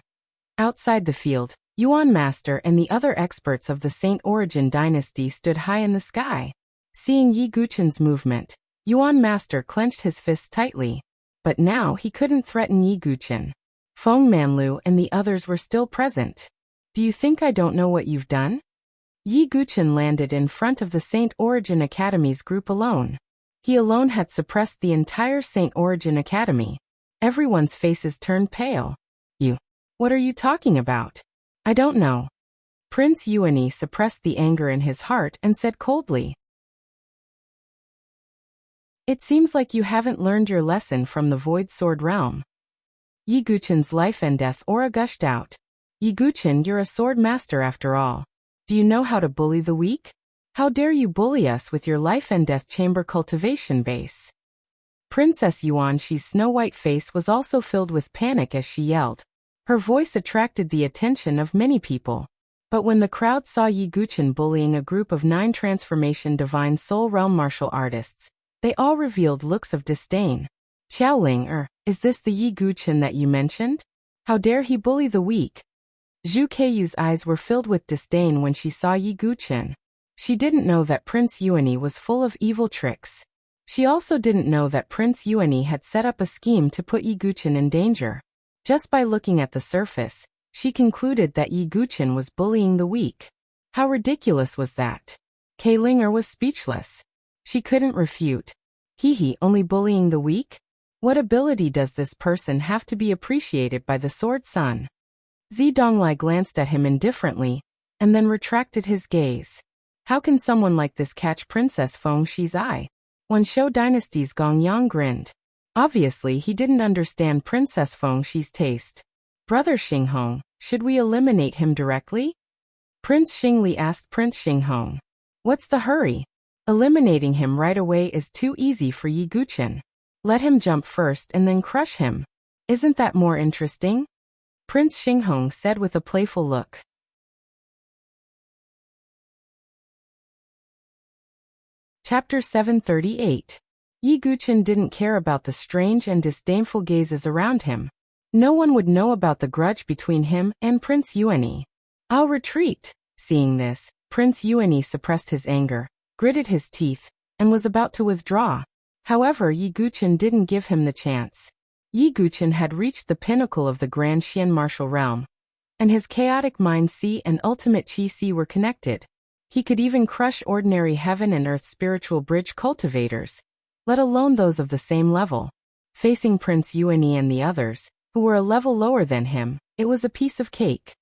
Outside the field, Yuan Master and the other experts of the Saint Origin dynasty stood high in the sky. Seeing Yi Guqin's movement, Yuan Master clenched his fists tightly. But now he couldn't threaten Yi Guqin. Feng Manlu and the others were still present. Do you think I don't know what you've done? Yi Guqin landed in front of the Saint Origin Academy's group alone. He alone had suppressed the entire Saint Origin Academy. Everyone's faces turned pale. You. What are you talking about? I don't know. Prince Yuani suppressed the anger in his heart and said coldly. It seems like you haven't learned your lesson from the Void Sword realm. Yi Guchen's life and death aura gushed out. Yi Guchen, you're a sword master after all. Do you know how to bully the weak? How dare you bully us with your life and death chamber cultivation base? Princess Yuan Shi's snow-white face was also filled with panic as she yelled. Her voice attracted the attention of many people. But when the crowd saw Yi Guchen bullying a group of 9 transformation divine soul realm martial artists, they all revealed looks of disdain. Xiaoling, is this the Yi Guchen that you mentioned? How dare he bully the weak? Zhu Keiyu's eyes were filled with disdain when she saw Yi Guchen. She didn't know that Prince Yuani was full of evil tricks. She also didn't know that Prince Yuani had set up a scheme to put Yi Guchen in danger. Just by looking at the surface, she concluded that Yi Guchen was bullying the weak. How ridiculous was that? Keilinger was speechless. She couldn't refute. Only bullying the weak? What ability does this person have to be appreciated by the Sword Sun? Zi Donglai glanced at him indifferently, and then retracted his gaze. How can someone like this catch Princess Feng Shi's eye? When Shou Dynasty's Gong Yang grinned. Obviously he didn't understand Princess Feng Shi's taste. Brother Xinghong, should we eliminate him directly? Prince Xingli asked Prince Xinghong. What's the hurry? Eliminating him right away is too easy for Yi Guchen. Let him jump first and then crush him. Isn't that more interesting? Prince Xinghong said with a playful look. Chapter 738. Yi Guchen didn't care about the strange and disdainful gazes around him. No one would know about the grudge between him and Prince Yuani. I'll retreat. Seeing this, Prince Yuani suppressed his anger, gritted his teeth, and was about to withdraw. However, Yi Guchen didn't give him the chance. Yi Guchen had reached the pinnacle of the Grand Xian martial realm, and his chaotic mind Si and ultimate Qi Si were connected. He could even crush ordinary heaven and earth spiritual bridge cultivators, let alone those of the same level. Facing Prince Yuani and the others, who were a level lower than him, it was a piece of cake.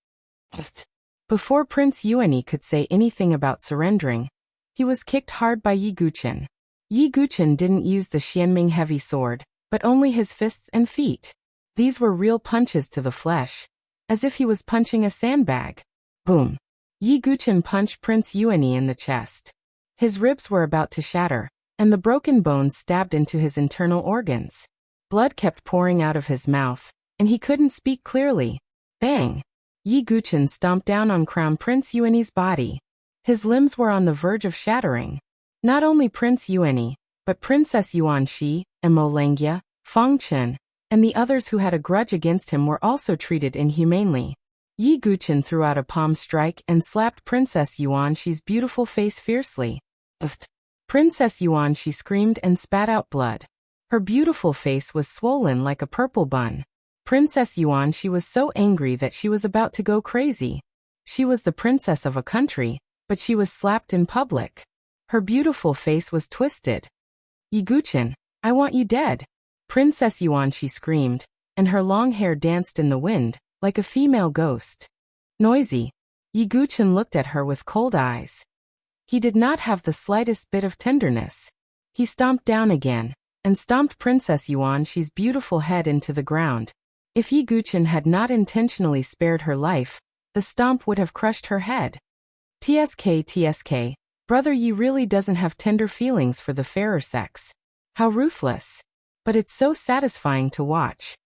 Before Prince Yuani could say anything about surrendering, he was kicked hard by Yi Guchen. Yi Guchen didn't use the Xianming heavy sword, but only his fists and feet. These were real punches to the flesh, as if he was punching a sandbag. Boom! Yi Guchen punched Prince Yuani in the chest. His ribs were about to shatter, and the broken bones stabbed into his internal organs. Blood kept pouring out of his mouth, and he couldn't speak clearly. Bang! Yi Guchen stomped down on Crown Prince Yuani's body. His limbs were on the verge of shattering. Not only Prince Yuani, but Princess Yuan Shi, Emo Lengia, Feng Chen, and the others who had a grudge against him were also treated inhumanely. Yi Guchen threw out a palm strike and slapped Princess Yuan Shi's beautiful face fiercely. Princess Yuan Shi screamed and spat out blood. Her beautiful face was swollen like a purple bun. Princess Yuan Shi was so angry that she was about to go crazy. She was the princess of a country, but she was slapped in public. Her beautiful face was twisted. Yi Guchen, I want you dead. Princess Yuan Shi screamed, and her long hair danced in the wind, like a female ghost. Noisy. Yi Guchen looked at her with cold eyes. He did not have the slightest bit of tenderness. He stomped down again, and stomped Princess Yuan Shi's beautiful head into the ground. If Yi Guchen had not intentionally spared her life, the stomp would have crushed her head. TSK, Brother Yi really doesn't have tender feelings for the fairer sex. How ruthless. But it's so satisfying to watch.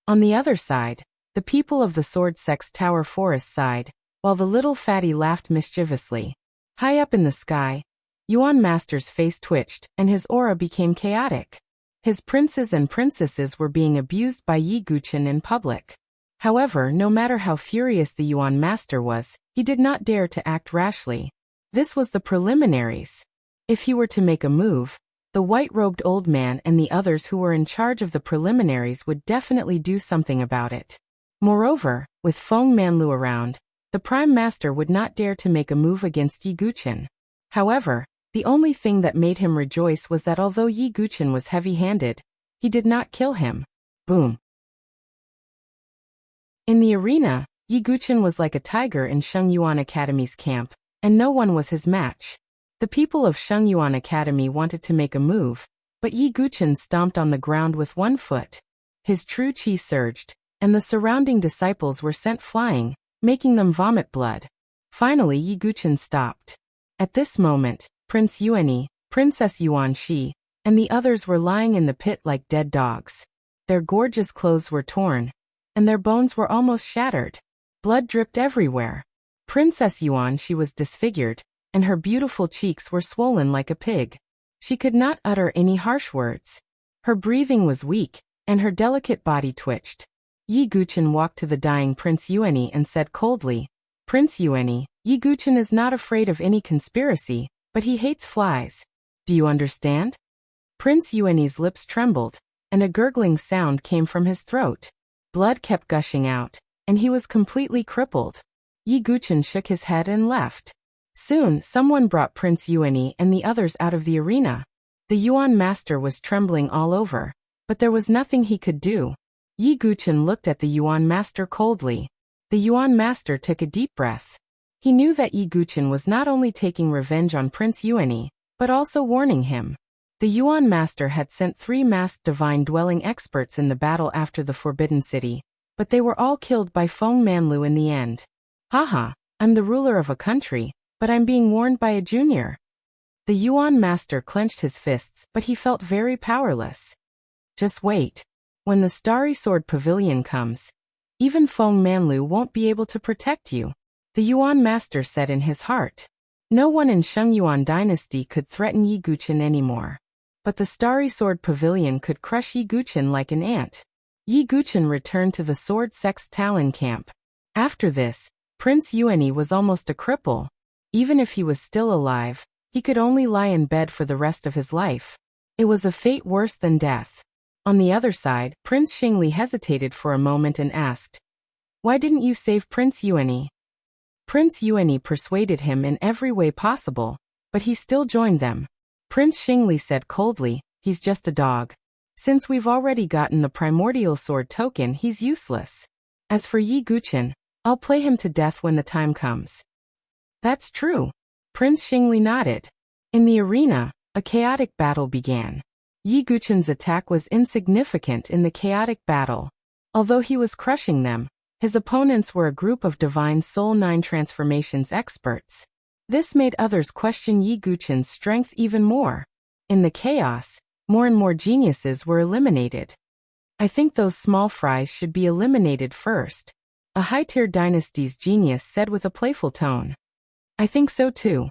On the other side, the people of the Sword Sex Tower Forest sighed, while the little fatty laughed mischievously. High up in the sky, Yuan Master's face twitched and his aura became chaotic. His princes and princesses were being abused by Yi Guchen in public. However, no matter how furious the Yuan Master was, he did not dare to act rashly. This was the preliminaries. If he were to make a move, the white-robed old man and the others who were in charge of the preliminaries would definitely do something about it. Moreover, with Feng Manlu around, the Prime Master would not dare to make a move against Yi Guchen. However, the only thing that made him rejoice was that although Yi Guchen was heavy-handed, he did not kill him. Boom. In the arena, Yi Guchen was like a tiger in Sheng Yuan Academy's camp, and no one was his match. The people of Sheng Yuan Academy wanted to make a move, But Yi Guchen stomped on the ground with one foot. His true qi surged, and the surrounding disciples were sent flying, making them vomit blood. Finally Yi Guchen stopped. At this moment, Prince Yuanyi, Princess Yuan Shi, and the others were lying in the pit like dead dogs. Their gorgeous clothes were torn, and their bones were almost shattered. Blood dripped everywhere. Princess Yuan Shi was disfigured, and her beautiful cheeks were swollen like a pig. She could not utter any harsh words. Her breathing was weak, and her delicate body twitched. Yi Guchen walked to the dying Prince Yuanyi and said coldly, "Prince Yuanyi, Yi Guchen is not afraid of any conspiracy, but he hates flies. Do you understand?" Prince Yuanyi's lips trembled, and a gurgling sound came from his throat. Blood kept gushing out, and he was completely crippled. Yi Guchen shook his head and left. Soon, someone brought Prince Yuanyi and the others out of the arena. The Yuan master was trembling all over, but there was nothing he could do. Yi Guchen looked at the Yuan master coldly. The Yuan master took a deep breath. He knew that Yi Guchen was not only taking revenge on Prince Yuanyi, but also warning him. The Yuan master had sent 3 masked divine-dwelling experts in the battle after the Forbidden City, but they were all killed by Feng Manlu in the end. Haha, I'm the ruler of a country, but I'm being warned by a junior. The Yuan master clenched his fists, but he felt very powerless. Just wait. When the Starry Sword Pavilion comes, even Feng Manlu won't be able to protect you, the Yuan master said in his heart. No one in Sheng Yuan dynasty could threaten Yi Guchen anymore. But the Starry Sword Pavilion could crush Yi Guchen like an ant. Yi Guchen returned to the Sword Sect's Talon camp. After this, Prince Yuanyi was almost a cripple. Even if he was still alive, he could only lie in bed for the rest of his life. It was a fate worse than death. On the other side, Prince Xingli hesitated for a moment and asked, "Why didn't you save Prince Yuanyi?" Prince Yuanyi persuaded him in every way possible, but he still joined them. Prince Xingli said coldly, "He's just a dog. Since we've already gotten the primordial sword token, he's useless. As for Yi Guchen, I'll play him to death when the time comes." That's true. Prince Xingli nodded. In the arena, a chaotic battle began. Yi Guchen's attack was insignificant in the chaotic battle. Although he was crushing them, his opponents were a group of Divine Soul 9 transformations experts. This made others question Yi Guchen's strength even more. In the chaos, more and more geniuses were eliminated. "I think those small fries should be eliminated first," a high-tier dynasty's genius said with a playful tone. "I think so too."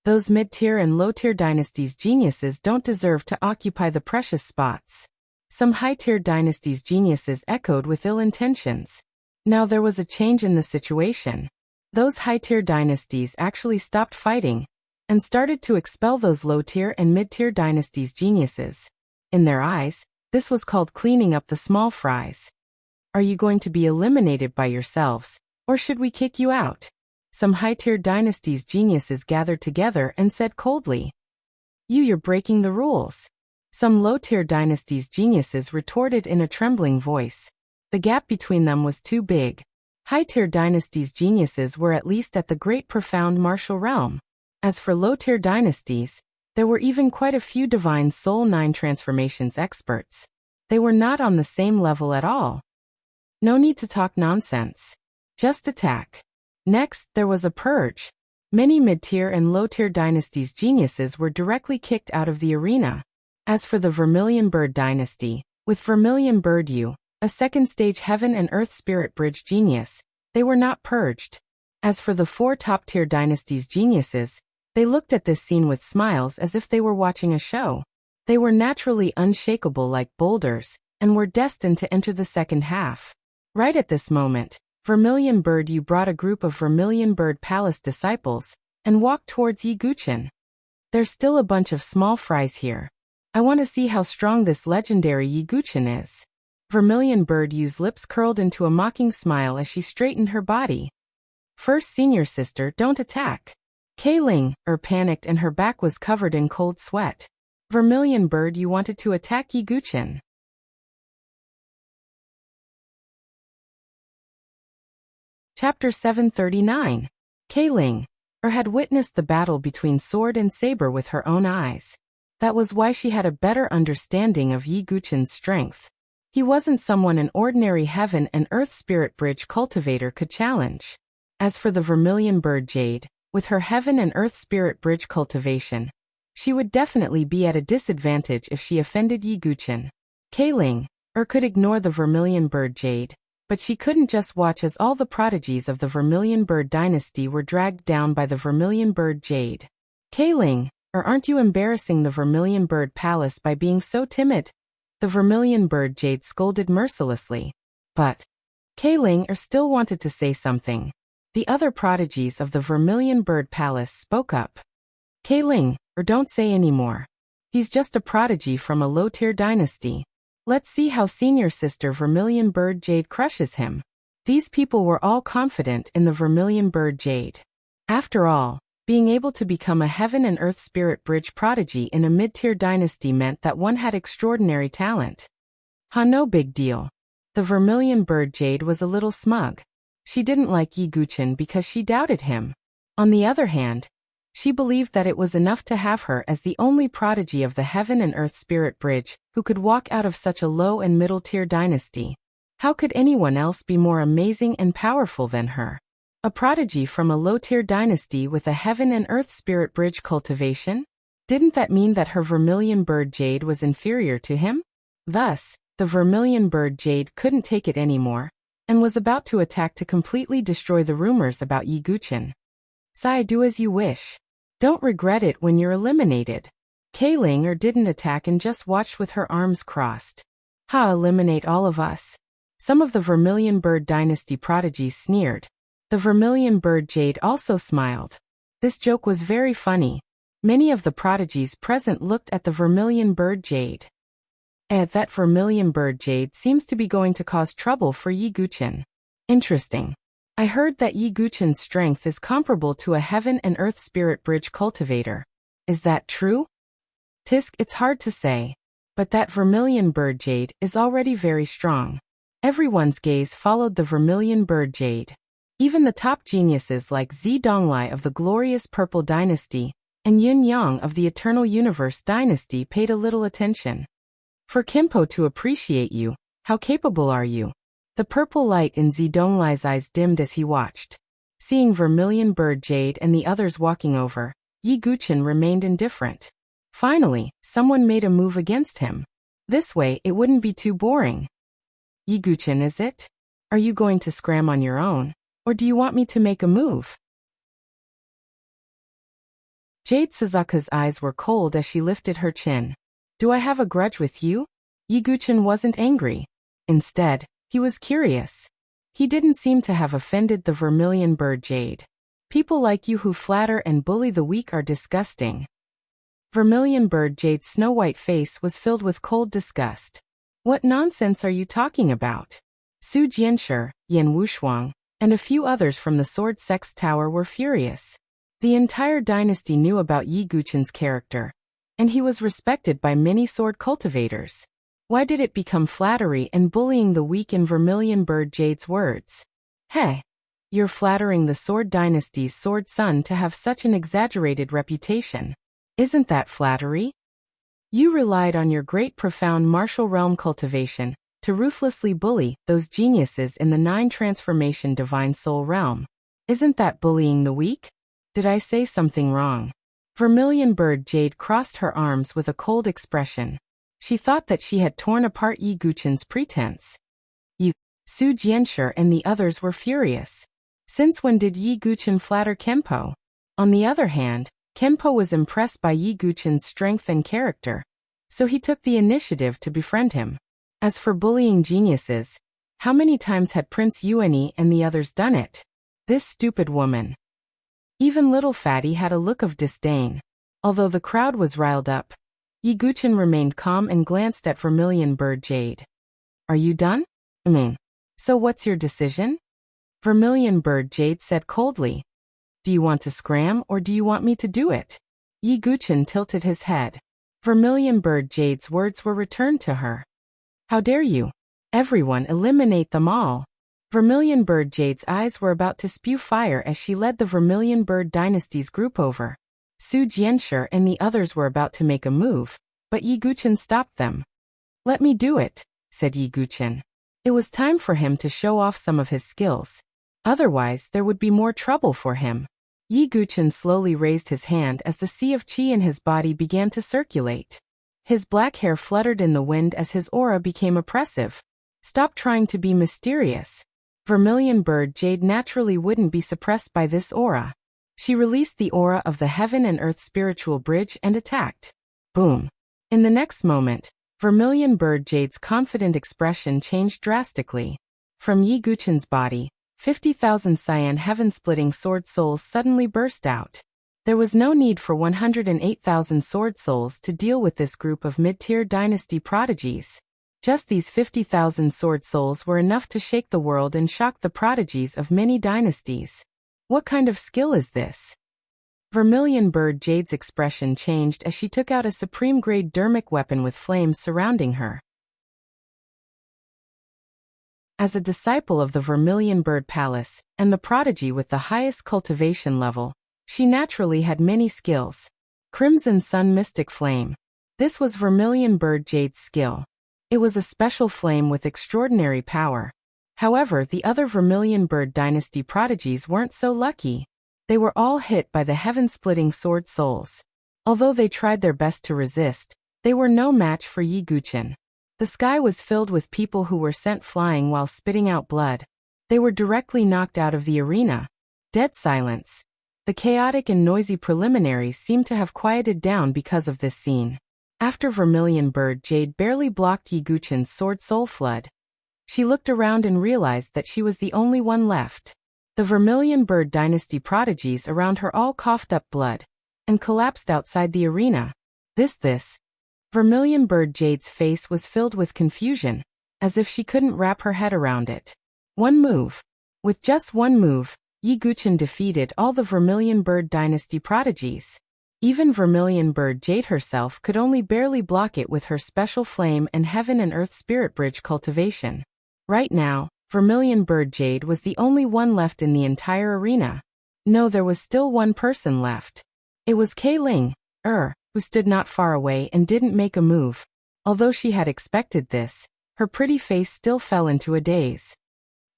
Those mid-tier and low-tier dynasties' geniuses don't deserve to occupy the precious spots. Some high-tier dynasties' geniuses echoed with ill intentions. Now there was a change in the situation. Those high-tier dynasties actually stopped fighting and started to expel those low-tier and mid-tier dynasties' geniuses. In their eyes, this was called cleaning up the small fries. "Are you going to be eliminated by yourselves, or should we kick you out?" Some high-tier dynasties' geniuses gathered together and said coldly, You're breaking the rules." Some low-tier dynasties' geniuses retorted in a trembling voice. The gap between them was too big. High-tier dynasties' geniuses were at least at the great profound martial realm. As for low-tier dynasties, there were even quite a few Divine Soul 9 transformations experts. They were not on the same level at all. No need to talk nonsense. Just attack. Next, there was a purge. Many mid-tier and low-tier dynasties' geniuses were directly kicked out of the arena. As for the Vermilion Bird dynasty, with Vermilion Bird Yu, a second-stage Heaven and Earth Spirit Bridge genius, they were not purged. As for the 4 top-tier dynasties' geniuses, they looked at this scene with smiles as if they were watching a show. They were naturally unshakable like boulders, and were destined to enter the second half. Right at this moment, Vermilion Bird Yu brought a group of Vermilion Bird Palace disciples and walked towards Yi Guchen. "There's still a bunch of small fries here. I want to see how strong this legendary Yi Guchen is." Vermilion Bird Yu's lips curled into a mocking smile as she straightened her body. "First, senior sister, don't attack." Kayling panicked and her back was covered in cold sweat. Vermilion Bird Yu wanted to attack Yi Guchen. Chapter 739. Kayling. or had witnessed the battle between sword and saber with her own eyes. That was why she had a better understanding of Yi Guqin's strength. He wasn't someone an ordinary heaven and earth spirit bridge cultivator could challenge. As for the vermilion bird jade, with her heaven and earth spirit bridge cultivation, she would definitely be at a disadvantage if she offended Yi Guqin. Keiling could ignore the vermilion bird jade, but she couldn't just watch as all the prodigies of the vermilion bird dynasty were dragged down by the vermilion bird jade. Keiling, aren't you embarrassing the vermilion bird palace by being so timid? The vermilion bird jade scolded mercilessly. But Keiling still wanted to say something. The other prodigies of the vermilion bird palace spoke up. Keiling, don't say any more. He's just a prodigy from a low-tier dynasty. Let's see how senior sister Vermilion Bird Jade crushes him. These people were all confident in the Vermilion Bird Jade. After all, being able to become a heaven and earth spirit bridge prodigy in a mid-tier dynasty meant that one had extraordinary talent. No big deal. The Vermilion Bird Jade was a little smug. She didn't like Yi Guqin because she doubted him. On the other hand, she believed that it was enough to have her as the only prodigy of the Heaven and Earth Spirit Bridge who could walk out of such a low and middle-tier dynasty. How could anyone else be more amazing and powerful than her? A prodigy from a low-tier dynasty with a Heaven and Earth Spirit Bridge cultivation? Didn't that mean that her Vermilion Bird Jade was inferior to him? Thus, the Vermilion Bird Jade couldn't take it anymore, and was about to attack to completely destroy the rumors about Yi Guqin. Sai, do as you wish. Don't regret it when you're eliminated. Keiling didn't attack and just watched with her arms crossed. Eliminate all of us. Some of the Vermilion Bird Dynasty prodigies sneered. The Vermilion Bird Jade also smiled. This joke was very funny. Many of the prodigies present looked at the Vermilion Bird Jade. That Vermilion Bird Jade seems to be going to cause trouble for Yi Guqin. Interesting. I heard that Yi Guqin's strength is comparable to a Heaven and Earth Spirit Bridge cultivator. Is that true? Tisk, it's hard to say. But that Vermilion Bird Jade is already very strong. Everyone's gaze followed the Vermilion Bird Jade. Even the top geniuses like Zi Donglai of the glorious Purple Dynasty and Yun Yang of the Eternal Universe Dynasty paid a little attention. For Kimpo to appreciate you, how capable are you? The purple light in Zi Donglai's eyes dimmed as he watched. Seeing Vermilion Bird Jade and the others walking over, Yi Guqin remained indifferent. Finally, someone made a move against him. This way it wouldn't be too boring. Yi Guqin, is it? Are you going to scram on your own? Or do you want me to make a move? Jade Suzuka's eyes were cold as she lifted her chin. Do I have a grudge with you? Yi Guqin wasn't angry. Instead, he was curious. He didn't seem to have offended the Vermilion Bird Jade. People like you who flatter and bully the weak are disgusting. Vermilion Bird Jade's snow-white face was filled with cold disgust. What nonsense are you talking about? Su Jianshi, Yan Wushuang, and a few others from the Sword Sex Tower were furious. The entire dynasty knew about Yi Guqin's character, and he was respected by many sword cultivators. Why did it become flattery and bullying the weak in Vermilion Bird Jade's words? Hey, you're flattering the Sword Dynasty's sword son to have such an exaggerated reputation. Isn't that flattery? You relied on your great profound martial realm cultivation to ruthlessly bully those geniuses in the 9 transformation divine soul realm. Isn't that bullying the weak? Did I say something wrong? Vermilion Bird Jade crossed her arms with a cold expression. She thought that she had torn apart Yi Guqin's pretense. Su Jianshi and the others were furious. Since when did Yi Guqin flatter Kenpo? On the other hand, Kenpo was impressed by Yi Guqin's strength and character, so he took the initiative to befriend him. As for bullying geniuses, how many times had Prince Yuani and the others done it? This stupid woman. Even little Fatty had a look of disdain. Although the crowd was riled up, Yi Guqin remained calm and glanced at Vermilion Bird Jade. Are you done? So what's your decision? Vermilion Bird Jade said coldly. Do you want to scram or do you want me to do it? Yi Guqin tilted his head. Vermilion Bird Jade's words were returned to her. How dare you? Everyone eliminate them all. Vermilion Bird Jade's eyes were about to spew fire as she led the Vermilion Bird Dynasty's group over. Su Jianshi and the others were about to make a move, but Yi Guqin stopped them. "Let me do it," said Yi Guqin. It was time for him to show off some of his skills. Otherwise, there would be more trouble for him. Yi Guqin slowly raised his hand as the sea of qi in his body began to circulate. His black hair fluttered in the wind as his aura became oppressive. "Stop trying to be mysterious." Vermilion Bird Jade naturally wouldn't be suppressed by this aura. She released the aura of the Heaven and Earth spiritual bridge and attacked. Boom. In the next moment, Vermilion Bird Jade's confident expression changed drastically. From Yi Guqin's body, 50,000 cyan heaven-splitting sword souls suddenly burst out. There was no need for 108,000 sword souls to deal with this group of mid-tier dynasty prodigies. Just these 50,000 sword souls were enough to shake the world and shock the prodigies of many dynasties. What kind of skill is this? Vermilion Bird Jade's expression changed as she took out a supreme-grade dermic weapon with flames surrounding her. As a disciple of the Vermilion Bird Palace, and the prodigy with the highest cultivation level, she naturally had many skills. Crimson Sun Mystic Flame. This was Vermilion Bird Jade's skill. It was a special flame with extraordinary power. However, the other Vermilion Bird Dynasty prodigies weren't so lucky. They were all hit by the heaven-splitting sword souls. Although they tried their best to resist, they were no match for Yi Guqin. The sky was filled with people who were sent flying while spitting out blood. They were directly knocked out of the arena. Dead silence. The chaotic and noisy preliminaries seemed to have quieted down because of this scene. After Vermilion Bird Jade barely blocked Yi Guqin's sword soul flood, she looked around and realized that she was the only one left. The Vermilion Bird Dynasty prodigies around her all coughed up blood and collapsed outside the arena. This. Vermilion Bird Jade's face was filled with confusion, as if she couldn't wrap her head around it. One move. With just one move, Yi Guqin defeated all the Vermilion Bird Dynasty prodigies. Even Vermilion Bird Jade herself could only barely block it with her special flame and Heaven and Earth Spirit Bridge cultivation. Right now, Vermilion Bird Jade was the only one left in the entire arena. No, there was still one person left. It was Kei Ling, who stood not far away and didn't make a move. Although she had expected this, her pretty face still fell into a daze.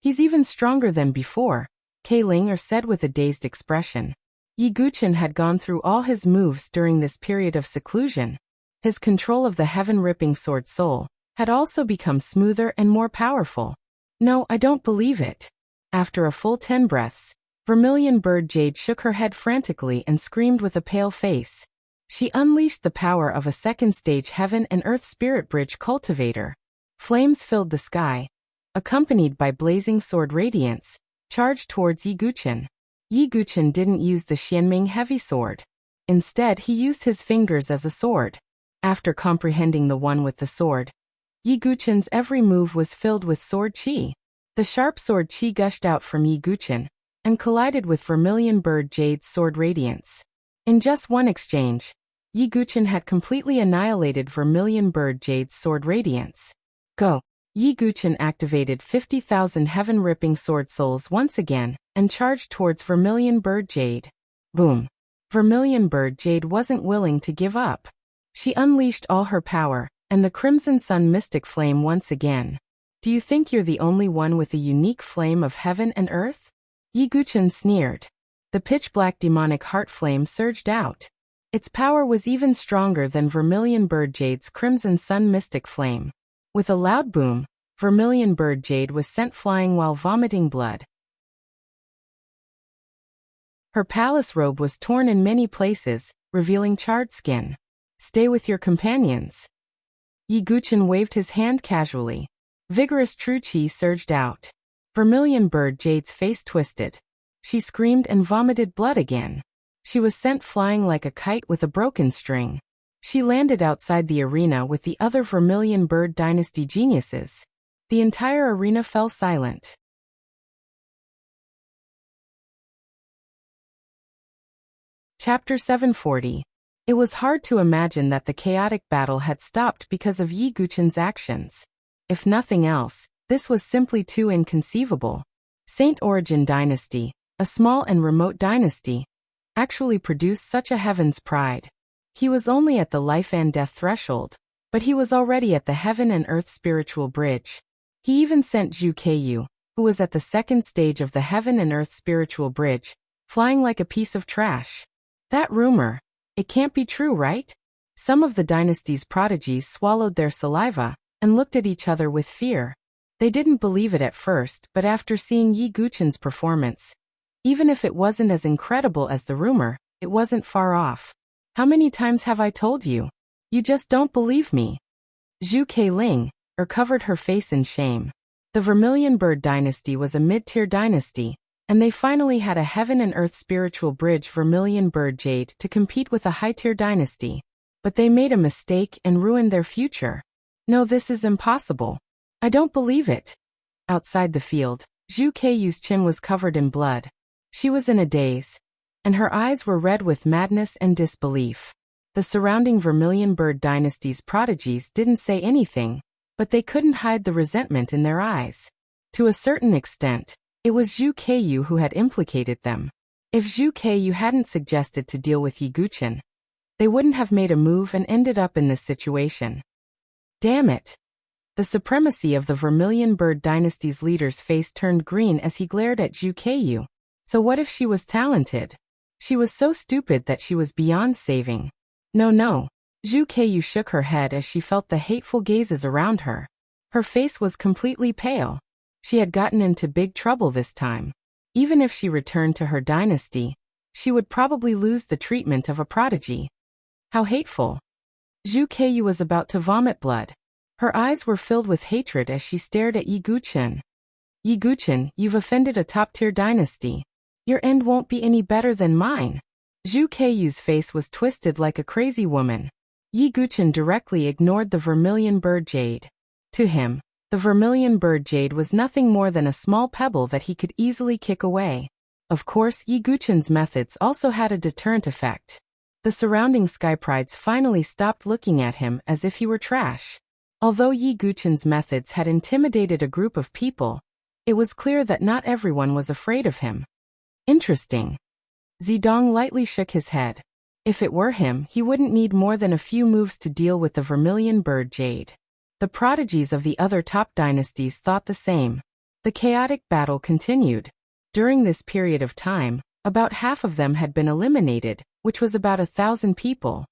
"He's even stronger than before," Kei Ling said with a dazed expression. Yi Guqin had gone through all his moves during this period of seclusion. His control of the heaven-ripping sword soul had also become smoother and more powerful. "No, I don't believe it." After a full 10 breaths, Vermilion Bird Jade shook her head frantically and screamed with a pale face. She unleashed the power of a second-stage Heaven and Earth Spirit Bridge cultivator. Flames filled the sky, accompanied by blazing sword radiance, charged towards Yi Guqin. Yi Guqin didn't use the Xianming heavy sword. Instead, he used his fingers as a sword. After comprehending the one with the sword, Yi Guqin's every move was filled with sword qi. The sharp sword qi gushed out from Yi Guqin and collided with Vermilion Bird Jade's sword radiance. In just one exchange, Yi Guqin had completely annihilated Vermilion Bird Jade's sword radiance. Go! Yi Guqin activated 50,000 heaven-ripping sword souls once again and charged towards Vermilion Bird Jade. Boom! Vermilion Bird Jade wasn't willing to give up. She unleashed all her power, and the Crimson Sun Mystic Flame once again. "Do you think you're the only one with a unique flame of heaven and earth?" Yi Guqin sneered. The pitch-black demonic heart flame surged out. Its power was even stronger than Vermilion Bird Jade's Crimson Sun Mystic Flame. With a loud boom, Vermilion Bird Jade was sent flying while vomiting blood. Her palace robe was torn in many places, revealing charred skin. "Stay with your companions." Yi Guqin waved his hand casually. Vigorous true qi surged out. Vermilion Bird Jade's face twisted. She screamed and vomited blood again. She was sent flying like a kite with a broken string. She landed outside the arena with the other Vermilion Bird Dynasty geniuses. The entire arena fell silent. Chapter 740. It was hard to imagine that the chaotic battle had stopped because of Yi Guqin's actions. If nothing else, This was simply too inconceivable. Saint Origin Dynasty, a small and remote dynasty, actually produced such a heaven's pride. He was only at the life and death threshold, but he was already at the heaven and earth spiritual bridge. He even sent Zhu Keiyu, who was at the second stage of the heaven and earth spiritual bridge, flying like a piece of trash. That rumor, it can't be true, right? Some of the dynasty's prodigies swallowed their saliva and looked at each other with fear. They didn't believe it at first, but after seeing Yi Guqin's performance, even if it wasn't as incredible as the rumor, it wasn't far off. How many times have I told you? You just don't believe me. Zhu Keiling covered her face in shame. The Vermilion Bird Dynasty was a mid-tier dynasty, and they finally had a heaven and earth spiritual bridge Vermilion Bird Jade to compete with a high-tier dynasty. But they made a mistake and ruined their future. No, this is impossible. I don't believe it. Outside the field, Zhu Keiyu's chin was covered in blood. She was in a daze, and her eyes were red with madness and disbelief. The surrounding Vermilion Bird Dynasty's prodigies didn't say anything, but they couldn't hide the resentment in their eyes. To a certain extent, it was Zhu Keiyu who had implicated them. If Zhu Keiyu hadn't suggested to deal with Yi Guqin, they wouldn't have made a move and ended up in this situation. Damn it. The supremacy of the Vermilion Bird Dynasty's leader's face turned green as he glared at Zhu Keiyu. So what if she was talented? She was so stupid that she was beyond saving. No. Zhu Keiyu shook her head as she felt the hateful gazes around her. Her face was completely pale. She had gotten into big trouble this time. Even if she returned to her dynasty, she would probably lose the treatment of a prodigy. How hateful. Zhu Keiyu was about to vomit blood. Her eyes were filled with hatred as she stared at Yi Guqin. Yi Guqin, you've offended a top-tier dynasty. Your end won't be any better than mine. Zhu Keiyu's face was twisted like a crazy woman. Yi Guqin directly ignored the Vermilion Bird Jade. To him, the Vermilion Bird Jade was nothing more than a small pebble that he could easily kick away. Of course, Yi Guqin's methods also had a deterrent effect. The surrounding skyprides finally stopped looking at him as if he were trash. Although Yi Guqin's methods had intimidated a group of people, it was clear that not everyone was afraid of him. Interesting. Zidong lightly shook his head. If it were him, he wouldn't need more than a few moves to deal with the Vermilion Bird Jade. The prodigies of the other top dynasties thought the same. The chaotic battle continued. During this period of time, about half of them had been eliminated, which was about 1,000 people.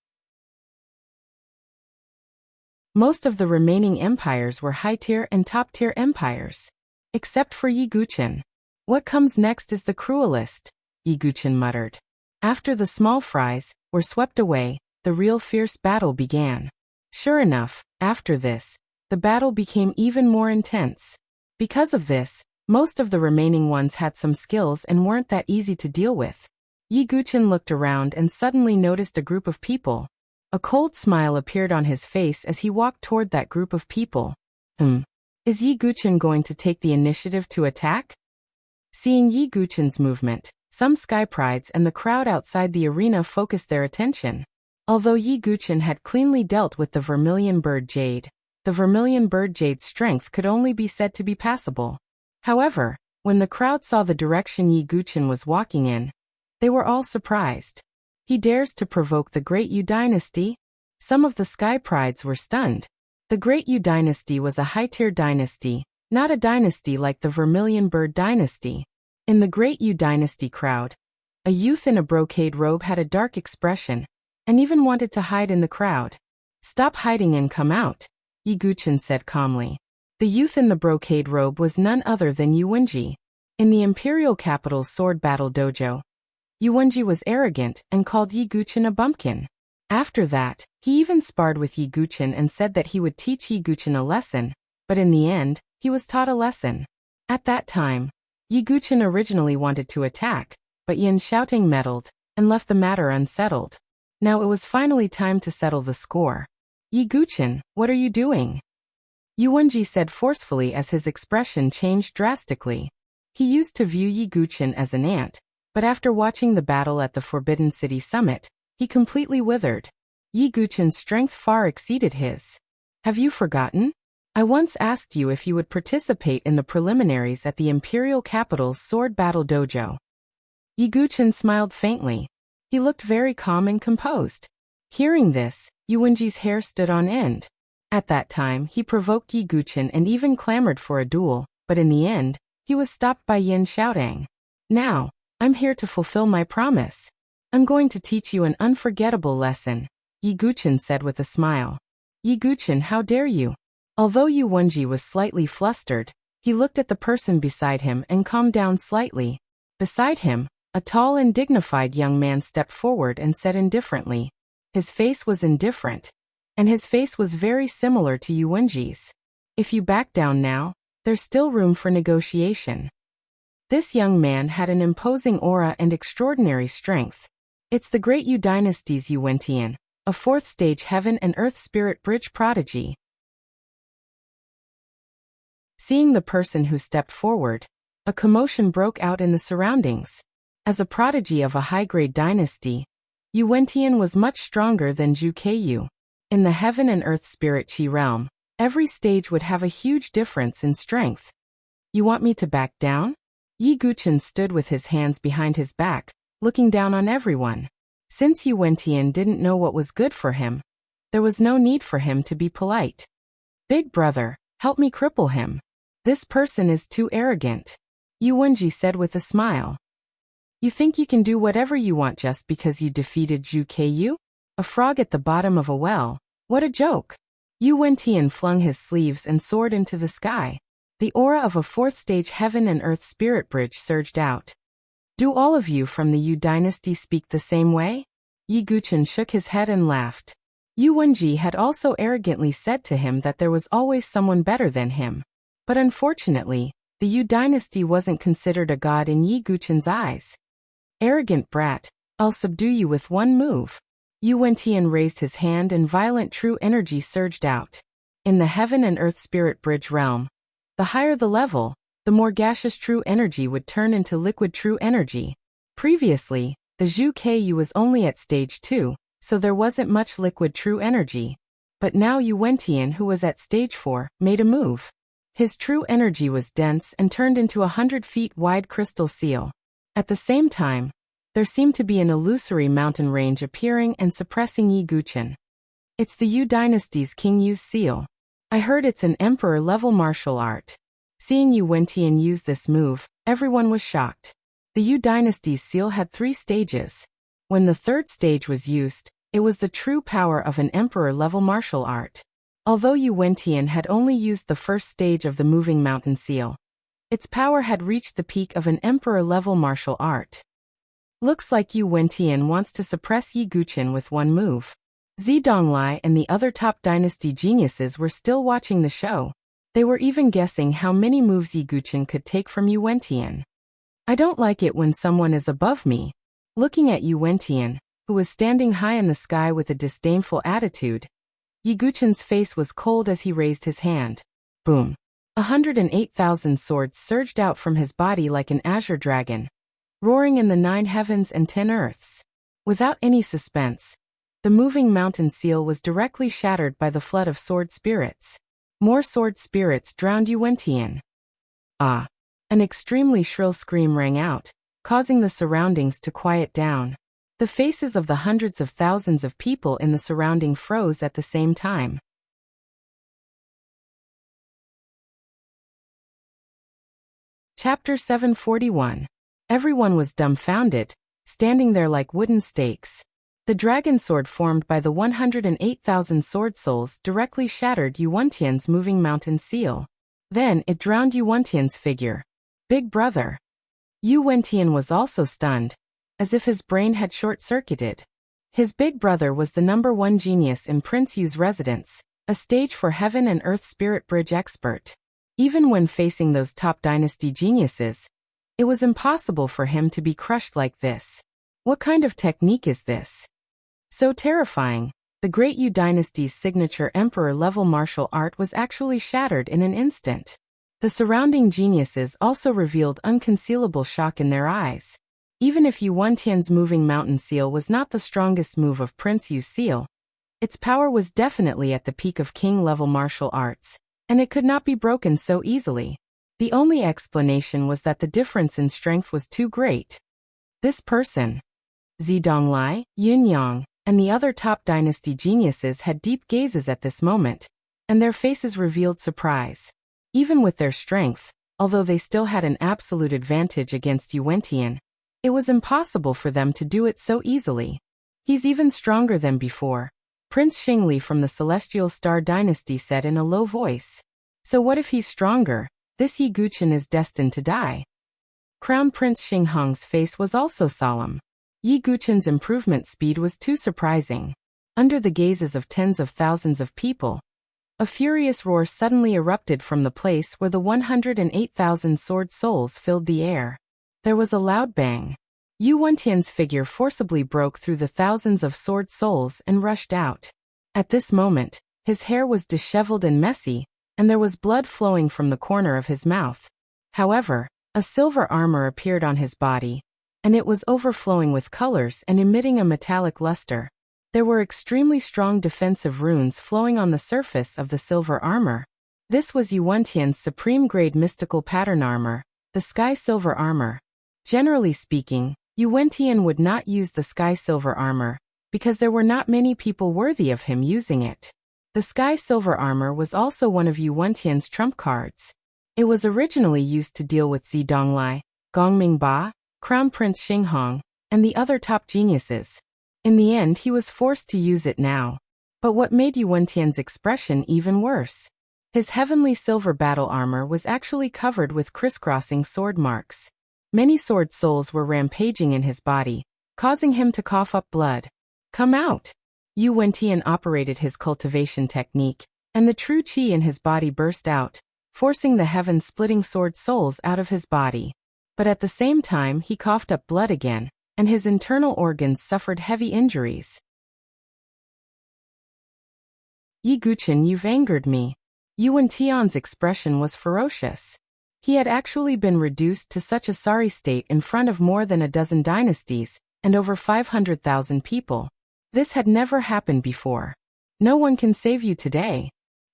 Most of the remaining empires were high-tier and top-tier empires. Except for Yi Guqin. What comes next is the cruelest, Yi Guqin muttered. After the small fries were swept away, the real fierce battle began. Sure enough, after this, the battle became even more intense. Because of this, most of the remaining ones had some skills and weren't that easy to deal with. Yi Guqin looked around and suddenly noticed a group of people. A cold smile appeared on his face as he walked toward that group of people. Is Yi Guqin going to take the initiative to attack? Seeing Yi Guqin's movement, some skyprides and the crowd outside the arena focused their attention. Although Yi Guqin had cleanly dealt with the Vermilion Bird Jade, the Vermilion Bird Jade's strength could only be said to be passable. However, when the crowd saw the direction Yi Guqin was walking in, they were all surprised. He dares to provoke the Great Yu Dynasty? Some of the skyprides were stunned. The Great Yu Dynasty was a high-tier dynasty, not a dynasty like the Vermilion Bird Dynasty. In the Great Yu Dynasty crowd, a youth in a brocade robe had a dark expression, and even wanted to hide in the crowd. Stop hiding and come out, Yi Guqin said calmly. The youth in the brocade robe was none other than Yuwenji. In the imperial capital's sword battle dojo, Yuwenji was arrogant and called Yi Guqin a bumpkin. After that, he even sparred with Yi Guqin and said that he would teach Yi Guqin a lesson, but in the end, he was taught a lesson. At that time, Yi Guqin originally wanted to attack, but Yin Xiaoting meddled and left the matter unsettled. Now it was finally time to settle the score. Yi Guqin, what are you doing? Yuwenji said forcefully as his expression changed drastically. He used to view Yi Guqin as an ant, but after watching the battle at the Forbidden City Summit, he completely withered. Yi Guqin's strength far exceeded his. Have you forgotten? I once asked you if you would participate in the preliminaries at the Imperial Capital's sword battle dojo. Yi Guqin smiled faintly. He looked very calm and composed. Hearing this, Yu Wenji's hair stood on end. At that time, he provoked Yi Guqin and even clamored for a duel, but in the end, he was stopped by Yin Xiaodang. Now, I'm here to fulfill my promise. I'm going to teach you an unforgettable lesson, Yi Guqin said with a smile. Yi Guqin, how dare you? Although Yu Wenji was slightly flustered, he looked at the person beside him and calmed down slightly. Beside him, a tall and dignified young man stepped forward and said indifferently. His face was indifferent, and his face was very similar to Yu Wenji's. If you back down now, there's still room for negotiation. This young man had an imposing aura and extraordinary strength. It's the great Yu dynasty's Yu Wentian, a fourth-stage heaven and earth spirit bridge prodigy. Seeing the person who stepped forward, a commotion broke out in the surroundings. As a prodigy of a high-grade dynasty, Yu Wentian was much stronger than Zhu Keiyu. In the heaven and earth spirit Qi realm, every stage would have a huge difference in strength. You want me to back down? Yi Guqin stood with his hands behind his back, looking down on everyone. Since Yu Wentian didn't know what was good for him, there was no need for him to be polite. Big brother, help me cripple him. This person is too arrogant, Yu Wenji said with a smile. You think you can do whatever you want just because you defeated Zhu Keiyu? A frog at the bottom of a well. What a joke. Yu Wentian flung his sleeves and soared into the sky. The aura of a fourth-stage heaven and earth spirit bridge surged out. Do all of you from the Yu dynasty speak the same way? Yi Guqin shook his head and laughed. Yu Wenji had also arrogantly said to him that there was always someone better than him. But unfortunately, the Yu dynasty wasn't considered a god in Yi Guqin's eyes. Arrogant brat, I'll subdue you with one move. Yu Wentian raised his hand and violent true energy surged out. In the heaven and earth spirit bridge realm, the higher the level, the more gaseous true energy would turn into liquid true energy. Previously, the Zhu Keiyu was only at stage 2, so there wasn't much liquid true energy. But now Yu Wentian, who was at stage 4, made a move. His true energy was dense and turned into 100 feet wide crystal seal. At the same time, there seemed to be an illusory mountain range appearing and suppressing Yi Guqin. It's the Yu dynasty's King Yu's seal. I heard it's an emperor-level martial art. Seeing Yu Wentian use this move, everyone was shocked. The Yu dynasty's seal had 3 stages. When the 3rd stage was used, it was the true power of an emperor-level martial art. Although Yu Wentian had only used the 1st stage of the moving mountain seal, its power had reached the peak of an emperor-level martial art. Looks like Yu Wentian wants to suppress Yi Guqin with one move. Zidonglai and the other top dynasty geniuses were still watching the show. They were even guessing how many moves Yi Guqin could take from Yu Wentian. I don't like it when someone is above me. Looking at Yu Wentian, who was standing high in the sky with a disdainful attitude, Yi Guqin's face was cold as he raised his hand. Boom. 108,000 swords surged out from his body like an azure dragon, roaring in the 9 heavens and 10 earths. Without any suspense, the moving mountain seal was directly shattered by the flood of sword spirits. More sword spirits drowned Yu Wentian. Ah! An extremely shrill scream rang out, causing the surroundings to quiet down. The faces of the hundreds of thousands of people in the surrounding froze at the same time. Chapter 741. Everyone was dumbfounded, standing there like wooden stakes. The dragon sword formed by the 108,000 sword souls directly shattered Yu Wentian's moving mountain seal. Then it drowned Yu Wentian's figure. Big brother. Yu Wentian was also stunned, as if his brain had short-circuited. His big brother was the #1 genius in Prince Yu's residence, a stage for heaven and earth spirit bridge expert. Even when facing those top dynasty geniuses, it was impossible for him to be crushed like this. What kind of technique is this? So terrifying, the great Yu dynasty's signature emperor-level martial art was actually shattered in an instant. The surrounding geniuses also revealed unconcealable shock in their eyes. Even if Yu Wentian's moving mountain seal was not the strongest move of Prince Yu's seal, its power was definitely at the peak of king-level martial arts, and it could not be broken so easily. The only explanation was that the difference in strength was too great. This person, Zidonglai, Yunyang, and the other top dynasty geniuses had deep gazes at this moment, and their faces revealed surprise. Even with their strength, although they still had an absolute advantage against Yuentian, it was impossible for them to do it so easily. He's even stronger than before, Prince Xingli from the Celestial Star Dynasty said in a low voice. So what if he's stronger? This Yi Guqian is destined to die. Crown Prince Xinghong's face was also solemn. Yi Guqian's improvement speed was too surprising. Under the gazes of tens of thousands of people, a furious roar suddenly erupted from the place where the 108,000 sword souls filled the air. There was a loud bang. Yu Wentian's figure forcibly broke through the thousands of sword souls and rushed out. At this moment, his hair was disheveled and messy, and there was blood flowing from the corner of his mouth. However, a silver armor appeared on his body, and it was overflowing with colors and emitting a metallic luster. There were extremely strong defensive runes flowing on the surface of the silver armor. This was Yuentian's supreme-grade mystical pattern armor, the Sky Silver Armor. Generally speaking, Yuentian would not use the Sky Silver Armor, because there were not many people worthy of him using it. The Sky Silver Armor was also one of Yuentian's trump cards. It was originally used to deal with Zidonglai, Gongming Ba, Crown Prince Xinghong, and the other top geniuses. In the end, he was forced to use it now. But what made Yuentian's expression even worse? His heavenly silver battle armor was actually covered with crisscrossing sword marks. Many sword souls were rampaging in his body, causing him to cough up blood. Come out! Yuentian operated his cultivation technique, and the true qi in his body burst out, forcing the heaven-splitting sword souls out of his body. But at the same time he coughed up blood again, and his internal organs suffered heavy injuries. Yi Guqian, you've angered me. Yuentian's expression was ferocious. He had actually been reduced to such a sorry state in front of more than a dozen dynasties, and over 500,000 people. This had never happened before. No one can save you today.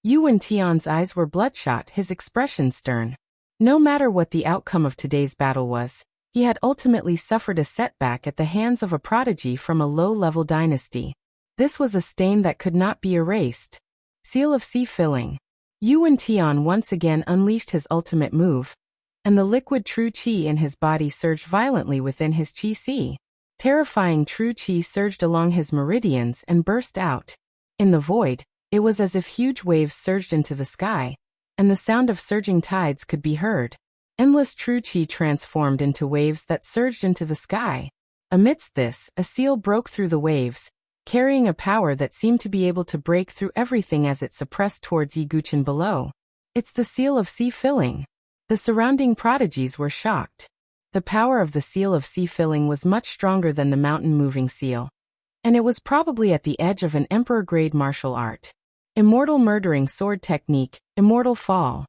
Yuentian's eyes were bloodshot, his expression stern. No matter what the outcome of today's battle was, he had ultimately suffered a setback at the hands of a prodigy from a low-level dynasty. This was a stain that could not be erased. Seal of Sea Filling. Yuentian once again unleashed his ultimate move, and the liquid true qi in his body surged violently within his qi sea. Terrifying true qi surged along his meridians and burst out. In the void, it was as if huge waves surged into the sky, and the sound of surging tides could be heard. Endless true qi transformed into waves that surged into the sky. Amidst this, a seal broke through the waves, carrying a power that seemed to be able to break through everything as it suppressed towards Yi Guqian below. It's the Seal of Sea Filling. The surrounding prodigies were shocked. The power of the Seal of Sea Filling was much stronger than the mountain-moving seal, and it was probably at the edge of an emperor-grade martial art. Immortal murdering sword technique, immortal fall.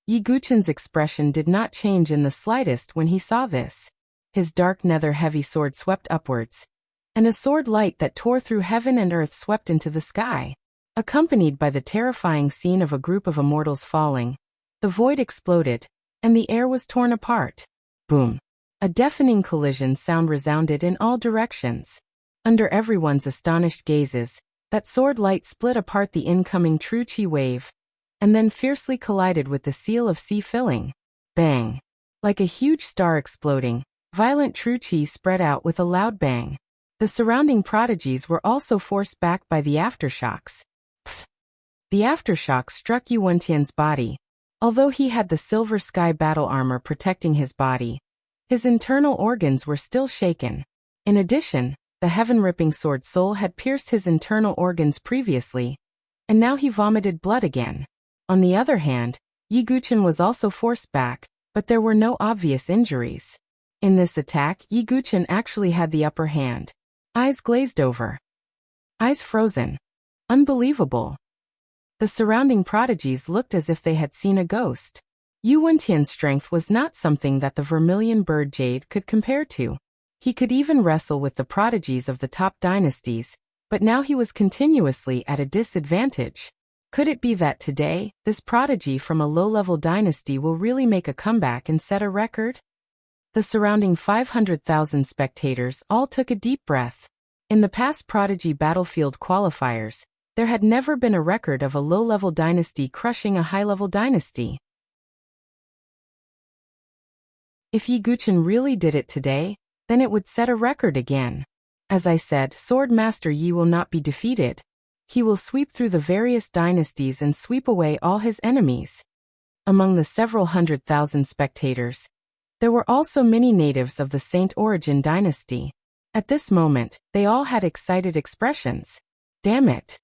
Yi Guqian's expression did not change in the slightest when he saw this. His dark nether-heavy sword swept upwards, and a sword light that tore through heaven and earth swept into the sky. Accompanied by the terrifying scene of a group of immortals falling, the void exploded, and the air was torn apart. Boom! A deafening collision sound resounded in all directions. Under everyone's astonished gazes, that sword light split apart the incoming true qi wave, and then fiercely collided with the Seal of Sea Filling. Bang! Like a huge star exploding, violent true qi spread out with a loud bang. The surrounding prodigies were also forced back by the aftershocks. Pfft! The aftershocks struck Yuentian's body. Although he had the silver sky battle armor protecting his body, his internal organs were still shaken. In addition, the heaven-ripping sword soul had pierced his internal organs previously, and now he vomited blood again. On the other hand, Yi Guqian was also forced back, but there were no obvious injuries. In this attack, Yi Guqian actually had the upper hand. Eyes glazed over. Eyes frozen. Unbelievable. The surrounding prodigies looked as if they had seen a ghost. Yuentian's strength was not something that the vermilion bird jade could compare to. He could even wrestle with the prodigies of the top dynasties, but now he was continuously at a disadvantage. Could it be that today, this prodigy from a low-level dynasty will really make a comeback and set a record? The surrounding 500,000 spectators all took a deep breath. In the past prodigy battlefield qualifiers, there had never been a record of a low-level dynasty crushing a high-level dynasty. If Yi Guqin really did it today, then it would set a record again. As I said, Sword Master Yi will not be defeated. He will sweep through the various dynasties and sweep away all his enemies. Among the several 100,000 spectators, there were also many natives of the Saint Origin dynasty. At this moment, they all had excited expressions. Damn it!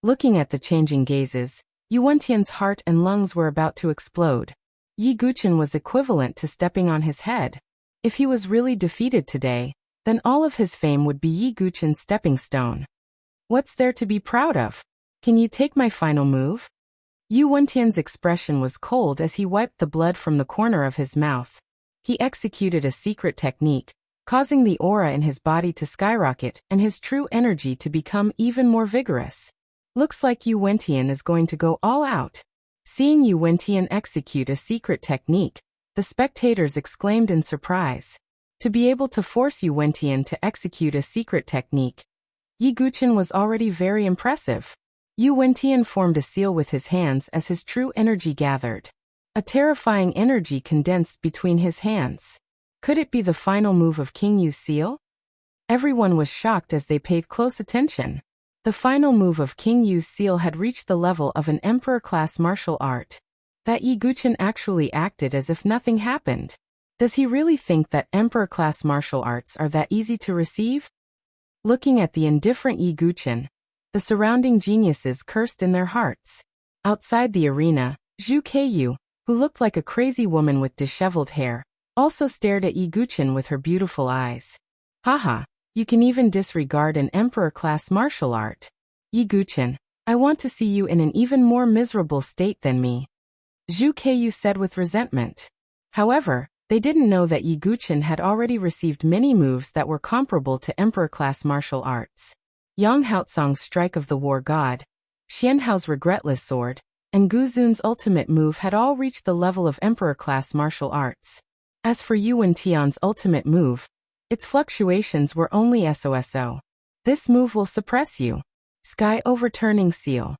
Looking at the changing gazes, Yu Wentian's heart and lungs were about to explode. Yi Guqin was equivalent to stepping on his head. If he was really defeated today, then all of his fame would be Yi Guqin's stepping stone. What's there to be proud of? Can you take my final move? Yu Wentian's expression was cold as he wiped the blood from the corner of his mouth. He executed a secret technique, causing the aura in his body to skyrocket and his true energy to become even more vigorous. Looks like Yu Wentian is going to go all out. Seeing Yu Wentian execute a secret technique, the spectators exclaimed in surprise. To be able to force Yu Wentian to execute a secret technique, Yi Guqin was already very impressive. Yu Wentian formed a seal with his hands as his true energy gathered. A terrifying energy condensed between his hands. Could it be the final move of King Yu's seal? Everyone was shocked as they paid close attention. The final move of King Yu's seal had reached the level of an emperor-class martial art. That Yi Guqin actually acted as if nothing happened. Does he really think that emperor-class martial arts are that easy to receive? Looking at the indifferent Yi Guqin, the surrounding geniuses cursed in their hearts. Outside the arena, Zhu Keiyu, who looked like a crazy woman with disheveled hair, also stared at Yi Guqin with her beautiful eyes. Haha, you can even disregard an emperor-class martial art. Yi Guqin, I want to see you in an even more miserable state than me. Zhu Keiyu said with resentment. However, they didn't know that Yi Guqin had already received many moves that were comparable to emperor-class martial arts. Yang Haotsong's Strike of the War God, Xian Hao's Regretless Sword, and Gu Zun's ultimate move had all reached the level of emperor-class martial arts. As for Yu Wentian's ultimate move, its fluctuations were only SOSO. This move will suppress you. Sky Overturning Seal.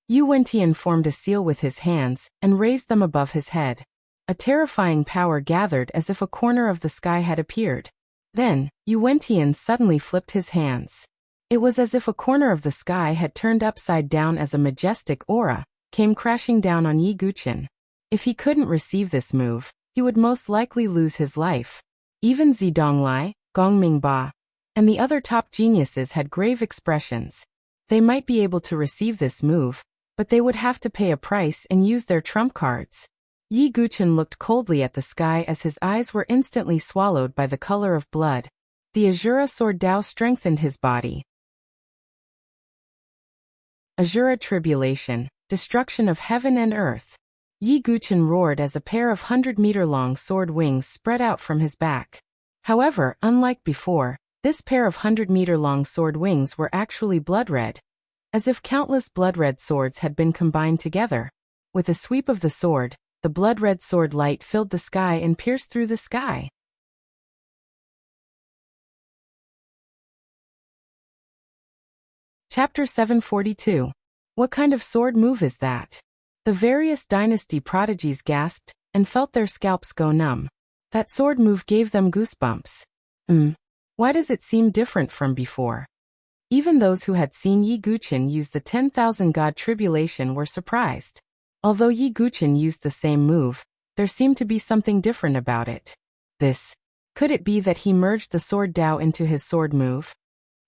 Yu Wentian formed a seal with his hands and raised them above his head. A terrifying power gathered as if a corner of the sky had appeared. Then, Yu Wentian suddenly flipped his hands. It was as if a corner of the sky had turned upside down as a majestic aura came crashing down on Yi Guqin. If he couldn't receive this move, he would most likely lose his life. Even Zidonglai, Gongming Ba, and the other top geniuses had grave expressions. They might be able to receive this move, but they would have to pay a price and use their trump cards. Yi Guqin looked coldly at the sky as his eyes were instantly swallowed by the color of blood. The Azura Sword Dao strengthened his body. Azura Tribulation, Destruction of Heaven and Earth. Yi Guqin roared as a pair of 100-meter-long sword wings spread out from his back. However, unlike before, this pair of 100-meter-long sword wings were actually blood-red, as if countless blood-red swords had been combined together. With a sweep of the sword, the blood-red sword light filled the sky and pierced through the sky. Chapter 742. What kind of sword move is that? The various dynasty prodigies gasped and felt their scalps go numb. That sword move gave them goosebumps. Why does it seem different from before? Even those who had seen Yi Guqin use the 10,000 God Tribulation were surprised. Although Yi Guqin used the same move, there seemed to be something different about it. Could it be that he merged the Sword Dao into his sword move?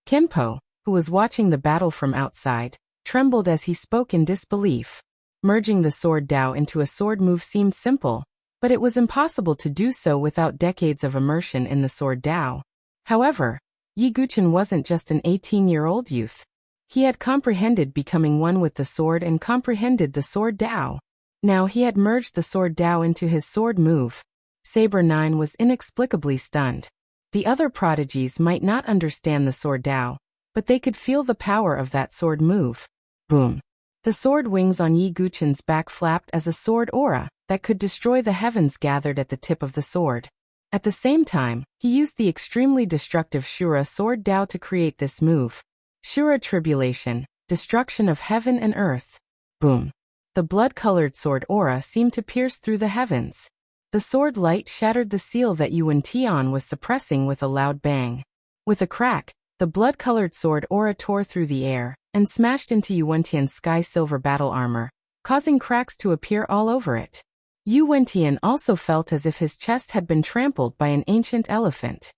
Kenpo, who was watching the battle from outside, trembled as he spoke in disbelief. Merging the Sword Dao into a sword move seemed simple, but it was impossible to do so without decades of immersion in the Sword Dao. However, Yi Guqin wasn't just an 18-year-old youth. He had comprehended becoming one with the sword and comprehended the Sword Dao. Now he had merged the Sword Dao into his sword move. Saber 9 was inexplicably stunned. The other prodigies might not understand the Sword Dao, but they could feel the power of that sword move. Boom. The sword wings on Yi Guchen's back flapped as a sword aura that could destroy the heavens gathered at the tip of the sword. At the same time, he used the extremely destructive Shura sword Dao to create this move. Shura Tribulation, destruction of heaven and earth. Boom. The blood-colored sword aura seemed to pierce through the heavens. The sword light shattered the seal that Yuan Tian was suppressing with a loud bang. With a crack, the blood-colored sword aura tore through the air and smashed into Yuan Tian's sky-silver battle armor, causing cracks to appear all over it. Yuan Tian also felt as if his chest had been trampled by an ancient elephant.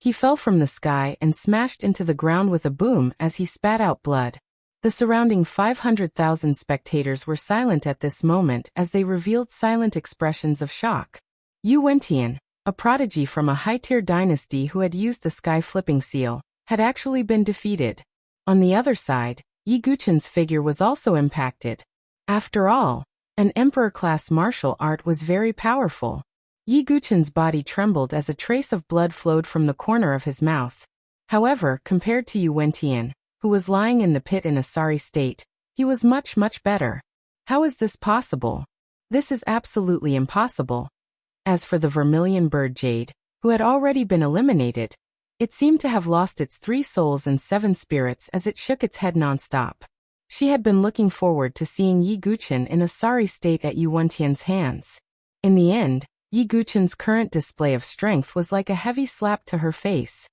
He fell from the sky and smashed into the ground with a boom as he spat out blood. The surrounding 500,000 spectators were silent at this moment as they revealed silent expressions of shock. Yuan Tian, a prodigy from a high-tier dynasty who had used the sky-flipping seal, had actually been defeated. On the other side, Yi Guchen's figure was also impacted. After all, an emperor-class martial art was very powerful. Yi Guchen's body trembled as a trace of blood flowed from the corner of his mouth. However, compared to Yuan Tian, who was lying in the pit in a sorry state, he was much, much better. How is this possible? This is absolutely impossible. As for the vermilion bird Jade, who had already been eliminated, it seemed to have lost its 3 souls and 7 spirits as it shook its head non-stop. She had been looking forward to seeing Yi Guchen in a sorry state at Yuan Tian's hands. In the end, Yi Guchen's current display of strength was like a heavy slap to her face.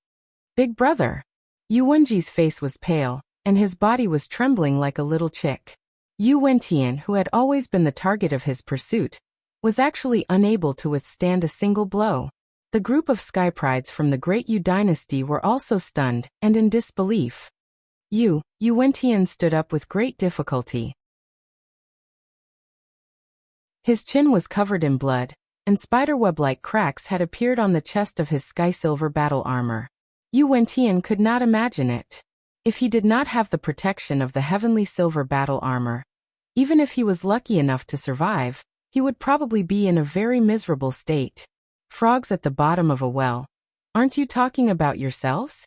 Big brother! Yuanji's face was pale, and his body was trembling like a little chick. Yuan Tian, who had always been the target of his pursuit, was actually unable to withstand a single blow. The group of sky prides from the Great Yu dynasty were also stunned and in disbelief. Yuan Tian stood up with great difficulty. His chin was covered in blood, and spiderweb-like cracks had appeared on the chest of his sky-silver battle armor. Yuan Tian could not imagine it. If he did not have the protection of the heavenly silver battle armor, even if he was lucky enough to survive, he would probably be in a very miserable state. Frogs at the bottom of a well. Aren't you talking about yourselves?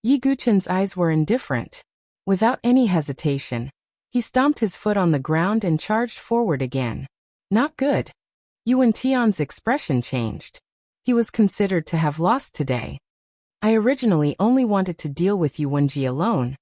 Yi Guchen's eyes were indifferent. Without any hesitation, he stomped his foot on the ground and charged forward again. Not good. Yuan Tian's expression changed. He was considered to have lost today. I originally only wanted to deal with Yuanji alone,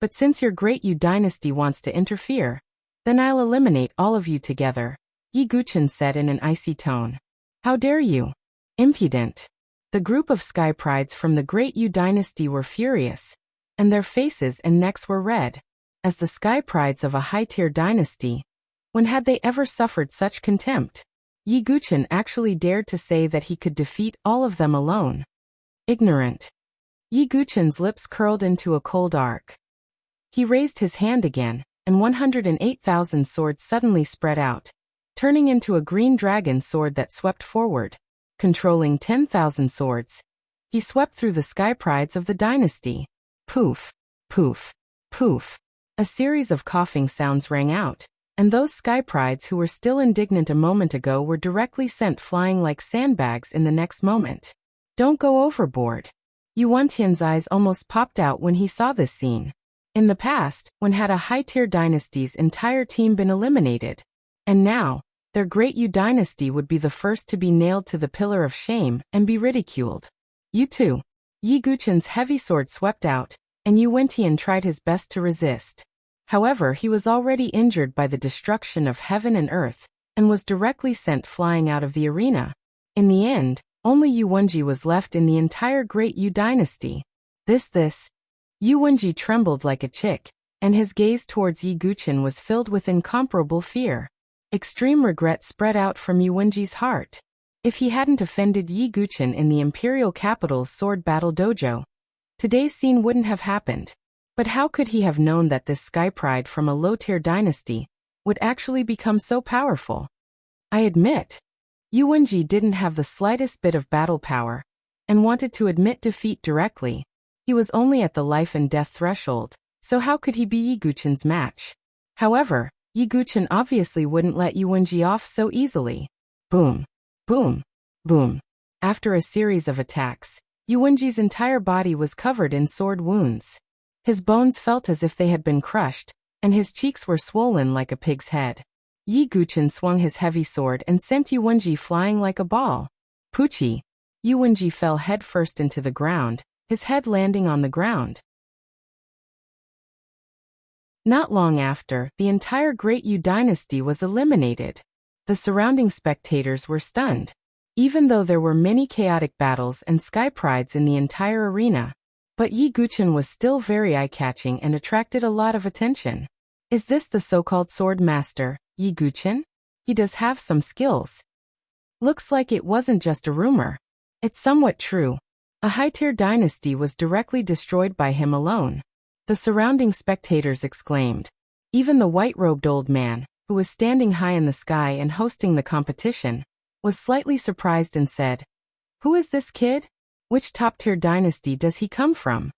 but since your Great Yu dynasty wants to interfere, then I'll eliminate all of you together, Yi Guchen said in an icy tone. How dare you? Impudent. The group of sky prides from the Great Yu dynasty were furious, and their faces and necks were red. As the sky prides of a high-tier dynasty, when had they ever suffered such contempt? Yi Guchen actually dared to say that he could defeat all of them alone. Ignorant. Yi Guchen's lips curled into a cold arc. He raised his hand again, and 108,000 swords suddenly spread out, turning into a green dragon sword that swept forward. Controlling 10,000 swords, he swept through the sky prides of the dynasty. Poof, poof, poof. A series of coughing sounds rang out, and those sky prides who were still indignant a moment ago were directly sent flying like sandbags in the next moment. Don't go overboard. Yuan Tian's eyes almost popped out when he saw this scene. In the past, when had a high-tier dynasty's entire team been eliminated? And now, their Great Yu dynasty would be the first to be nailed to the pillar of shame and be ridiculed. You too. Yi Guchen's heavy sword swept out, and Yuan Tian tried his best to resist. However, he was already injured by the destruction of heaven and earth, and was directly sent flying out of the arena. In the end, only Yuanji was left in the entire Great Yu dynasty. Yuanji trembled like a chick, and his gaze towards Yi Guchen was filled with incomparable fear. Extreme regret spread out from Yuanji's heart. If he hadn't offended Yi Guchen in the imperial capital's sword battle dojo, today's scene wouldn't have happened. But how could he have known that this sky pride from a low-tier dynasty would actually become so powerful? I admit, Yuanji didn't have the slightest bit of battle power, and wanted to admit defeat directly. He was only at the life and death threshold, so how could he be Yi Guchen's match? However, Yi Guchen obviously wouldn't let Yuanji off so easily. Boom, boom, boom. After a series of attacks, Yuanji's entire body was covered in sword wounds. His bones felt as if they had been crushed, and his cheeks were swollen like a pig's head. Yi Guchen swung his heavy sword and sent Yu Wenji flying like a ball. Poochie! Yu Wenji fell headfirst into the ground, his head landing on the ground. Not long after, the entire Great Yu dynasty was eliminated. The surrounding spectators were stunned. Even though there were many chaotic battles and sky prides in the entire arena, but Yi Guchen was still very eye-catching and attracted a lot of attention. Is this the so-called sword master, Yi Guchen? He does have some skills. Looks like it wasn't just a rumor. It's somewhat true. A high-tier dynasty was directly destroyed by him alone. The surrounding spectators exclaimed. Even the white-robed old man, who was standing high in the sky and hosting the competition, was slightly surprised and said, "Who is this kid? Which top-tier dynasty does he come from?"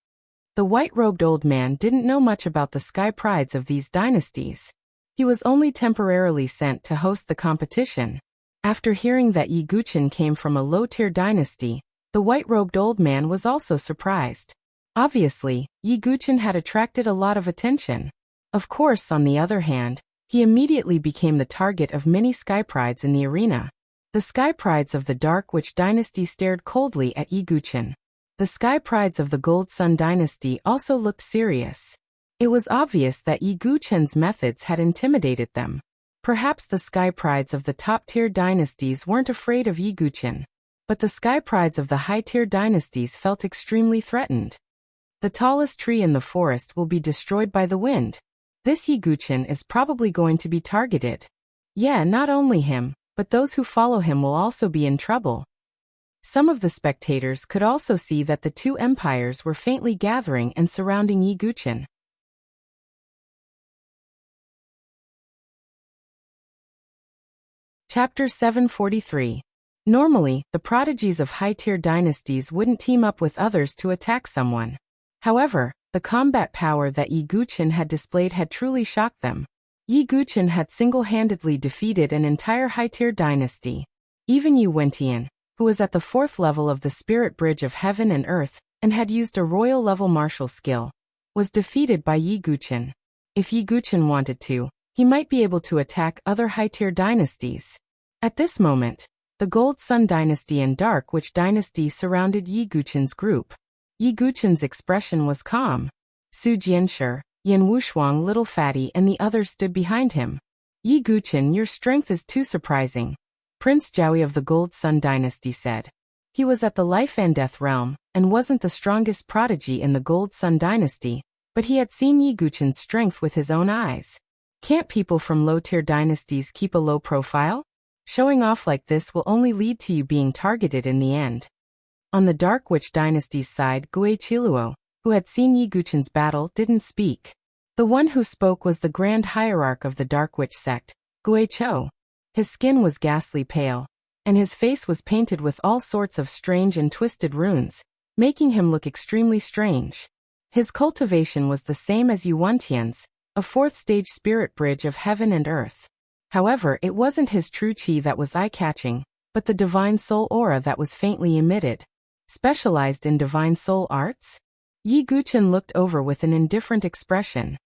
The white-robed old man didn't know much about the sky prides of these dynasties. He was only temporarily sent to host the competition. After hearing that Yi Guchen came from a low-tier dynasty, the white-robed old man was also surprised. Obviously, Yi Guchen had attracted a lot of attention. Of course, on the other hand, he immediately became the target of many sky prides in the arena. The sky prides of the Dark Witch dynasty stared coldly at Yi Guchen. The sky prides of the Gold Sun dynasty also looked serious. It was obvious that Yi Guchen's methods had intimidated them. Perhaps the sky prides of the top-tier dynasties weren't afraid of Yi Guchen, but the sky prides of the high-tier dynasties felt extremely threatened. The tallest tree in the forest will be destroyed by the wind. This Yi Guchen is probably going to be targeted. Yeah, not only him, but those who follow him will also be in trouble. Some of the spectators could also see that the two empires were faintly gathering and surrounding Yi Guchen. Chapter 743. Normally, the prodigies of high-tier dynasties wouldn't team up with others to attack someone. However, the combat power that Yi Guchen had displayed had truly shocked them. Yi Guchen had single-handedly defeated an entire high-tier dynasty. Even Yu Wentian, who was at the 4th level of the Spirit Bridge of Heaven and Earth, and had used a royal-level martial skill, was defeated by Yi Guchen. If Yi Guchen wanted to, he might be able to attack other high-tier dynasties. At this moment, the Gold Sun dynasty and Dark Witch dynasty surrounded Yi Guchen's group. Yi Guchen's expression was calm. Su Jianshi, Yan Wushuang, Little Fatty, and the others stood behind him. Yi Guchen, your strength is too surprising, Prince Jiaoyi of the Gold Sun dynasty said. He was at the life and death realm, and wasn't the strongest prodigy in the Gold Sun dynasty, but he had seen Yi Guchen's strength with his own eyes. Can't people from low-tier dynasties keep a low profile? Showing off like this will only lead to you being targeted in the end. On the Dark Witch dynasty's side, Gui Qiluo, who had seen Yi Guchen's battle, didn't speak. The one who spoke was the Grand Hierarch of the Dark Witch sect, Gui Chou. His skin was ghastly pale, and his face was painted with all sorts of strange and twisted runes, making him look extremely strange. His cultivation was the same as Yu Wentian's, a 4th-stage spirit bridge of heaven and earth. However, it wasn't his true qi that was eye-catching, but the divine soul aura that was faintly emitted. Specialized in divine soul arts? Yi Guchen looked over with an indifferent expression.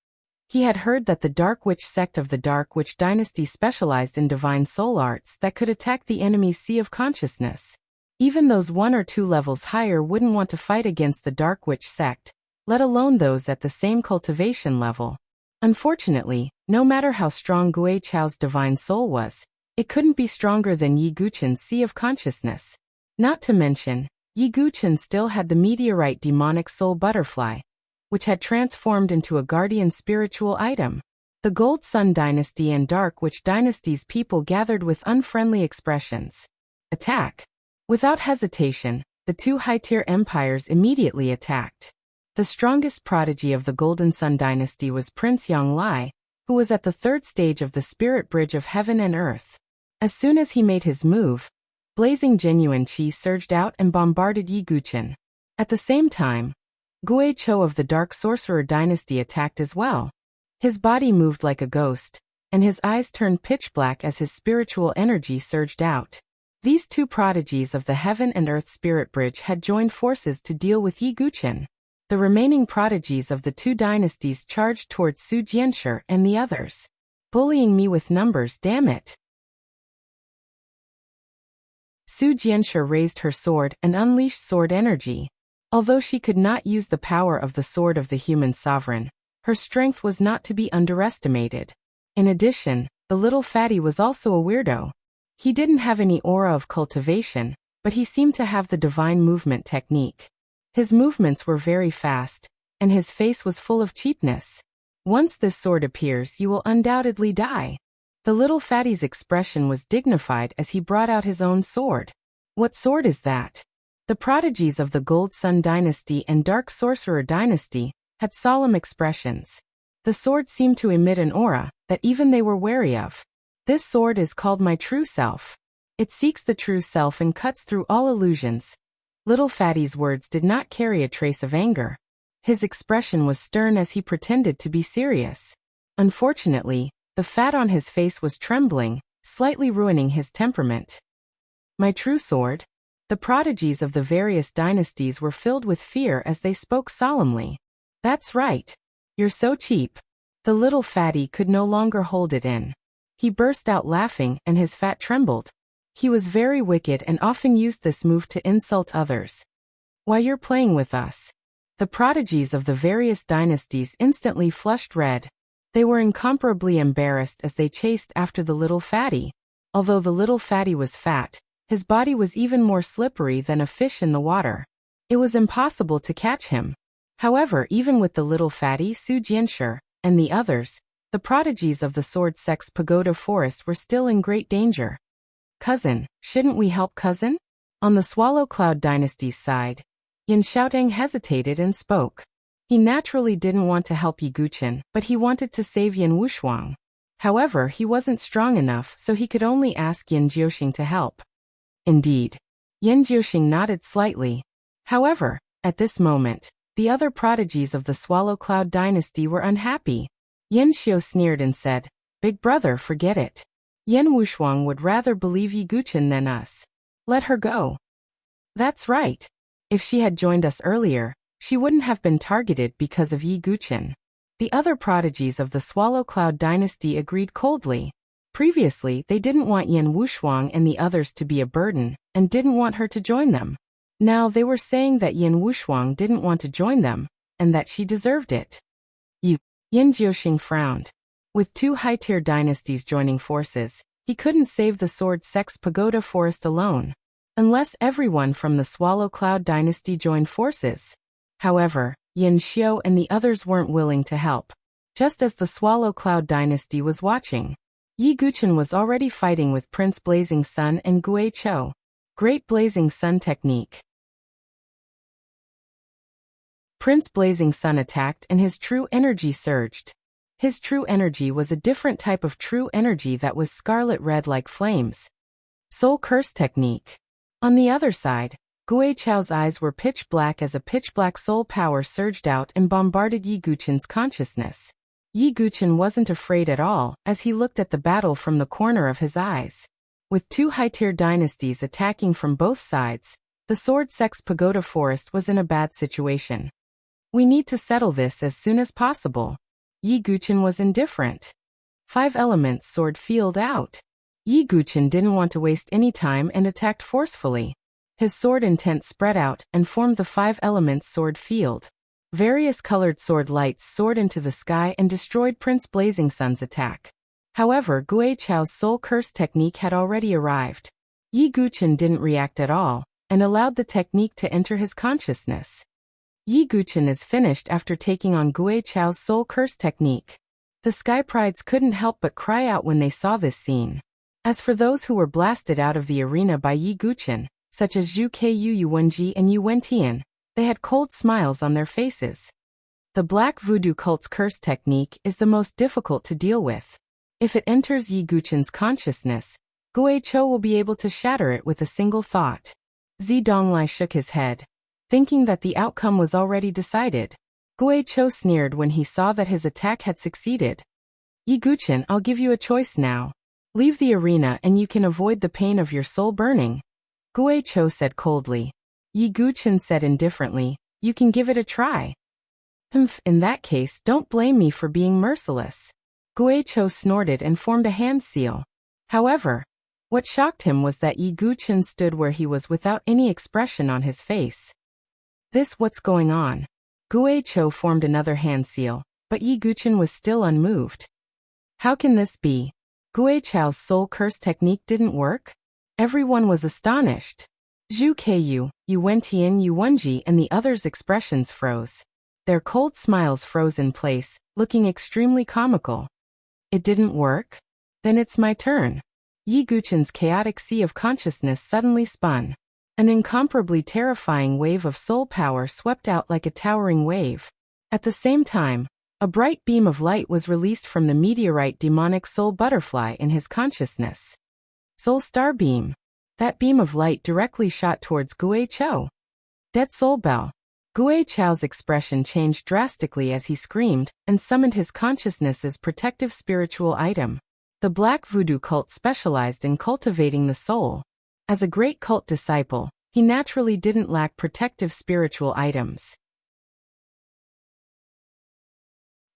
He had heard that the Dark Witch sect of the Dark Witch dynasty specialized in divine soul arts that could attack the enemy's sea of consciousness. Even those 1 or 2 levels higher wouldn't want to fight against the Dark Witch sect, let alone those at the same cultivation level. Unfortunately, no matter how strong Gui Chou's divine soul was, it couldn't be stronger than Yi Guchen's sea of consciousness. Not to mention, Yi Guchen still had the meteorite demonic soul butterfly, which had transformed into a guardian spiritual item. The Gold Sun dynasty and Dark Witch dynasty's people gathered with unfriendly expressions. Attack! Without hesitation, the two high-tier empires immediately attacked. The strongest prodigy of the Golden Sun dynasty was Prince Yang Lai, who was at the 3rd stage of the Spirit Bridge of Heaven and Earth. As soon as he made his move, blazing genuine qi surged out and bombarded Yi Guchen. At the same time, Gui Chou of the Dark Sorcerer dynasty attacked as well. His body moved like a ghost, and his eyes turned pitch black as his spiritual energy surged out. These two prodigies of the Heaven and Earth Spirit Bridge had joined forces to deal with Yi Guchen. The remaining prodigies of the two dynasties charged towards Su Jianshi and the others. Bullying me with numbers, damn it. Su Jianshi raised her sword and unleashed sword energy. Although she could not use the power of the sword of the human sovereign, her strength was not to be underestimated. In addition, the little fatty was also a weirdo. He didn't have any aura of cultivation, but he seemed to have the divine movement technique. His movements were very fast, and his face was full of cheapness. Once this sword appears, you will undoubtedly die. The little fatty's expression was dignified as he brought out his own sword. What sword is that? The prodigies of the Gold Sun Dynasty and Dark Sorcerer Dynasty had solemn expressions. The sword seemed to emit an aura that even they were wary of. This sword is called my true self. It seeks the true self and cuts through all illusions. Little Fatty's words did not carry a trace of anger. His expression was stern as he pretended to be serious. Unfortunately, the fat on his face was trembling, slightly ruining his temperament. My true sword? The prodigies of the various dynasties were filled with fear as they spoke solemnly. That's right. You're so cheap. The little fatty could no longer hold it in. He burst out laughing and his fat trembled. He was very wicked and often used this move to insult others. Why, you're playing with us. The prodigies of the various dynasties instantly flushed red. They were incomparably embarrassed as they chased after the little fatty. Although the little fatty was fat, his body was even more slippery than a fish in the water. It was impossible to catch him. However, even with the little fatty, Su Jianshi, and the others, the prodigies of the Sword Sex Pagoda Forest were still in great danger. Cousin, shouldn't we help cousin? On the Swallow Cloud Dynasty's side, Yin Xiaotang hesitated and spoke. He naturally didn't want to help Yi Guqin, but he wanted to save Yin Wushuang. However, he wasn't strong enough, so he could only ask Yin Jiuxing to help. Indeed. Yin Jiuxing nodded slightly. However, at this moment, the other prodigies of the Swallow Cloud Dynasty were unhappy. Yin Xiu sneered and said, Big brother, forget it. Yin Wushuang would rather believe Yi Guqin than us. Let her go. That's right. If she had joined us earlier, she wouldn't have been targeted because of Yi Guqin. The other prodigies of the Swallow Cloud Dynasty agreed coldly. Previously, they didn't want Yin Wushuang and the others to be a burden, and didn't want her to join them. Now they were saying that Yin Wushuang didn't want to join them, and that she deserved it. Yin Jiuxing frowned. With two high-tier dynasties joining forces, he couldn't save the Sword Sex Pagoda Forest alone. Unless everyone from the Swallow Cloud Dynasty joined forces. However, Yin Xiu and the others weren't willing to help. Just as the Swallow Cloud Dynasty was watching, Yi Guqin was already fighting with Prince Blazing Sun and Gui Chou. Great Blazing Sun technique. Prince Blazing Sun attacked and his true energy surged. His true energy was a different type of true energy that was scarlet red like flames. Soul Curse technique. On the other side, Gui Chou's eyes were pitch black as a pitch black soul power surged out and bombarded Yi Guqin's consciousness. Yi Guqin wasn't afraid at all as he looked at the battle from the corner of his eyes. With two high-tier dynasties attacking from both sides, the Sword Sex Pagoda Forest was in a bad situation. We need to settle this as soon as possible. Yi Guqin was indifferent. 5 elements sword field out. Yi Guqin didn't want to waste any time and attacked forcefully. His sword intent spread out and formed the 5 elements sword field. Various colored sword lights soared into the sky and destroyed Prince Blazing Sun's attack. However, Gui Chou's soul curse technique had already arrived. Yi Guqin didn't react at all, and allowed the technique to enter his consciousness. Yi Guqin is finished after taking on Gui Chou's soul curse technique. The Sky Prides couldn't help but cry out when they saw this scene. As for those who were blasted out of the arena by Yi Guqin, such as Zhu Ku Yuwenji and Yu Wentian, they had cold smiles on their faces. The Black Voodoo Cult's curse technique is the most difficult to deal with. If it enters Yi Guqin's consciousness, Gui Chou will be able to shatter it with a single thought. Zi Donglai shook his head, thinking that the outcome was already decided. Gui Chou sneered when he saw that his attack had succeeded. Yi Guqin, I'll give you a choice now. Leave the arena and you can avoid the pain of your soul burning. Gui Chou said coldly. Yi Guqin said indifferently, You can give it a try. Humph, in that case, don't blame me for being merciless. Guicho snorted and formed a hand seal. However, what shocked him was that Yi Guqin stood where he was without any expression on his face. What's going on? Guicho formed another hand seal, but Yi Guqin was still unmoved. How can this be? Guicho's soul curse technique didn't work? Everyone was astonished. Zhu Keiyu, Yu Wentian, Yu Wenji and the others' expressions froze. Their cold smiles froze in place, looking extremely comical. It didn't work? Then it's my turn. Yi Guqin's chaotic sea of consciousness suddenly spun. An incomparably terrifying wave of soul power swept out like a towering wave. At the same time, a bright beam of light was released from the meteorite demonic soul butterfly in his consciousness. Soul Star Beam. That beam of light directly shot towards Guicho. Dead Soul Bell. Guicho's expression changed drastically as he screamed and summoned his consciousness' protective spiritual item. The Black Voodoo cult specialized in cultivating the soul. As a great cult disciple, he naturally didn't lack protective spiritual items.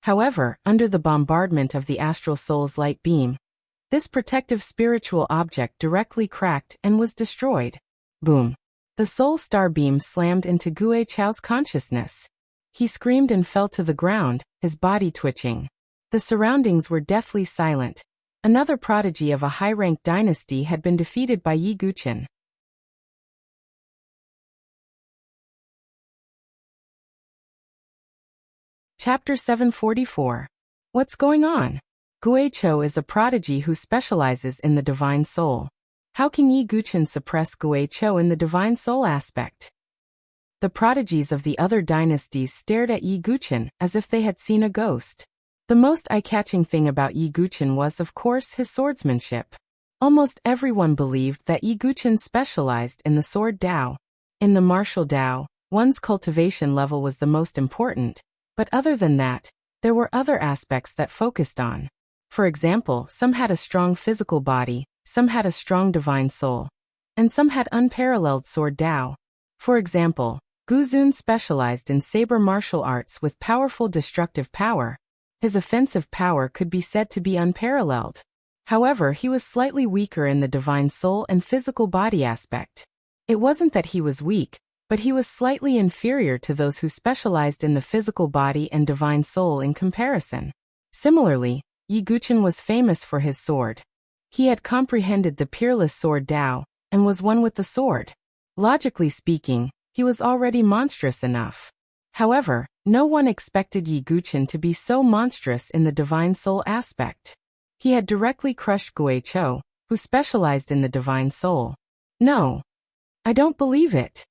However, under the bombardment of the astral soul's light beam, this protective spiritual object directly cracked and was destroyed. Boom. The soul star beam slammed into Guicho's consciousness. He screamed and fell to the ground, his body twitching. The surroundings were deathly silent. Another prodigy of a high-ranked dynasty had been defeated by Yi Guqin. Chapter 744. What's going on? Guicho is a prodigy who specializes in the divine soul. How can Yi Guqin suppress Guicho in the divine soul aspect? The prodigies of the other dynasties stared at Yi Guqin as if they had seen a ghost. The most eye-catching thing about Yi Guqin was, of course, his swordsmanship. Almost everyone believed that Yi Guqin specialized in the sword Dao. In the martial Dao, one's cultivation level was the most important, but other than that, there were other aspects that focused on. For example, some had a strong physical body, some had a strong divine soul, and some had unparalleled sword Dao. For example, Guzun specialized in saber martial arts with powerful destructive power. His offensive power could be said to be unparalleled. However, he was slightly weaker in the divine soul and physical body aspect. It wasn't that he was weak, but he was slightly inferior to those who specialized in the physical body and divine soul in comparison. Similarly, Yi Guqin was famous for his sword. He had comprehended the peerless sword Dao, and was one with the sword. Logically speaking, he was already monstrous enough. However, no one expected Yi Guqin to be so monstrous in the divine soul aspect. He had directly crushed Guicho, who specialized in the divine soul. No. I don't believe it.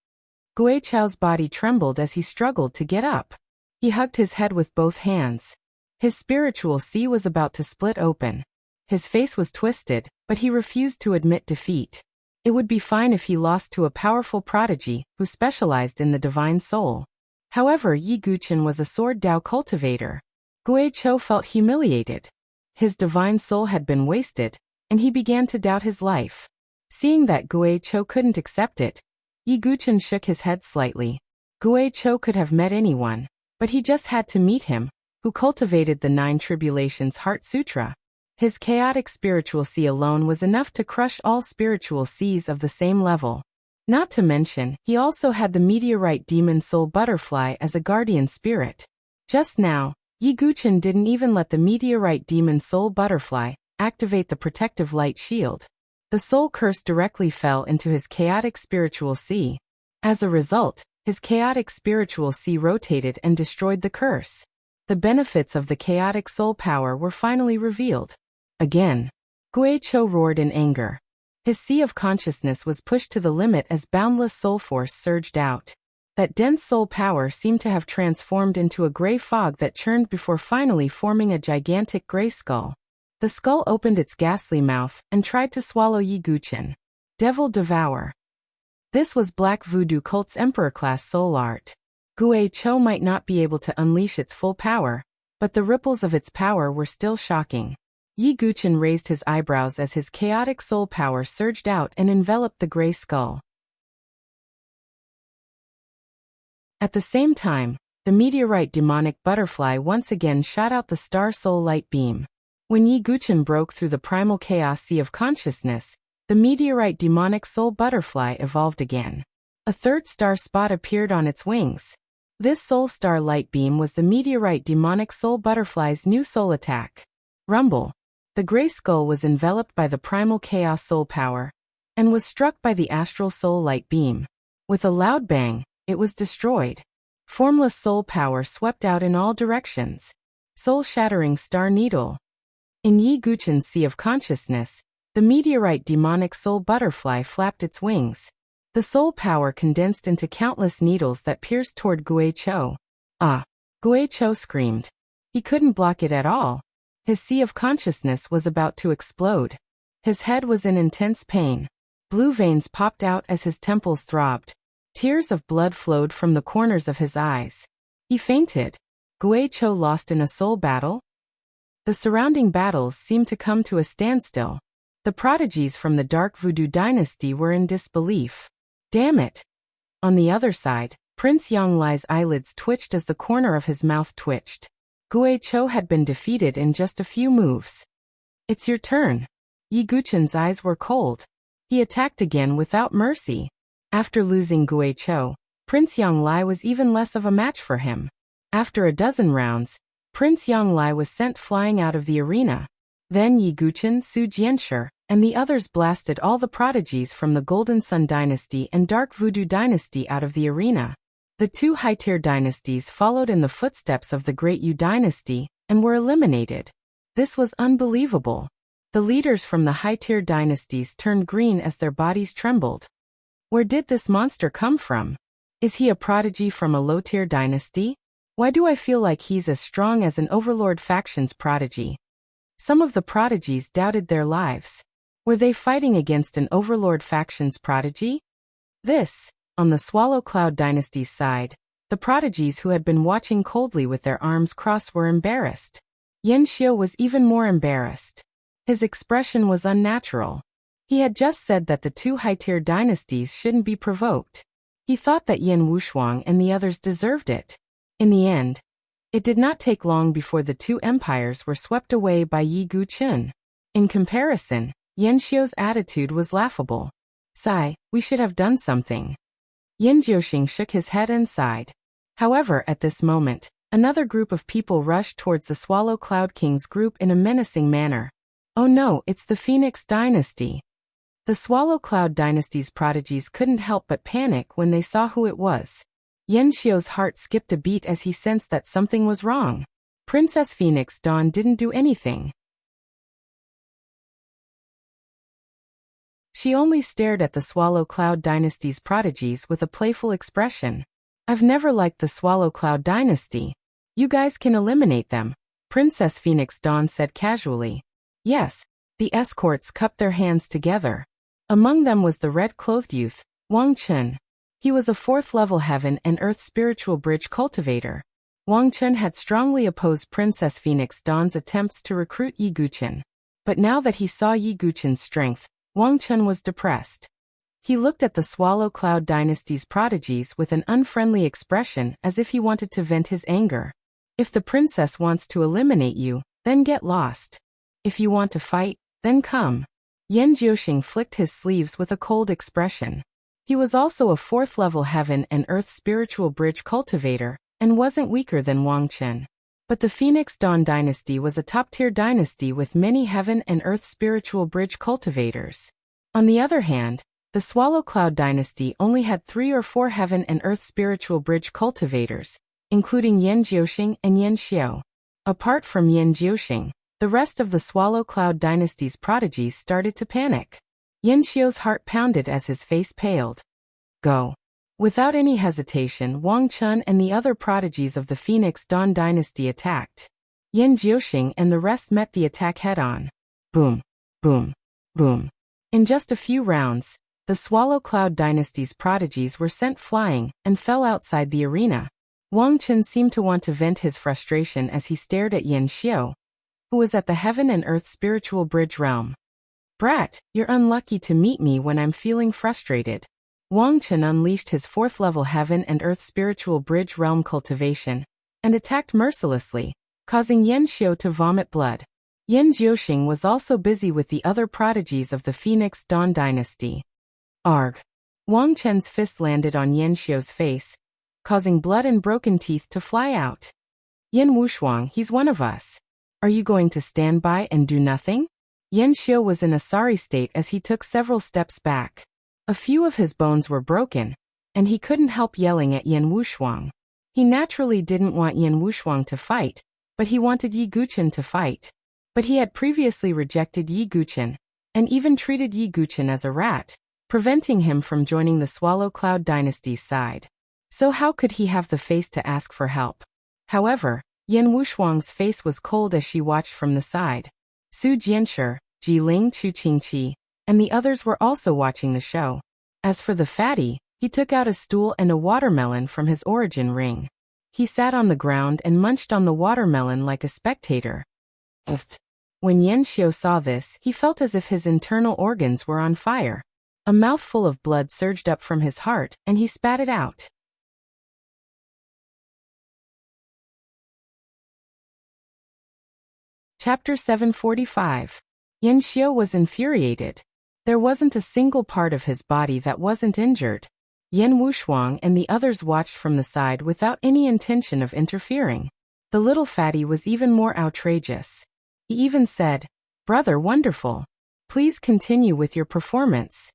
Guicho's body trembled as he struggled to get up. He hugged his head with both hands. His spiritual sea was about to split open. His face was twisted, but he refused to admit defeat. It would be fine if he lost to a powerful prodigy who specialized in the divine soul. However, Yi Guqin was a sword Dao cultivator. Guicho felt humiliated. His divine soul had been wasted, and he began to doubt his life. Seeing that Guicho couldn't accept it, Yi Guqin shook his head slightly. Guicho could have met anyone, but he just had to meet him, who cultivated the Nine Tribulations Heart Sutra. His chaotic spiritual sea alone was enough to crush all spiritual seas of the same level. Not to mention, he also had the meteorite demon soul butterfly as a guardian spirit. Just now, Yi Guqin didn't even let the meteorite demon soul butterfly activate the protective light shield. The soul curse directly fell into his chaotic spiritual sea. As a result, his chaotic spiritual sea rotated and destroyed the curse. The benefits of the chaotic soul power were finally revealed. Again, Guicho roared in anger. His sea of consciousness was pushed to the limit as boundless soul force surged out. That dense soul power seemed to have transformed into a gray fog that churned before finally forming a gigantic gray skull. The skull opened its ghastly mouth and tried to swallow Yi Guqin. Devil Devour. This was Black Voodoo Cult's Emperor-class soul art. Guicho might not be able to unleash its full power, but the ripples of its power were still shocking. Yi Guqin raised his eyebrows as his chaotic soul power surged out and enveloped the gray skull. At the same time, the meteorite demonic butterfly once again shot out the star soul light beam. When Yi Guchen broke through the primal chaos sea of consciousness, the meteorite demonic soul butterfly evolved again. A third star spot appeared on its wings. This soul star light beam was the meteorite demonic soul butterfly's new soul attack. Rumble. The gray skull was enveloped by the primal chaos soul power and was struck by the astral soul light beam. With a loud bang, it was destroyed. Formless soul power swept out in all directions. Soul-shattering star needle. In Yi Guchen's sea of consciousness, the meteorite demonic soul butterfly flapped its wings. The soul power condensed into countless needles that pierced toward Gui Cho. Ah! Gui Cho screamed. He couldn't block it at all. His sea of consciousness was about to explode. His head was in intense pain. Blue veins popped out as his temples throbbed. Tears of blood flowed from the corners of his eyes. He fainted. Gui Cho lost in a soul battle? The surrounding battles seemed to come to a standstill. The prodigies from the Dark Voodoo dynasty were in disbelief. Damn it! On the other side, Prince Yanglai's eyelids twitched as the corner of his mouth twitched. Gui Cho had been defeated in just a few moves. It's your turn. Yi Guchen's eyes were cold. He attacked again without mercy. After losing Gui Cho, Prince Yanglai was even less of a match for him. After a dozen rounds, Prince Yanglai was sent flying out of the arena. Then Yi Guchen, Su Jianshi, and the others blasted all the prodigies from the Golden Sun dynasty and Dark Voodoo dynasty out of the arena. The two high-tier dynasties followed in the footsteps of the Great Yu dynasty and were eliminated. This was unbelievable. The leaders from the high-tier dynasties turned green as their bodies trembled. Where did this monster come from? Is he a prodigy from a low-tier dynasty? Why do I feel like he's as strong as an Overlord faction's prodigy? Some of the prodigies doubted their lives. Were they fighting against an Overlord faction's prodigy? This, on the Swallow Cloud dynasty's side, the prodigies who had been watching coldly with their arms crossed were embarrassed. Yan Xiu was even more embarrassed. His expression was unnatural. He had just said that the two high-tier dynasties shouldn't be provoked. He thought that Yan Wushuang and the others deserved it. In the end, it did not take long before the two empires were swept away by Yi Guchen. In comparison, Yan Xiu's attitude was laughable. Sigh, we should have done something. Yan Jiuxing shook his head and sighed. However, at this moment, another group of people rushed towards the Swallow Cloud King's group in a menacing manner. Oh no, it's the Phoenix Dynasty. The Swallow Cloud Dynasty's prodigies couldn't help but panic when they saw who it was. Yan Xiu's heart skipped a beat as he sensed that something was wrong. Princess Phoenix Dawn didn't do anything. She only stared at the Swallow Cloud Dynasty's prodigies with a playful expression. I've never liked the Swallow Cloud Dynasty. You guys can eliminate them, Princess Phoenix Dawn said casually. Yes, the escorts cupped their hands together. Among them was the red-clothed youth, Wang Chun. He was a 4th-level Heaven and Earth spiritual bridge cultivator. Wang Chun had strongly opposed Princess Phoenix Dawn's attempts to recruit Yi Guchen. But now that he saw Yi Guchen's strength, Wang Chun was depressed. He looked at the Swallow Cloud Dynasty's prodigies with an unfriendly expression as if he wanted to vent his anger. If the princess wants to eliminate you, then get lost. If you want to fight, then come. Yan Jiuxing flicked his sleeves with a cold expression. He was also a 4th-level Heaven and Earth spiritual bridge cultivator, and wasn't weaker than Wang Chun. But the Phoenix Dawn dynasty was a top-tier dynasty with many Heaven and Earth spiritual bridge cultivators. On the other hand, the Swallow Cloud dynasty only had 3 or 4 Heaven and Earth spiritual bridge cultivators, including Yan Jiuxing and Yan Xiu. Apart from Yan Jiuxing, the rest of the Swallow Cloud dynasty's prodigies started to panic. Yan Xiu's heart pounded as his face paled. Go. Without any hesitation, Wang Chun and the other prodigies of the Phoenix Dawn dynasty attacked. Yan Jiuxing and the rest met the attack head-on. Boom, boom, boom. In just a few rounds, the Swallow Cloud dynasty's prodigies were sent flying and fell outside the arena. Wang Chun seemed to want to vent his frustration as he stared at Yan Xiu, who was at the Heaven and Earth spiritual bridge realm. Brat, you're unlucky to meet me when I'm feeling frustrated. Wang Chen unleashed his 4th-level heaven and earth spiritual bridge realm cultivation and attacked mercilessly, causing Yan Xiao to vomit blood. Yan Jiuxing was also busy with the other prodigies of the Phoenix Dawn dynasty. Arg! Wang Chen's fist landed on Yan Xiao's face, causing blood and broken teeth to fly out. Yan Wushuang, he's one of us. Are you going to stand by and do nothing? Yan Xiao was in a sorry state as he took several steps back. A few of his bones were broken, and he couldn't help yelling at Yan Wushuang. He naturally didn't want Yan Wushuang to fight, but he wanted Yi Guchen to fight. But he had previously rejected Yi Guchen, and even treated Yi Guchen as a rat, preventing him from joining the Swallow Cloud dynasty's side. So how could he have the face to ask for help? However, Yan Wushuang's face was cold as she watched from the side. Su Jianshi, Jiling Chu Qingqi, and the others were also watching the show. As for the fatty, he took out a stool and a watermelon from his origin ring. He sat on the ground and munched on the watermelon like a spectator. When Yan Xiao saw this, he felt as if his internal organs were on fire. A mouthful of blood surged up from his heart, and he spat it out. Chapter 745. Yan Xiao was infuriated. There wasn't a single part of his body that wasn't injured. Yan Wushuang and the others watched from the side without any intention of interfering. The little fatty was even more outrageous. He even said, "Brother, wonderful. Please continue with your performance."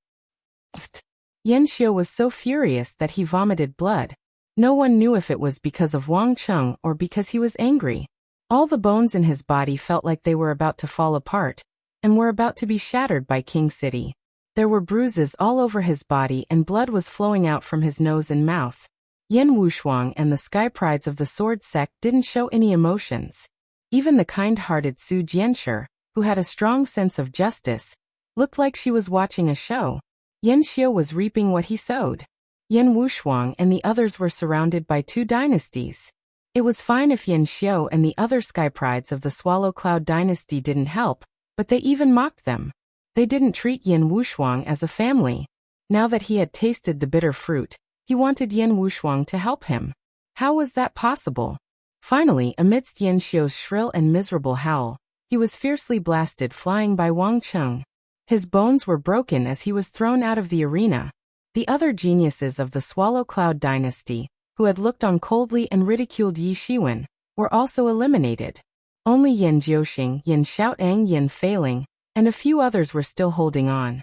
Yan Xiao was so furious that he vomited blood. No one knew if it was because of Wang Cheng or because he was angry. All the bones in his body felt like they were about to fall apart, and were about to be shattered by King City. There were bruises all over his body and blood was flowing out from his nose and mouth. Yan Wushuang and the sky prides of the sword sect didn't show any emotions. Even the kind-hearted Su Jianshi, who had a strong sense of justice, looked like she was watching a show. Yan Xiao was reaping what he sowed. Yan Wushuang and the others were surrounded by 2 dynasties. It was fine if Yan Xiao and the other sky prides of the Swallow Cloud dynasty didn't help, but they even mocked them. They didn't treat Yan Wushuang as a family. Now that he had tasted the bitter fruit, he wanted Yan Wushuang to help him. How was that possible? Finally, amidst Yan Xiao's shrill and miserable howl, he was fiercely blasted flying by Wang Cheng. His bones were broken as he was thrown out of the arena. The other geniuses of the Swallow Cloud dynasty, who had looked on coldly and ridiculed Yi Shiwen, were also eliminated. Only Yan Jiuxing, Yan Xiaoang, Yan Feiling, and a few others were still holding on.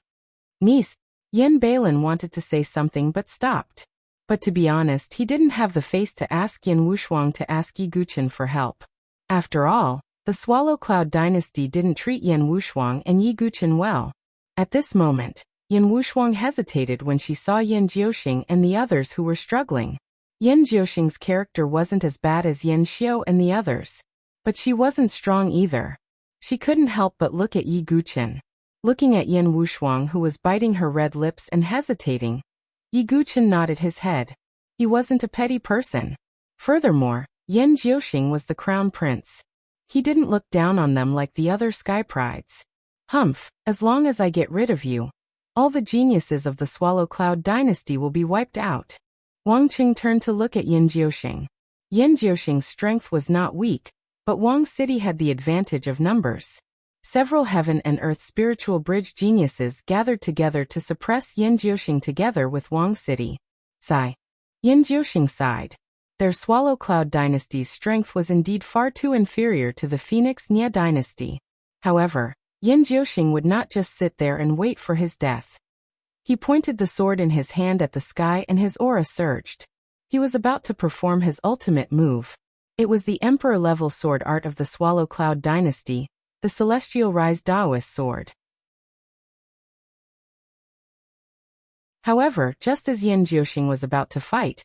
Niece, Yan Bailin wanted to say something but stopped. But to be honest, he didn't have the face to ask Yan Wushuang to ask Yi Guchen for help. After all, the Swallow Cloud dynasty didn't treat Yan Wushuang and Yi Guchen well. At this moment, Yan Wushuang hesitated when she saw Yan Jiuxing and the others who were struggling. Yan Jiuxing's character wasn't as bad as Yan Xiao and the others. But she wasn't strong either. She couldn't help but look at Yi Guchen. Looking at Yan Wushuang, who was biting her red lips and hesitating, Yi Guchen nodded his head. He wasn't a petty person. Furthermore, Yan Jiuxing was the crown prince. He didn't look down on them like the other sky prides. Humph, as long as I get rid of you, all the geniuses of the Swallow Cloud dynasty will be wiped out. Wang Qing turned to look at Yan Jiuxing. Yan Jiuxing's strength was not weak, but Wang City had the advantage of numbers. Several heaven and earth spiritual bridge geniuses gathered together to suppress Yan Jiuxing together with Wang City. Sigh. Yan Jiuxing sighed. Their Swallow Cloud dynasty's strength was indeed far too inferior to the Phoenix Nia dynasty. However, Yan Jiuxing would not just sit there and wait for his death. He pointed the sword in his hand at the sky and his aura surged. He was about to perform his ultimate move. It was the Emperor-level sword art of the Swallow Cloud dynasty, the Celestial Rise Daoist sword. However, just as Yan Jiuxing was about to fight,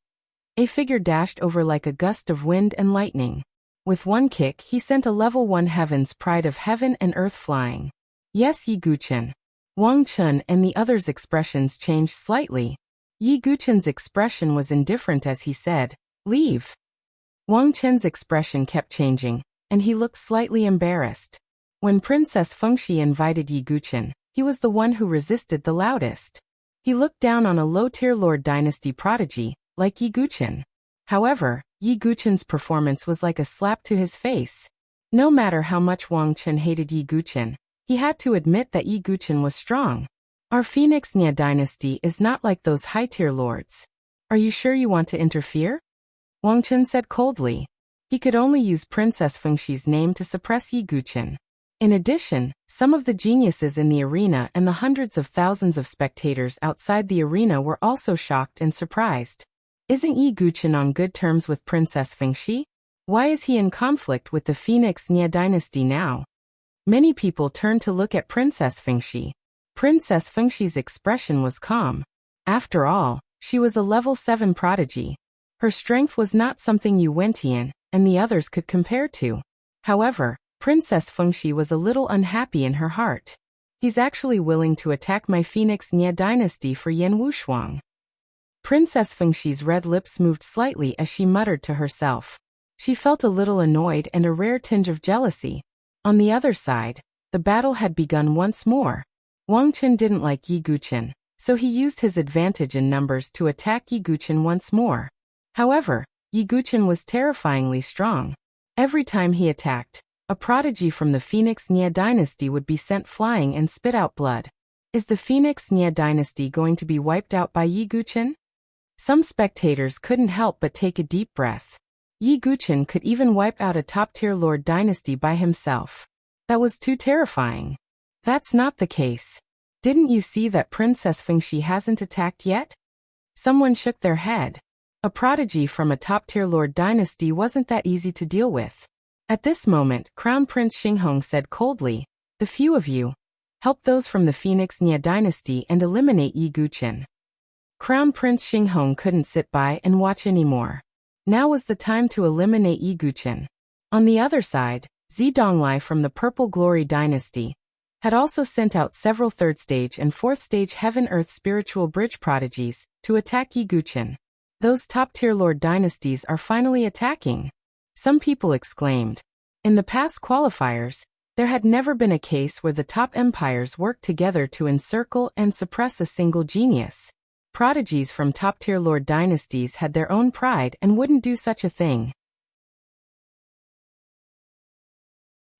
a figure dashed over like a gust of wind and lightning. With one kick, he sent a level 1 heaven's pride of heaven and earth flying. Yes, Yi Guchen. Wang Chen and the others' expressions changed slightly. Yi Guchen's expression was indifferent as he said, "Leave." Wang Chen's expression kept changing, and he looked slightly embarrassed. When Princess Fengxi invited Yi Guchen, he was the one who resisted the loudest. He looked down on a low-tier Lord Dynasty prodigy, like Yi Guqin. However, Yi Guqin's performance was like a slap to his face. No matter how much Wang Chen hated Yi Guqin, he had to admit that Yi Guqin was strong. Our Phoenix Nia dynasty is not like those high-tier lords. Are you sure you want to interfere? Wang Chen said coldly. He could only use Princess Fengxi's name to suppress Yi Guqin. In addition, some of the geniuses in the arena and the hundreds of thousands of spectators outside the arena were also shocked and surprised. Isn't Yi Guqin on good terms with Princess Fengxi? Why is he in conflict with the Phoenix Nia dynasty now? Many people turned to look at Princess Fengxi. Princess Fengxi's expression was calm. After all, she was a level 7 prodigy. Her strength was not something Yu Wentian and the others could compare to. However, Princess Fengxi was a little unhappy in her heart. He's actually willing to attack my Phoenix Nia dynasty for Yan Wushuang. Princess Fengxi's red lips moved slightly as she muttered to herself. She felt a little annoyed and a rare tinge of jealousy. On the other side, the battle had begun once more. Wang Chen didn't like Yi Guqin, so he used his advantage in numbers to attack Yi Guqin once more. However, Yi Guqin was terrifyingly strong. Every time he attacked, a prodigy from the Phoenix Nia dynasty would be sent flying and spit out blood. Is the Phoenix Nia dynasty going to be wiped out by Yi Guqin? Some spectators couldn't help but take a deep breath. Yi Guqin could even wipe out a top-tier Lord dynasty by himself. That was too terrifying. That's not the case. Didn't you see that Princess Fengxi hasn't attacked yet? Someone shook their head. A prodigy from a top-tier Lord dynasty wasn't that easy to deal with. At this moment, Crown Prince Xinghong said coldly, "The few of you, help those from the Phoenix Nia dynasty and eliminate Yi Guqin." Crown Prince Xinghong couldn't sit by and watch anymore. Now was the time to eliminate Yi Guqin. On the other side, Zidonglai from the Purple Glory dynasty had also sent out several 3rd stage and 4th stage Heaven-Earth spiritual bridge prodigies to attack Yi Guqin. Those top-tier Lord dynasties are finally attacking. Some people exclaimed. In the past qualifiers, there had never been a case where the top empires worked together to encircle and suppress a single genius. Prodigies from top-tier Lord dynasties had their own pride and wouldn't do such a thing.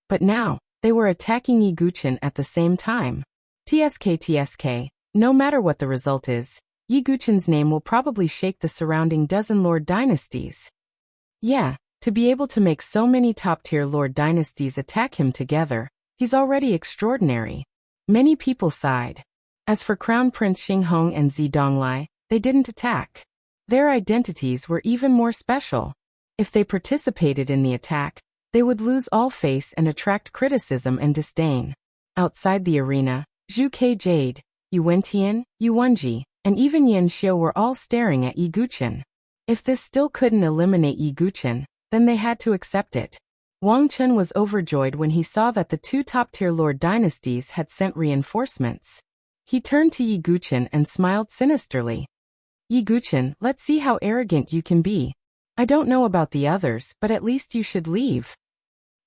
But now, they were attacking Yi Guqin at the same time. TSK, no matter what the result is, Yi Guqin's name will probably shake the surrounding dozen Lord dynasties. Yeah, to be able to make so many top-tier Lord dynasties attack him together, he's already extraordinary. Many people sighed. As for Crown Prince Xinghong and Zidonglai, they didn't attack. Their identities were even more special. If they participated in the attack, they would lose all face and attract criticism and disdain. Outside the arena, Zhu Ke Jade, Yu Wentian, Yu Wenji, and even Yan Xiu were all staring at Yi Guqin. If this still couldn't eliminate Yi Guqin, then they had to accept it. Wang Chen was overjoyed when he saw that the 2 top-tier Lord dynasties had sent reinforcements. He turned to Yi Guqin and smiled sinisterly. Yi Guqin, let's see how arrogant you can be. I don't know about the others, but at least you should leave.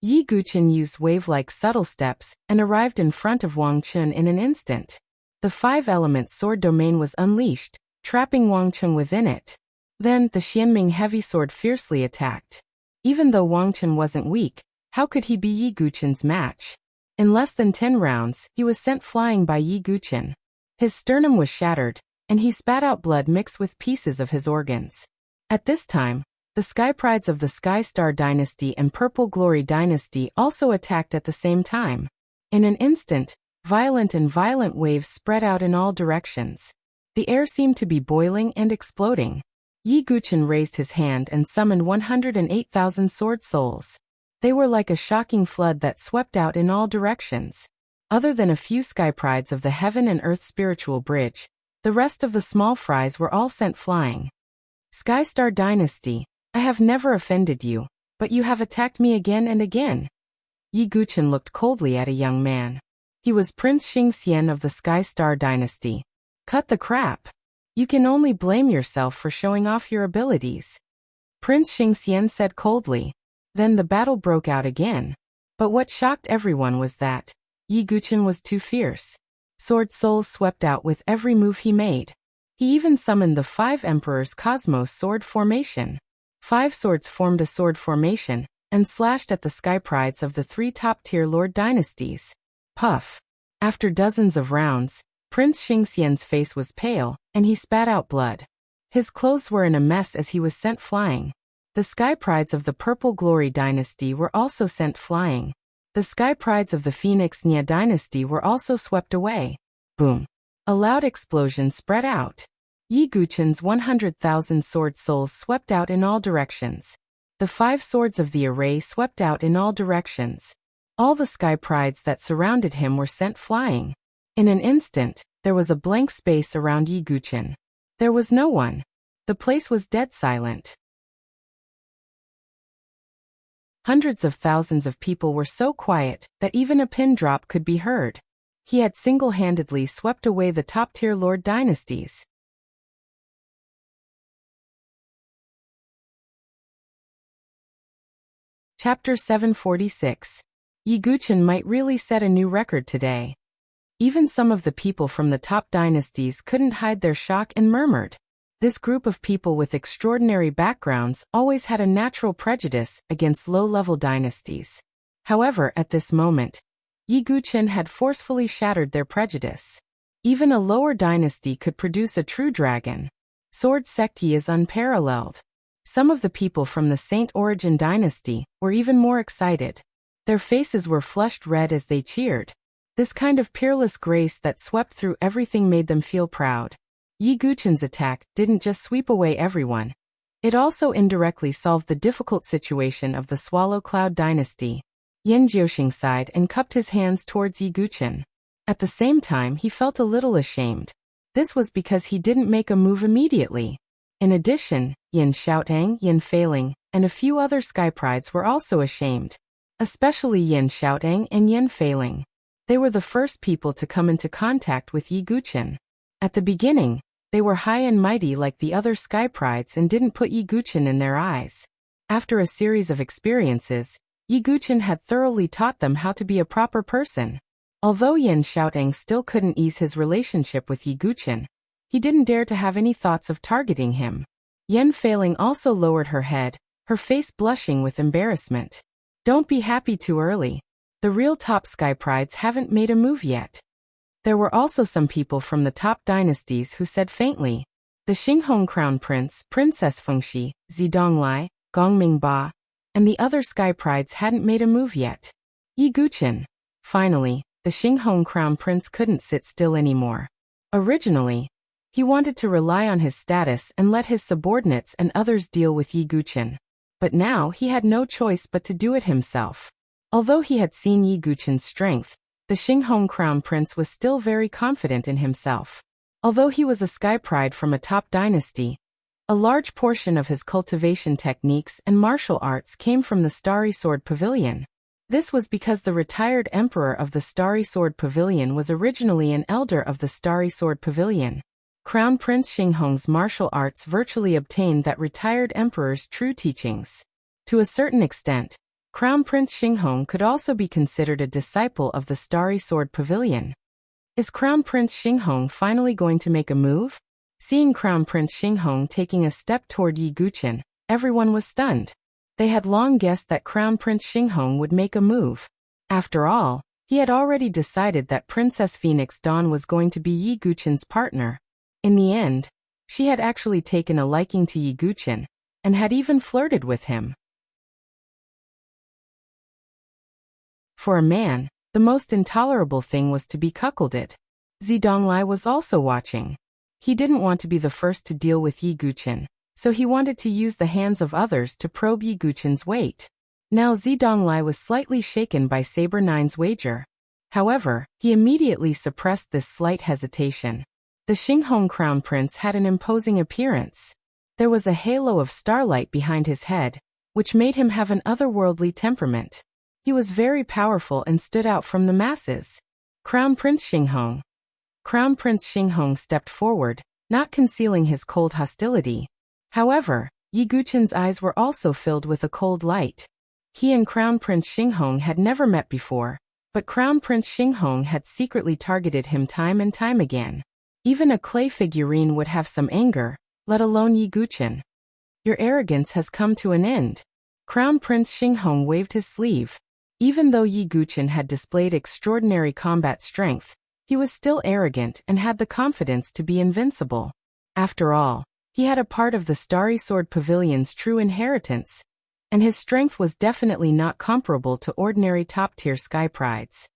Yi Guqin used wave-like subtle steps and arrived in front of Wang Chen in an instant. The 5-element sword domain was unleashed, trapping Wang Chen within it. Then, the Xianming heavy sword fiercely attacked. Even though Wang Chen wasn't weak, how could he be Yi Guqin's match? In less than 10 rounds, he was sent flying by Yi Guqin. His sternum was shattered, and he spat out blood mixed with pieces of his organs. At this time, the Sky Prides of the Sky Star Dynasty and Purple Glory Dynasty also attacked at the same time. In an instant, violent waves spread out in all directions. The air seemed to be boiling and exploding. Yi Guqin raised his hand and summoned 108,000 sword souls. They were like a shocking flood that swept out in all directions. Other than a few Sky Prides of the Heaven and Earth Spiritual Bridge, the rest of the small fries were all sent flying. Sky Star Dynasty, I have never offended you, but you have attacked me again and again. Yi Guqin looked coldly at a young man. He was Prince Xingxian of the Sky Star Dynasty. Cut the crap. You can only blame yourself for showing off your abilities. Prince Xingxian said coldly. Then the battle broke out again. But what shocked everyone was that Yi Guqin was too fierce. Sword souls swept out with every move he made. He even summoned the 5 Emperors' Cosmos sword formation. 5 swords formed a sword formation, and slashed at the sky prides of the 3 top-tier lord dynasties. Puff. After dozens of rounds, Prince Xingxian's face was pale, and he spat out blood. His clothes were in a mess as he was sent flying. The sky prides of the Purple Glory dynasty were also sent flying. The sky prides of the Phoenix Nia dynasty were also swept away. Boom. A loud explosion spread out. Yi Guqin's 100,000 sword souls swept out in all directions. The 5 swords of the array swept out in all directions. All the sky prides that surrounded him were sent flying. In an instant, there was a blank space around Yi Guqin. There was no one. The place was dead silent. Hundreds of thousands of people were so quiet that even a pin drop could be heard. He had single-handedly swept away the top-tier lord dynasties. Chapter 746. Yi Guqin might really set a new record today. Even some of the people from the top dynasties couldn't hide their shock and murmured. This group of people with extraordinary backgrounds always had a natural prejudice against low-level dynasties. However, at this moment, Yi Guqin had forcefully shattered their prejudice. Even a lower dynasty could produce a true dragon. Sword Sect Yi is unparalleled. Some of the people from the Saint Origin dynasty were even more excited. Their faces were flushed red as they cheered. This kind of peerless grace that swept through everything made them feel proud. Yi Guqin's attack didn't just sweep away everyone. It also indirectly solved the difficult situation of the Swallow Cloud dynasty. Yan Jiuxing sighed and cupped his hands towards Yi Guqin. At the same time, he felt a little ashamed. This was because he didn't make a move immediately. In addition, Yan Xiaotang, Yan Feiling, and a few other sky prides were also ashamed. Especially Yan Xiaotang and Yan Feiling. They were the first people to come into contact with Yi Guqin. At the beginning, they were high and mighty like the other sky prides and didn't put Yi Guqin in their eyes. After a series of experiences, Yi Guqin had thoroughly taught them how to be a proper person. Although Yan Xiaotang still couldn't ease his relationship with Yi Guqin, he didn't dare to have any thoughts of targeting him. Yan Feiling also lowered her head, her face blushing with embarrassment. Don't be happy too early. The real top sky prides haven't made a move yet. There were also some people from the top dynasties who said faintly. The Xinghong Crown Prince, Princess Fengxi, Zidonglai, Gongming Ba, and the other sky prides hadn't made a move yet. Yi Guqin. Finally, the Xinghong Crown Prince couldn't sit still anymore. Originally, he wanted to rely on his status and let his subordinates and others deal with Yi Guqin. But now he had no choice but to do it himself. Although he had seen Yi Guqin's strength, the Xinghong Crown Prince was still very confident in himself. Although he was a sky pride from a top dynasty, a large portion of his cultivation techniques and martial arts came from the Starry Sword Pavilion. This was because the retired emperor of the Starry Sword Pavilion was originally an elder of the Starry Sword Pavilion. Crown Prince Xinghong's martial arts virtually obtained that retired emperor's true teachings. To a certain extent, Crown Prince Xinghong could also be considered a disciple of the Starry Sword Pavilion. Is Crown Prince Xinghong finally going to make a move? Seeing Crown Prince Xinghong taking a step toward Yi Guqin, everyone was stunned. They had long guessed that Crown Prince Xinghong would make a move. After all, he had already decided that Princess Phoenix Dawn was going to be Yi Guqin's partner. In the end, she had actually taken a liking to Yi Guqin, and had even flirted with him. For a man, the most intolerable thing was to be cuckolded. Zidonglai was also watching. He didn't want to be the first to deal with Yi Guqin, so he wanted to use the hands of others to probe Yi Guqin's weight. Now Zidonglai was slightly shaken by Saber Nine's wager. However, he immediately suppressed this slight hesitation. The Xinghong Crown Prince had an imposing appearance. There was a halo of starlight behind his head, which made him have an otherworldly temperament. He was very powerful and stood out from the masses. Crown Prince Xinghong. Crown Prince Xinghong stepped forward, not concealing his cold hostility. However, Yi Guqin's eyes were also filled with a cold light. He and Crown Prince Xinghong had never met before, But Crown Prince Xinghong had secretly targeted him time and time again. Even a clay figurine would have some anger, let alone Yi Guqin. Your arrogance has come to an end. Crown Prince Xinghong waved his sleeve. Even though Yi Guqin had displayed extraordinary combat strength, he was still arrogant and had the confidence to be invincible. After all, he had a part of the Starry Sword Pavilion's true inheritance, and his strength was definitely not comparable to ordinary top-tier sky prides.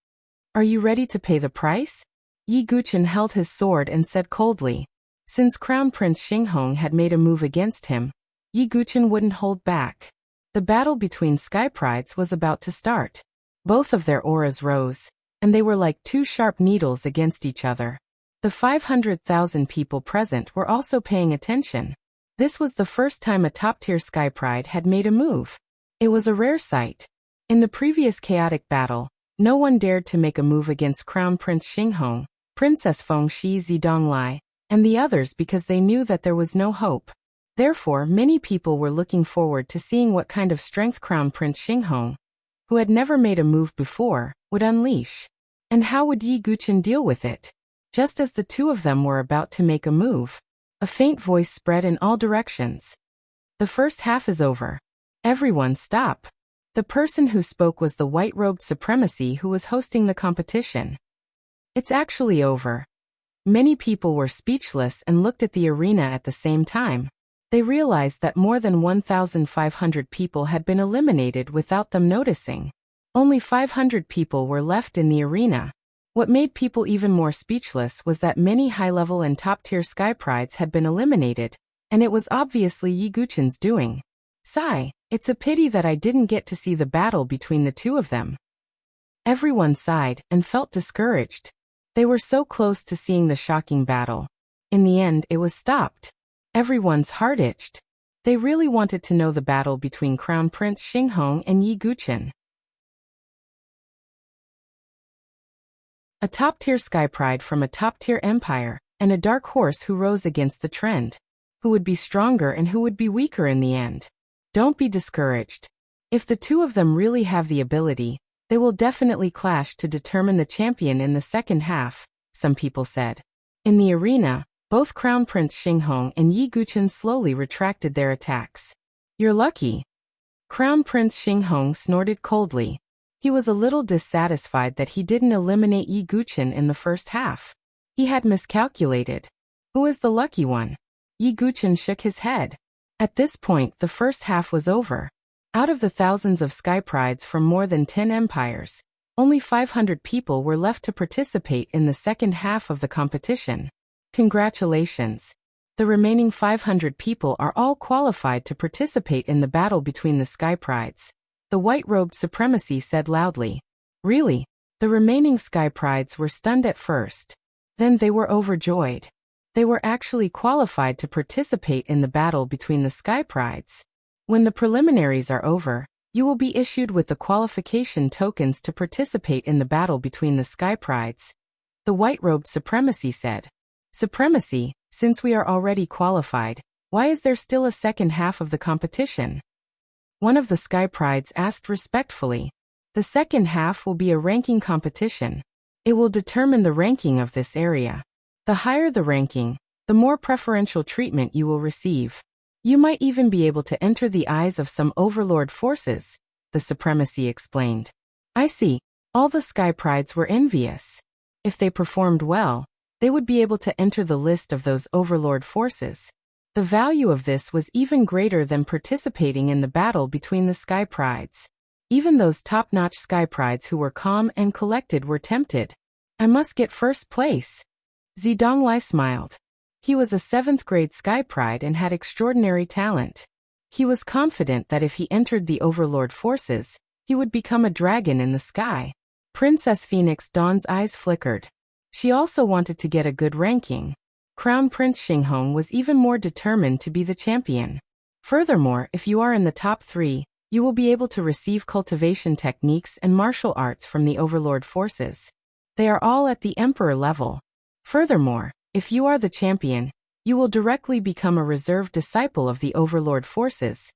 Are you ready to pay the price? Yi Guqin held his sword and said coldly. Since Crown Prince Xinghong had made a move against him, Yi Guqin wouldn't hold back. The battle between sky prides was about to start. Both of their auras rose, and they were like two sharp needles against each other. The 500,000 people present were also paying attention. This was the first time a top-tier sky pride had made a move. It was a rare sight. In the previous chaotic battle, no one dared to make a move against Crown Prince Xinghong, Princess Fengxi Zidonglai, and the others because they knew that there was no hope. Therefore, many people were looking forward to seeing what kind of strength Crown Prince Xinghong, who had never made a move before, would unleash. And how would Yi Guqin deal with it? Just as the two of them were about to make a move, a faint voice spread in all directions. The first half is over. Everyone stop. The person who spoke was the white-robed supremacy who was hosting the competition. It's actually over. Many people were speechless and looked at the arena at the same time. They realized that more than 1,500 people had been eliminated without them noticing. Only 500 people were left in the arena. What made people even more speechless was that many high-level and top-tier sky prides had been eliminated, and it was obviously Yi Guqin's doing. Sigh, it's a pity that I didn't get to see the battle between the two of them. Everyone sighed and felt discouraged. They were so close to seeing the shocking battle. In the end, it was stopped. Everyone's heart itched. They really wanted to know the battle between Crown Prince Xinghong and Yi Guqin. A top-tier sky pride from a top-tier empire, and a dark horse who rose against the trend. Who would be stronger and who would be weaker in the end? Don't be discouraged. If the two of them really have the ability, they will definitely clash to determine the champion in the second half, some people said. In the arena, both Crown Prince Xinghong and Yi Guqin slowly retracted their attacks. You're lucky. Crown Prince Xinghong snorted coldly. He was a little dissatisfied that he didn't eliminate Yi Guqin in the first half. He had miscalculated. Who is the lucky one? Yi Guqin shook his head. At this point, the first half was over. Out of the thousands of sky prides from more than 10 empires, only 500 people were left to participate in the second half of the competition. Congratulations. The remaining 500 people are all qualified to participate in the battle between the sky prides. The white-robed supremacy said loudly. Really? The remaining sky prides were stunned at first. Then they were overjoyed. They were actually qualified to participate in the battle between the sky prides. When the preliminaries are over, you will be issued with the qualification tokens to participate in the battle between the sky prides. The white-robed supremacy said. Supremacy, since we are already qualified, why is there still a second half of the competition? One of the sky prides asked respectfully. The second half will be a ranking competition. It will determine the ranking of this area. The higher the ranking, the more preferential treatment you will receive. You might even be able to enter the eyes of some overlord forces, the supremacy explained. I see. All the sky prides were envious. If they performed well, they would be able to enter the list of those overlord forces. The value of this was even greater than participating in the battle between the sky prides. Even those top-notch sky prides who were calm and collected were tempted. I must get first place. Zidonglai smiled. He was a 7th grade sky pride and had extraordinary talent. He was confident that if he entered the overlord forces, he would become a dragon in the sky. Princess Phoenix Dawn's eyes flickered. She also wanted to get a good ranking. Crown Prince Xinghong was even more determined to be the champion. Furthermore, if you are in the top 3, you will be able to receive cultivation techniques and martial arts from the overlord forces. They are all at the emperor level. Furthermore, if you are the champion, you will directly become a reserved disciple of the overlord forces.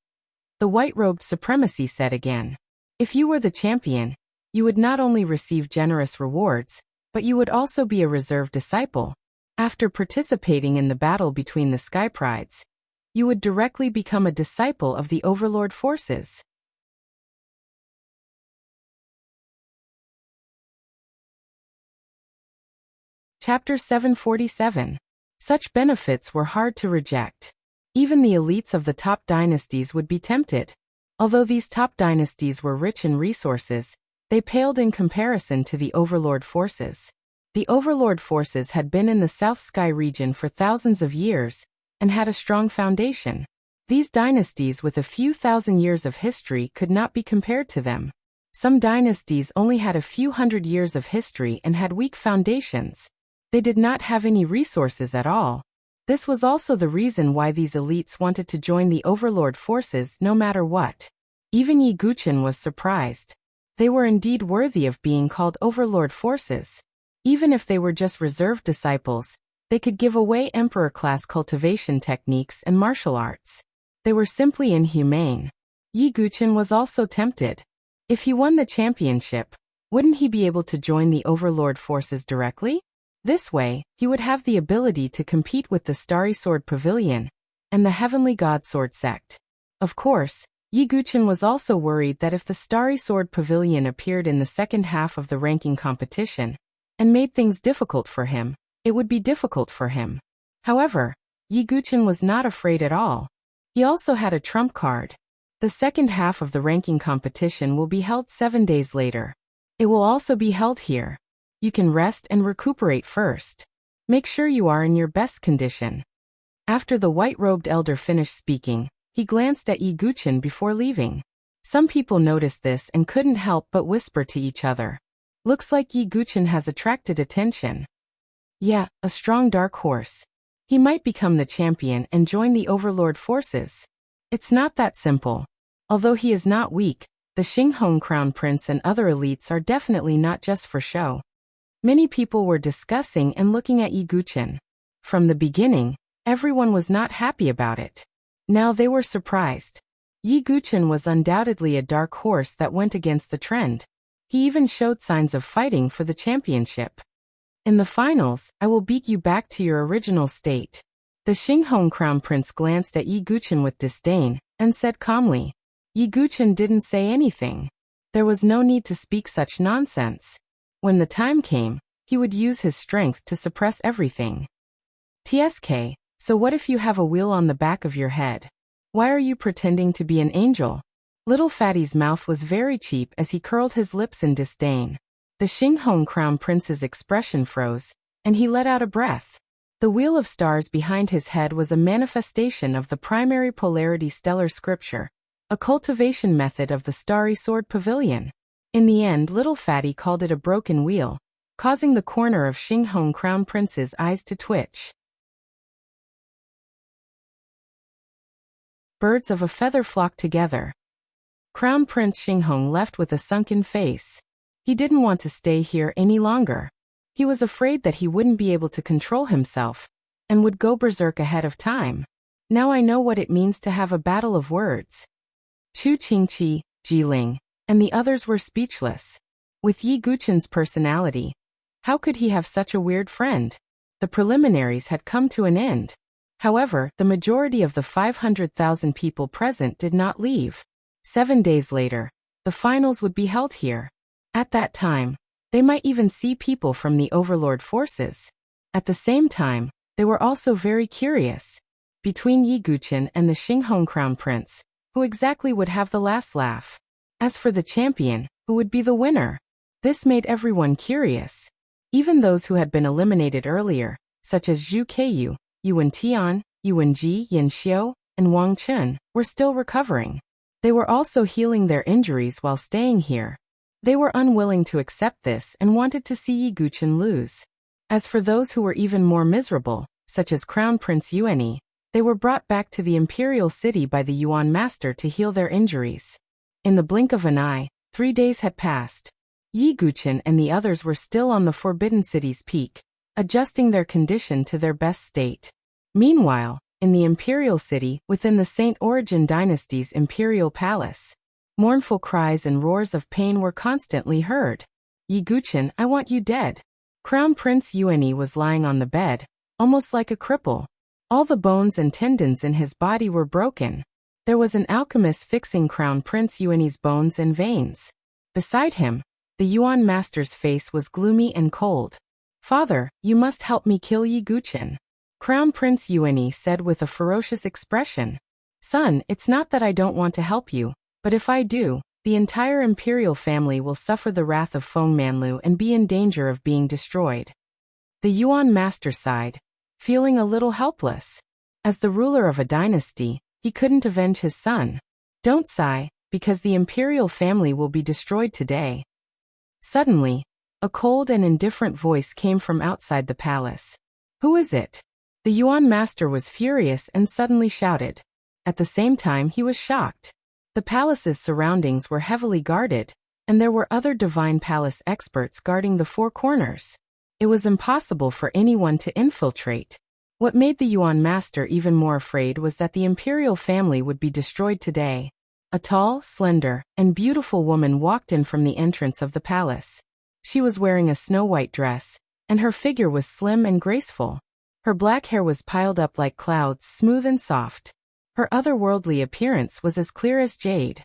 The white-robed supremacy said again. If you were the champion, You would not only receive generous rewards, but you would also be a reserve disciple. After participating in the battle between the Sky Prides, you would directly become a disciple of the Overlord forces. Chapter 747. Such benefits were hard to reject. Even the elites of the top dynasties would be tempted. Although these top dynasties were rich in resources, they paled in comparison to the Overlord forces. The Overlord forces had been in the South Sky region for thousands of years and had a strong foundation. These dynasties with a few thousand years of history could not be compared to them. Some dynasties only had a few hundred years of history and had weak foundations. They did not have any resources at all. This was also the reason why these elites wanted to join the Overlord forces no matter what. Even Yi Guqin was surprised. They were indeed worthy of being called Overlord forces. Even if they were just reserved disciples, they could give away emperor-class cultivation techniques and martial arts. They were simply inhumane. Yi Guqin was also tempted. If he won the championship, wouldn't he be able to join the Overlord forces directly? This way, he would have the ability to compete with the Starry Sword Pavilion and the Heavenly God Sword sect. Of course, Yi Guqin was also worried that if the Starry Sword Pavilion appeared in the second half of the ranking competition and made things difficult for him, it would be difficult for him. However, Yi Guqin was not afraid at all. He also had a trump card. The second half of the ranking competition will be held 7 days later. It will also be held here. You can rest and recuperate first. Make sure you are in your best condition. After the white-robed elder finished speaking, he glanced at Yi Guqin before leaving. Some people noticed this and couldn't help but whisper to each other. Looks like Yi Guqin has attracted attention. Yeah, a strong dark horse. He might become the champion and join the Overlord forces. It's not that simple. Although he is not weak, the Xinghong Crown Prince and other elites are definitely not just for show. Many people were discussing and looking at Yi Guqin. From the beginning, everyone was not happy about it. Now they were surprised. Yi Guqin was undoubtedly a dark horse that went against the trend. He even showed signs of fighting for the championship. In the finals, I will beat you back to your original state. The Xinghong Crown Prince glanced at Yi Guqin with disdain and said calmly. Yi Guqin didn't say anything. There was no need to speak such nonsense. When the time came, he would use his strength to suppress everything. TSK, so what if you have a wheel on the back of your head? Why are you pretending to be an angel? Little Fatty's mouth was very cheap as he curled his lips in disdain. The Xinghong Crown Prince's expression froze, and he let out a breath. The wheel of stars behind his head was a manifestation of the primary polarity stellar scripture, a cultivation method of the Starry Sword Pavilion. In the end, Little Fatty called it a broken wheel, causing the corner of Xinghong Crown Prince's eyes to twitch. Birds of a feather flock together. Crown Prince Xinghong left with a sunken face. He didn't want to stay here any longer. He was afraid that he wouldn't be able to control himself and would go berserk ahead of time. Now I know what it means to have a battle of words. Chu Qingqi, Jiling, and the others were speechless. With Yi Guqin's personality, how could he have such a weird friend? The preliminaries had come to an end. However, the majority of the 500,000 people present did not leave. 7 days later, the finals would be held here. At that time, they might even see people from the Overlord forces. At the same time, they were also very curious. Between Yi Guqin and the Xinghong Crown Prince, who exactly would have the last laugh? As for the champion, who would be the winner? This made everyone curious. Even those who had been eliminated earlier, such as Zhu Keiyu, Yuan Tian, Yuan Ji, Yin Xiu, and Wang Chun, were still recovering. They were also healing their injuries while staying here. They were unwilling to accept this and wanted to see Yi Guqin lose. As for those who were even more miserable, such as Crown Prince Yuanyi, they were brought back to the imperial city by the Yuan master to heal their injuries. In the blink of an eye, 3 days had passed. Yi Guqin and the others were still on the Forbidden City's peak, adjusting their condition to their best state. Meanwhile, in the imperial city within the Saint Origin dynasty's imperial palace, Mournful cries and roars of pain were constantly heard. Yi Guqin, I want you dead. Crown Prince Yuani was lying on the bed, almost like a cripple. All the bones and tendons in his body were broken. There was an alchemist fixing Crown Prince Yuani's bones and veins. Beside him, the Yuan master's face was gloomy and cold. Father, you must help me kill Yi Guqin. Crown Prince Yuani said with a ferocious expression. Son, it's not that I don't want to help you, but if I do, the entire imperial family will suffer the wrath of Feng Manlu and be in danger of being destroyed. The Yuan master sighed, feeling a little helpless. As the ruler of a dynasty, he couldn't avenge his son. Don't sigh, because the imperial family will be destroyed today. Suddenly, a cold and indifferent voice came from outside the palace. Who is it? The Yuan master was furious and suddenly shouted. At the same time, he was shocked. The palace's surroundings were heavily guarded, and there were other divine palace experts guarding the four corners. It was impossible for anyone to infiltrate. What made the Yuan master even more afraid was that the imperial family would be destroyed today. A tall, slender, and beautiful woman walked in from the entrance of the palace. She was wearing a snow-white dress, and her figure was slim and graceful. Her black hair was piled up like clouds, smooth and soft. Her otherworldly appearance was as clear as jade.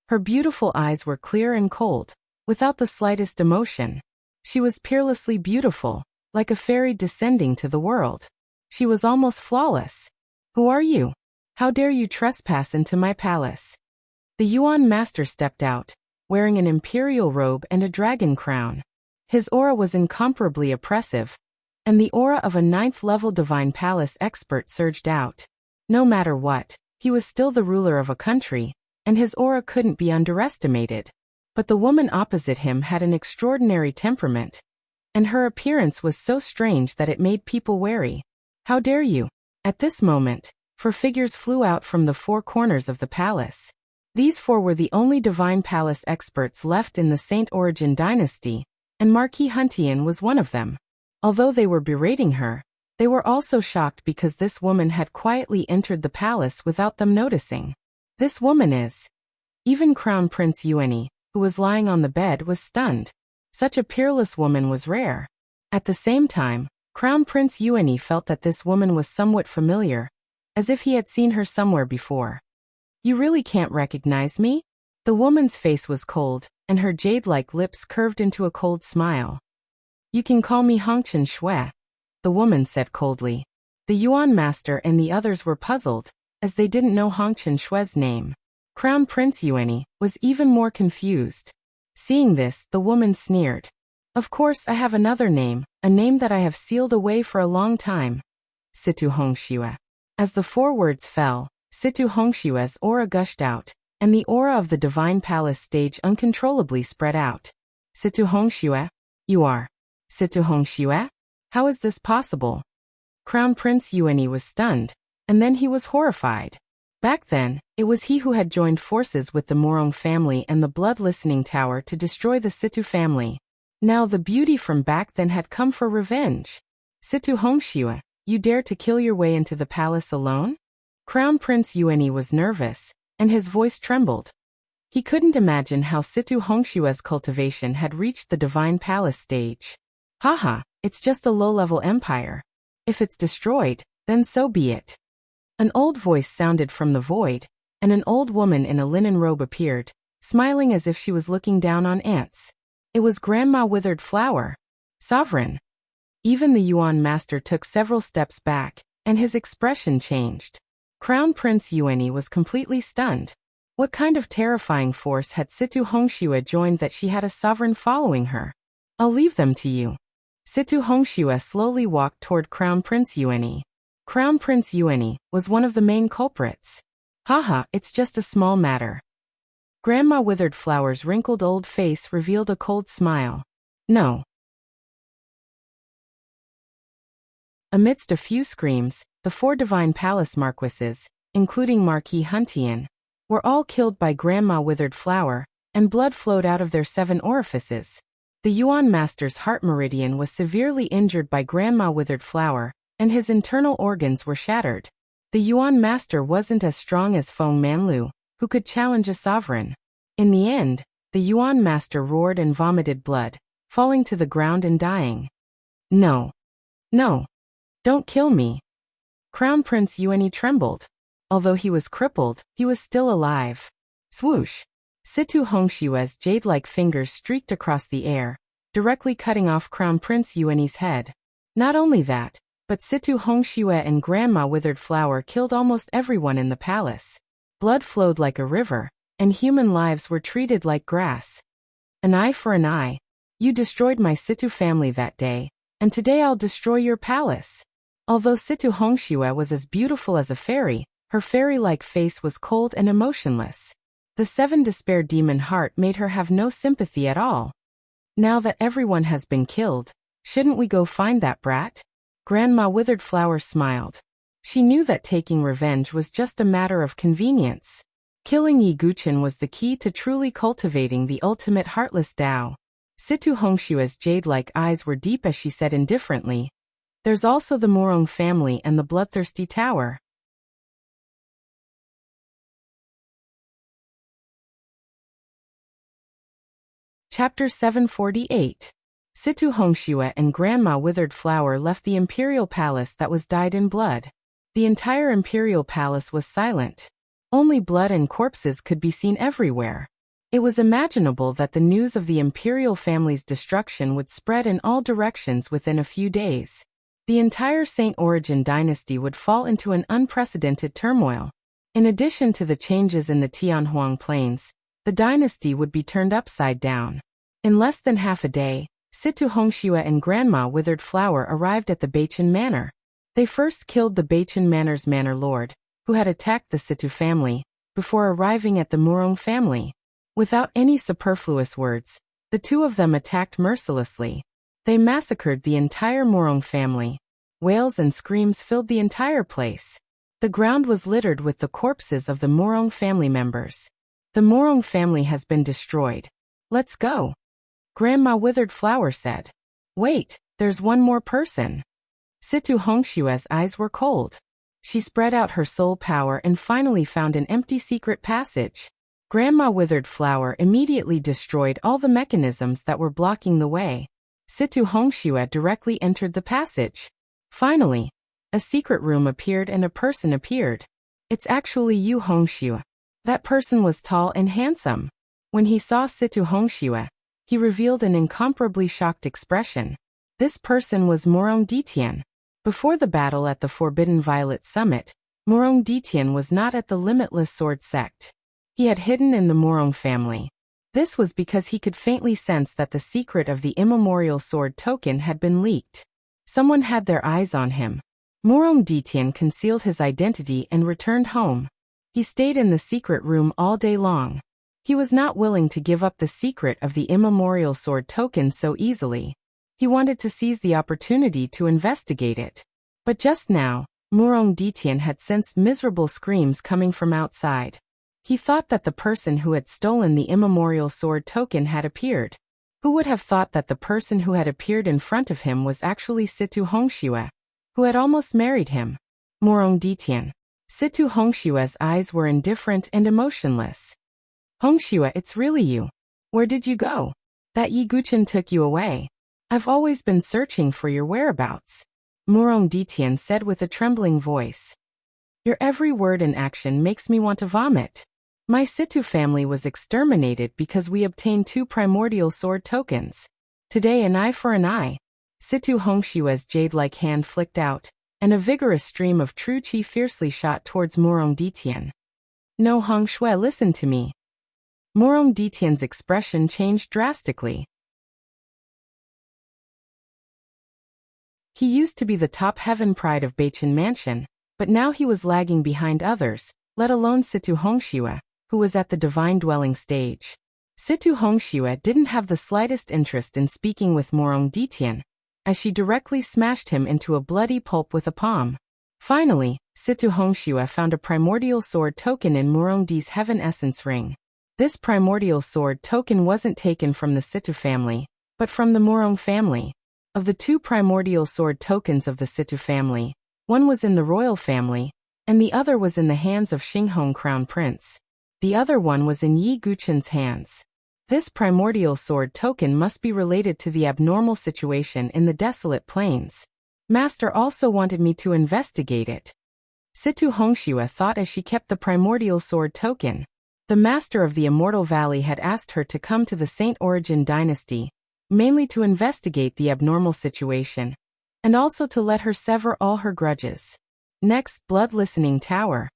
Her beautiful eyes were clear and cold, without the slightest emotion. She was peerlessly beautiful, like a fairy descending to the world. She was almost flawless. Who are you? How dare you trespass into my palace? The Yuan master stepped out, wearing an imperial robe and a dragon crown. His aura was incomparably oppressive, and the aura of a 9th-level divine palace expert surged out. No matter what, he was still the ruler of a country, and his aura couldn't be underestimated. But the woman opposite him had an extraordinary temperament, and her appearance was so strange that it made people wary. How dare you? At this moment, 4 figures flew out from the 4 corners of the palace. These 4 were the only divine palace experts left in the Saint Origin dynasty, and Marquis Huntian was one of them. Although they were berating her, they were also shocked because this woman had quietly entered the palace without them noticing. This woman is... Even Crown Prince Yuani, who was lying on the bed, was stunned. Such a peerless woman was rare. At the same time, Crown Prince Yuani felt that this woman was somewhat familiar, as if he had seen her somewhere before. You really can't recognize me? The woman's face was cold, and her jade-like lips curved into a cold smile. You can call me Hongchen Shui, the woman said coldly. The Yuan master and the others were puzzled, as they didn't know Hongchen Shui's name. Crown Prince Yuani was even more confused. Seeing this, the woman sneered. Of course I have another name, a name that I have sealed away for a long time. Situ Hongshui. As the 4 words fell, Situ Hongshui's aura gushed out, and the aura of the divine palace stage uncontrollably spread out. Situ Hongshui? You are Situ Hongshui? How is this possible? Crown Prince Yuani was stunned, and then he was horrified. Back then, it was he who had joined forces with the Morong family and the Blood Listening Tower to destroy the Situ family. Now the beauty from back then had come for revenge. Situ Hongshui, you dare to kill your way into the palace alone? Crown Prince Yuani was nervous, and his voice trembled. He couldn't imagine how Situ Hongshui's cultivation had reached the divine palace stage. Haha, it's just a low-level empire. If it's destroyed, then so be it. An old voice sounded from the void, and an old woman in a linen robe appeared, smiling as if she was looking down on ants. It was Grandma Withered Flower. Sovereign. Even the Yuan master took several steps back, and his expression changed. Crown Prince Yuani was completely stunned. What kind of terrifying force had Situ Hongshui joined that she had a sovereign following her? I'll leave them to you. Situ Hongshui slowly walked toward Crown Prince Yuani. Crown Prince Yuani was one of the main culprits. Haha, it's just a small matter. Grandma Withered Flower's wrinkled old face revealed a cold smile. No. Amidst a few screams, the 4 divine palace marquises, including Marquis Huntian, were all killed by Grandma Withered Flower, and blood flowed out of their 7 orifices. The Yuan master's heart meridian was severely injured by Grandma Withered Flower, and his internal organs were shattered. The Yuan master wasn't as strong as Feng Manlu, who could challenge a sovereign. In the end, the Yuan master roared and vomited blood, falling to the ground and dying. No. No. Don't kill me. Crown Prince Yuanyi trembled. Although he was crippled, he was still alive. Swoosh! Situ Hongshua's jade-like fingers streaked across the air, directly cutting off Crown Prince Yuanyi's head. Not only that, but Situ Hongxue and Grandma Withered Flower killed almost everyone in the palace. Blood flowed like a river, and human lives were treated like grass. An eye for an eye. You destroyed my Situ family that day, and today I'll destroy your palace. Although Situ Hongxue was as beautiful as a fairy, her fairy-like face was cold and emotionless. The 7 despair demon heart made her have no sympathy at all. Now that everyone has been killed, shouldn't we go find that brat? Grandma Withered Flower smiled. She knew that taking revenge was just a matter of convenience. Killing Yi Guqin was the key to truly cultivating the ultimate heartless Tao. Situ Hongshua's jade-like eyes were deep as she said indifferently, "There's also the Morong family and the bloodthirsty tower." Chapter 748. Situ Hongxue and Grandma Withered Flower left the imperial palace that was dyed in blood. The entire imperial palace was silent. Only blood and corpses could be seen everywhere. It was imaginable that the news of the imperial family's destruction would spread in all directions within a few days. The entire Saint Origin dynasty would fall into an unprecedented turmoil. In addition to the changes in the Tianhuang Plains, the dynasty would be turned upside down. In less than half a day, Situ Hongxue and Grandma Withered Flower arrived at the Beichen Manor. They first killed the Beichen Manor's manor lord, who had attacked the Situ family, before arriving at the Murong family. Without any superfluous words, the two of them attacked mercilessly. They massacred the entire Murong family. Wails and screams filled the entire place. The ground was littered with the corpses of the Murong family members. The Murong family has been destroyed. Let's go. Grandma Withered Flower said. Wait, there's one more person. Situ Hongshue's eyes were cold. She spread out her soul power and finally found an empty secret passage. Grandma Withered Flower immediately destroyed all the mechanisms that were blocking the way. Situ Hongxue directly entered the passage. Finally, a secret room appeared and a person appeared. It's actually you, Hongxue. That person was tall and handsome. When he saw Situ Hongxue, he revealed an incomparably shocked expression. This person was Morong Ditian. Before the battle at the Forbidden Violet Summit, Morong Ditian was not at the Limitless Sword sect. He had hidden in the Morong family. This was because he could faintly sense that the secret of the immemorial sword token had been leaked. Someone had their eyes on him. Morong Ditian concealed his identity and returned home. He stayed in the secret room all day long. He was not willing to give up the secret of the immemorial sword token so easily. He wanted to seize the opportunity to investigate it. But just now, Morong Ditian had sensed miserable screams coming from outside. He thought that the person who had stolen the immemorial sword token had appeared. Who would have thought that the person who had appeared in front of him was actually Situ Hongxue, who had almost married him? Morong Ditian. Situ Hongshue's eyes were indifferent and emotionless. Hongxue, it's really you. Where did you go? That Yi Guqin took you away. I've always been searching for your whereabouts. Morong Ditian said with a trembling voice. Your every word and action makes me want to vomit. My Situ family was exterminated because we obtained 2 primordial sword tokens. Today an eye for an eye. Situ Hongshue's jade-like hand flicked out, and a vigorous stream of true qi fiercely shot towards Morong Ditian. No, Hongxue, listen to me. Morong Ditian's expression changed drastically. He used to be the top heaven pride of Beichen Mansion, but now he was lagging behind others, let alone Situ Hongxue, who was at the divine dwelling stage. Situ Hongxue didn't have the slightest interest in speaking with Morong Ditian, as she directly smashed him into a bloody pulp with a palm. Finally, Situ Hongxue found a primordial sword token in Morong Di's heaven essence ring. This primordial sword token wasn't taken from the Situ family, but from the Morong family. Of the 2 primordial sword tokens of the Situ family, one was in the royal family, and the other was in the hands of Xinghong Crown Prince. The other one was in Yi Guchen's hands. This primordial sword token must be related to the abnormal situation in the desolate plains. Master also wanted me to investigate it. Situ Hongxue thought as she kept the primordial sword token. The master of the Immortal Valley had asked her to come to the Saint Origin dynasty, mainly to investigate the abnormal situation, and also to let her sever all her grudges. Next, Blood Listening Tower.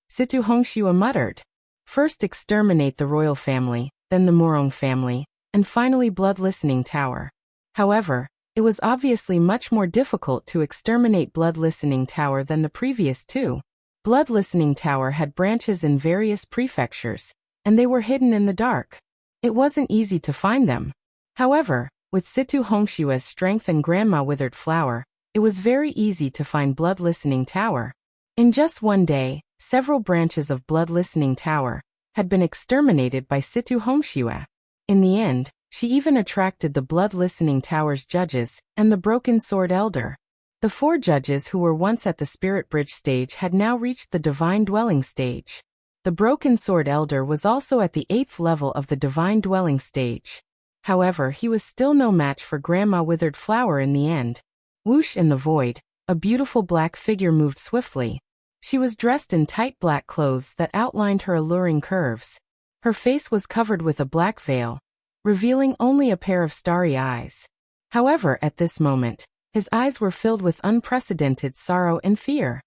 Situ Hongxue muttered. First exterminate the royal family, then the Morong family, and finally Blood Listening Tower. However, it was obviously much more difficult to exterminate Blood Listening Tower than the previous two. Blood Listening Tower had branches in various prefectures, and they were hidden in the dark. It wasn't easy to find them. However, with Situ Hongshue's strength and Grandma Withered Flower, it was very easy to find Blood Listening Tower. In just one day, several branches of Blood Listening Tower had been exterminated by Situ Hongxue. In the end, she even attracted the Blood Listening Tower's judges and the Broken Sword Elder. The 4 judges who were once at the Spirit Bridge stage had now reached the Divine Dwelling stage. The Broken Sword Elder was also at the 8th level of the Divine Dwelling stage. However, he was still no match for Grandma Withered Flower in the end. Whoosh in the void, a beautiful black figure moved swiftly. She was dressed in tight black clothes that outlined her alluring curves. Her face was covered with a black veil, revealing only a pair of starry eyes. However, at this moment, his eyes were filled with unprecedented sorrow and fear.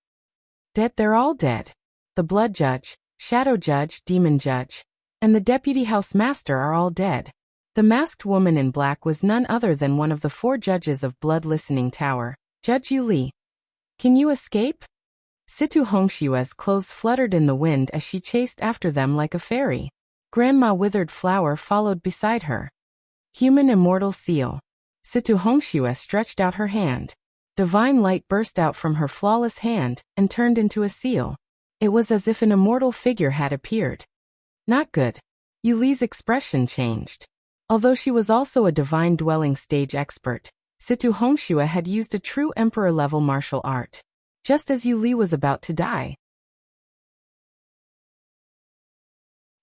Dead, they're all dead. The Blood Judge, Shadow Judge, Demon Judge, and the Deputy House Master are all dead. The masked woman in black was none other than one of the 4 judges of Blood Listening Tower, Judge Yu Li. Can you escape? Situ Hongshue's clothes fluttered in the wind as she chased after them like a fairy. Grandma Withered Flower followed beside her. Human Immortal Seal. Situ Hongxue stretched out her hand. Divine light burst out from her flawless hand and turned into a seal. It was as if an immortal figure had appeared. Not good. Yu Li's expression changed. Although she was also a Divine Dwelling stage expert, Situ Hongxue had used a true Emperor-level martial art. Just as Yu Li was about to die,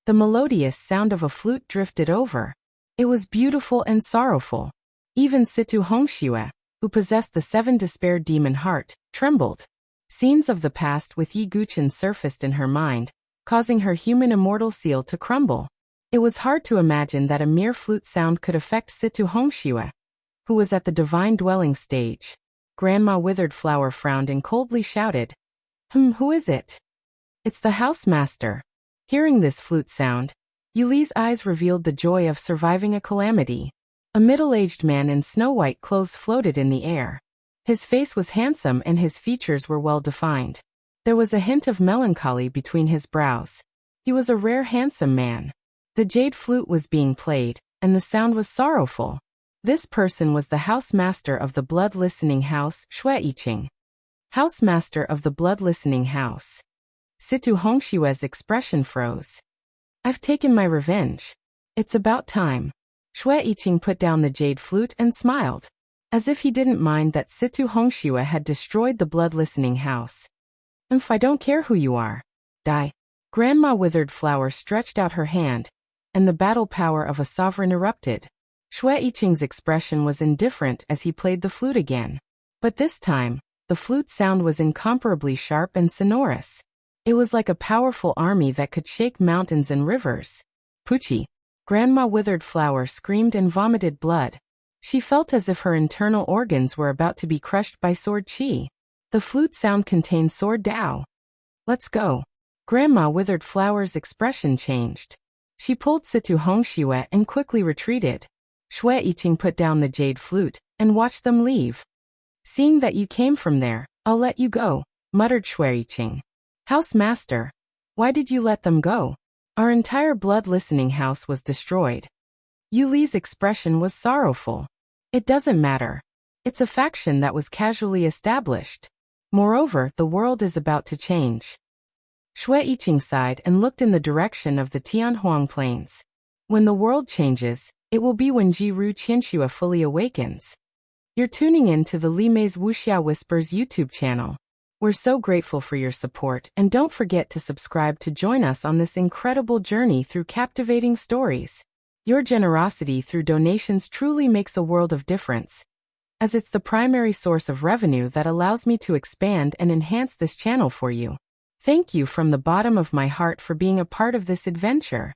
the melodious sound of a flute drifted over. It was beautiful and sorrowful. Even Situ Hongxue, who possessed the 7 Despair Demon Heart, trembled. Scenes of the past with Yi Guchen surfaced in her mind, causing her human immortal seal to crumble. It was hard to imagine that a mere flute sound could affect Situ Hongxue, who was at the Divine Dwelling stage. Grandma Withered Flower frowned and coldly shouted, who is it? It's the housemaster. Hearing this flute sound, Yu Li's eyes revealed the joy of surviving a calamity. A middle-aged man in snow-white clothes floated in the air. His face was handsome and his features were well-defined. There was a hint of melancholy between his brows. He was a rare handsome man. The jade flute was being played, and the sound was sorrowful. This person was the housemaster of the Blood Listening House, Shui Yiqing. Housemaster of the Blood Listening House. Situ Hongshue's expression froze. I've taken my revenge. It's about time. Shui Yiqing put down the jade flute and smiled, as if he didn't mind that Situ Hongxue had destroyed the Blood Listening House. I don't care who you are. Die. Grandma Withered Flower stretched out her hand, and the battle power of a sovereign erupted. Shui Yiqing's expression was indifferent as he played the flute again. But this time, the flute sound was incomparably sharp and sonorous. It was like a powerful army that could shake mountains and rivers. Puchi! Grandma Withered Flower screamed and vomited blood. She felt as if her internal organs were about to be crushed by sword qi. The flute sound contained sword Dao. Let's go. Grandma Withered Flower's expression changed. She pulled Situ Hongxue and quickly retreated. Shui Yiqing put down the jade flute and watched them leave. Seeing that you came from there, I'll let you go, muttered Shui Yiqing. Housemaster, why did you let them go? Our entire Blood Listening House was destroyed. Yu Li's expression was sorrowful. It doesn't matter. It's a faction that was casually established. Moreover, the world is about to change. Shui Yiqing sighed and looked in the direction of the Tianhuang Plains. When the world changes, it will be when Jiru Qianxue fully awakens. You're tuning in to the Li Mei's Wuxia Whispers YouTube channel. We're so grateful for your support, and don't forget to subscribe to join us on this incredible journey through captivating stories. Your generosity through donations truly makes a world of difference, as it's the primary source of revenue that allows me to expand and enhance this channel for you. Thank you from the bottom of my heart for being a part of this adventure.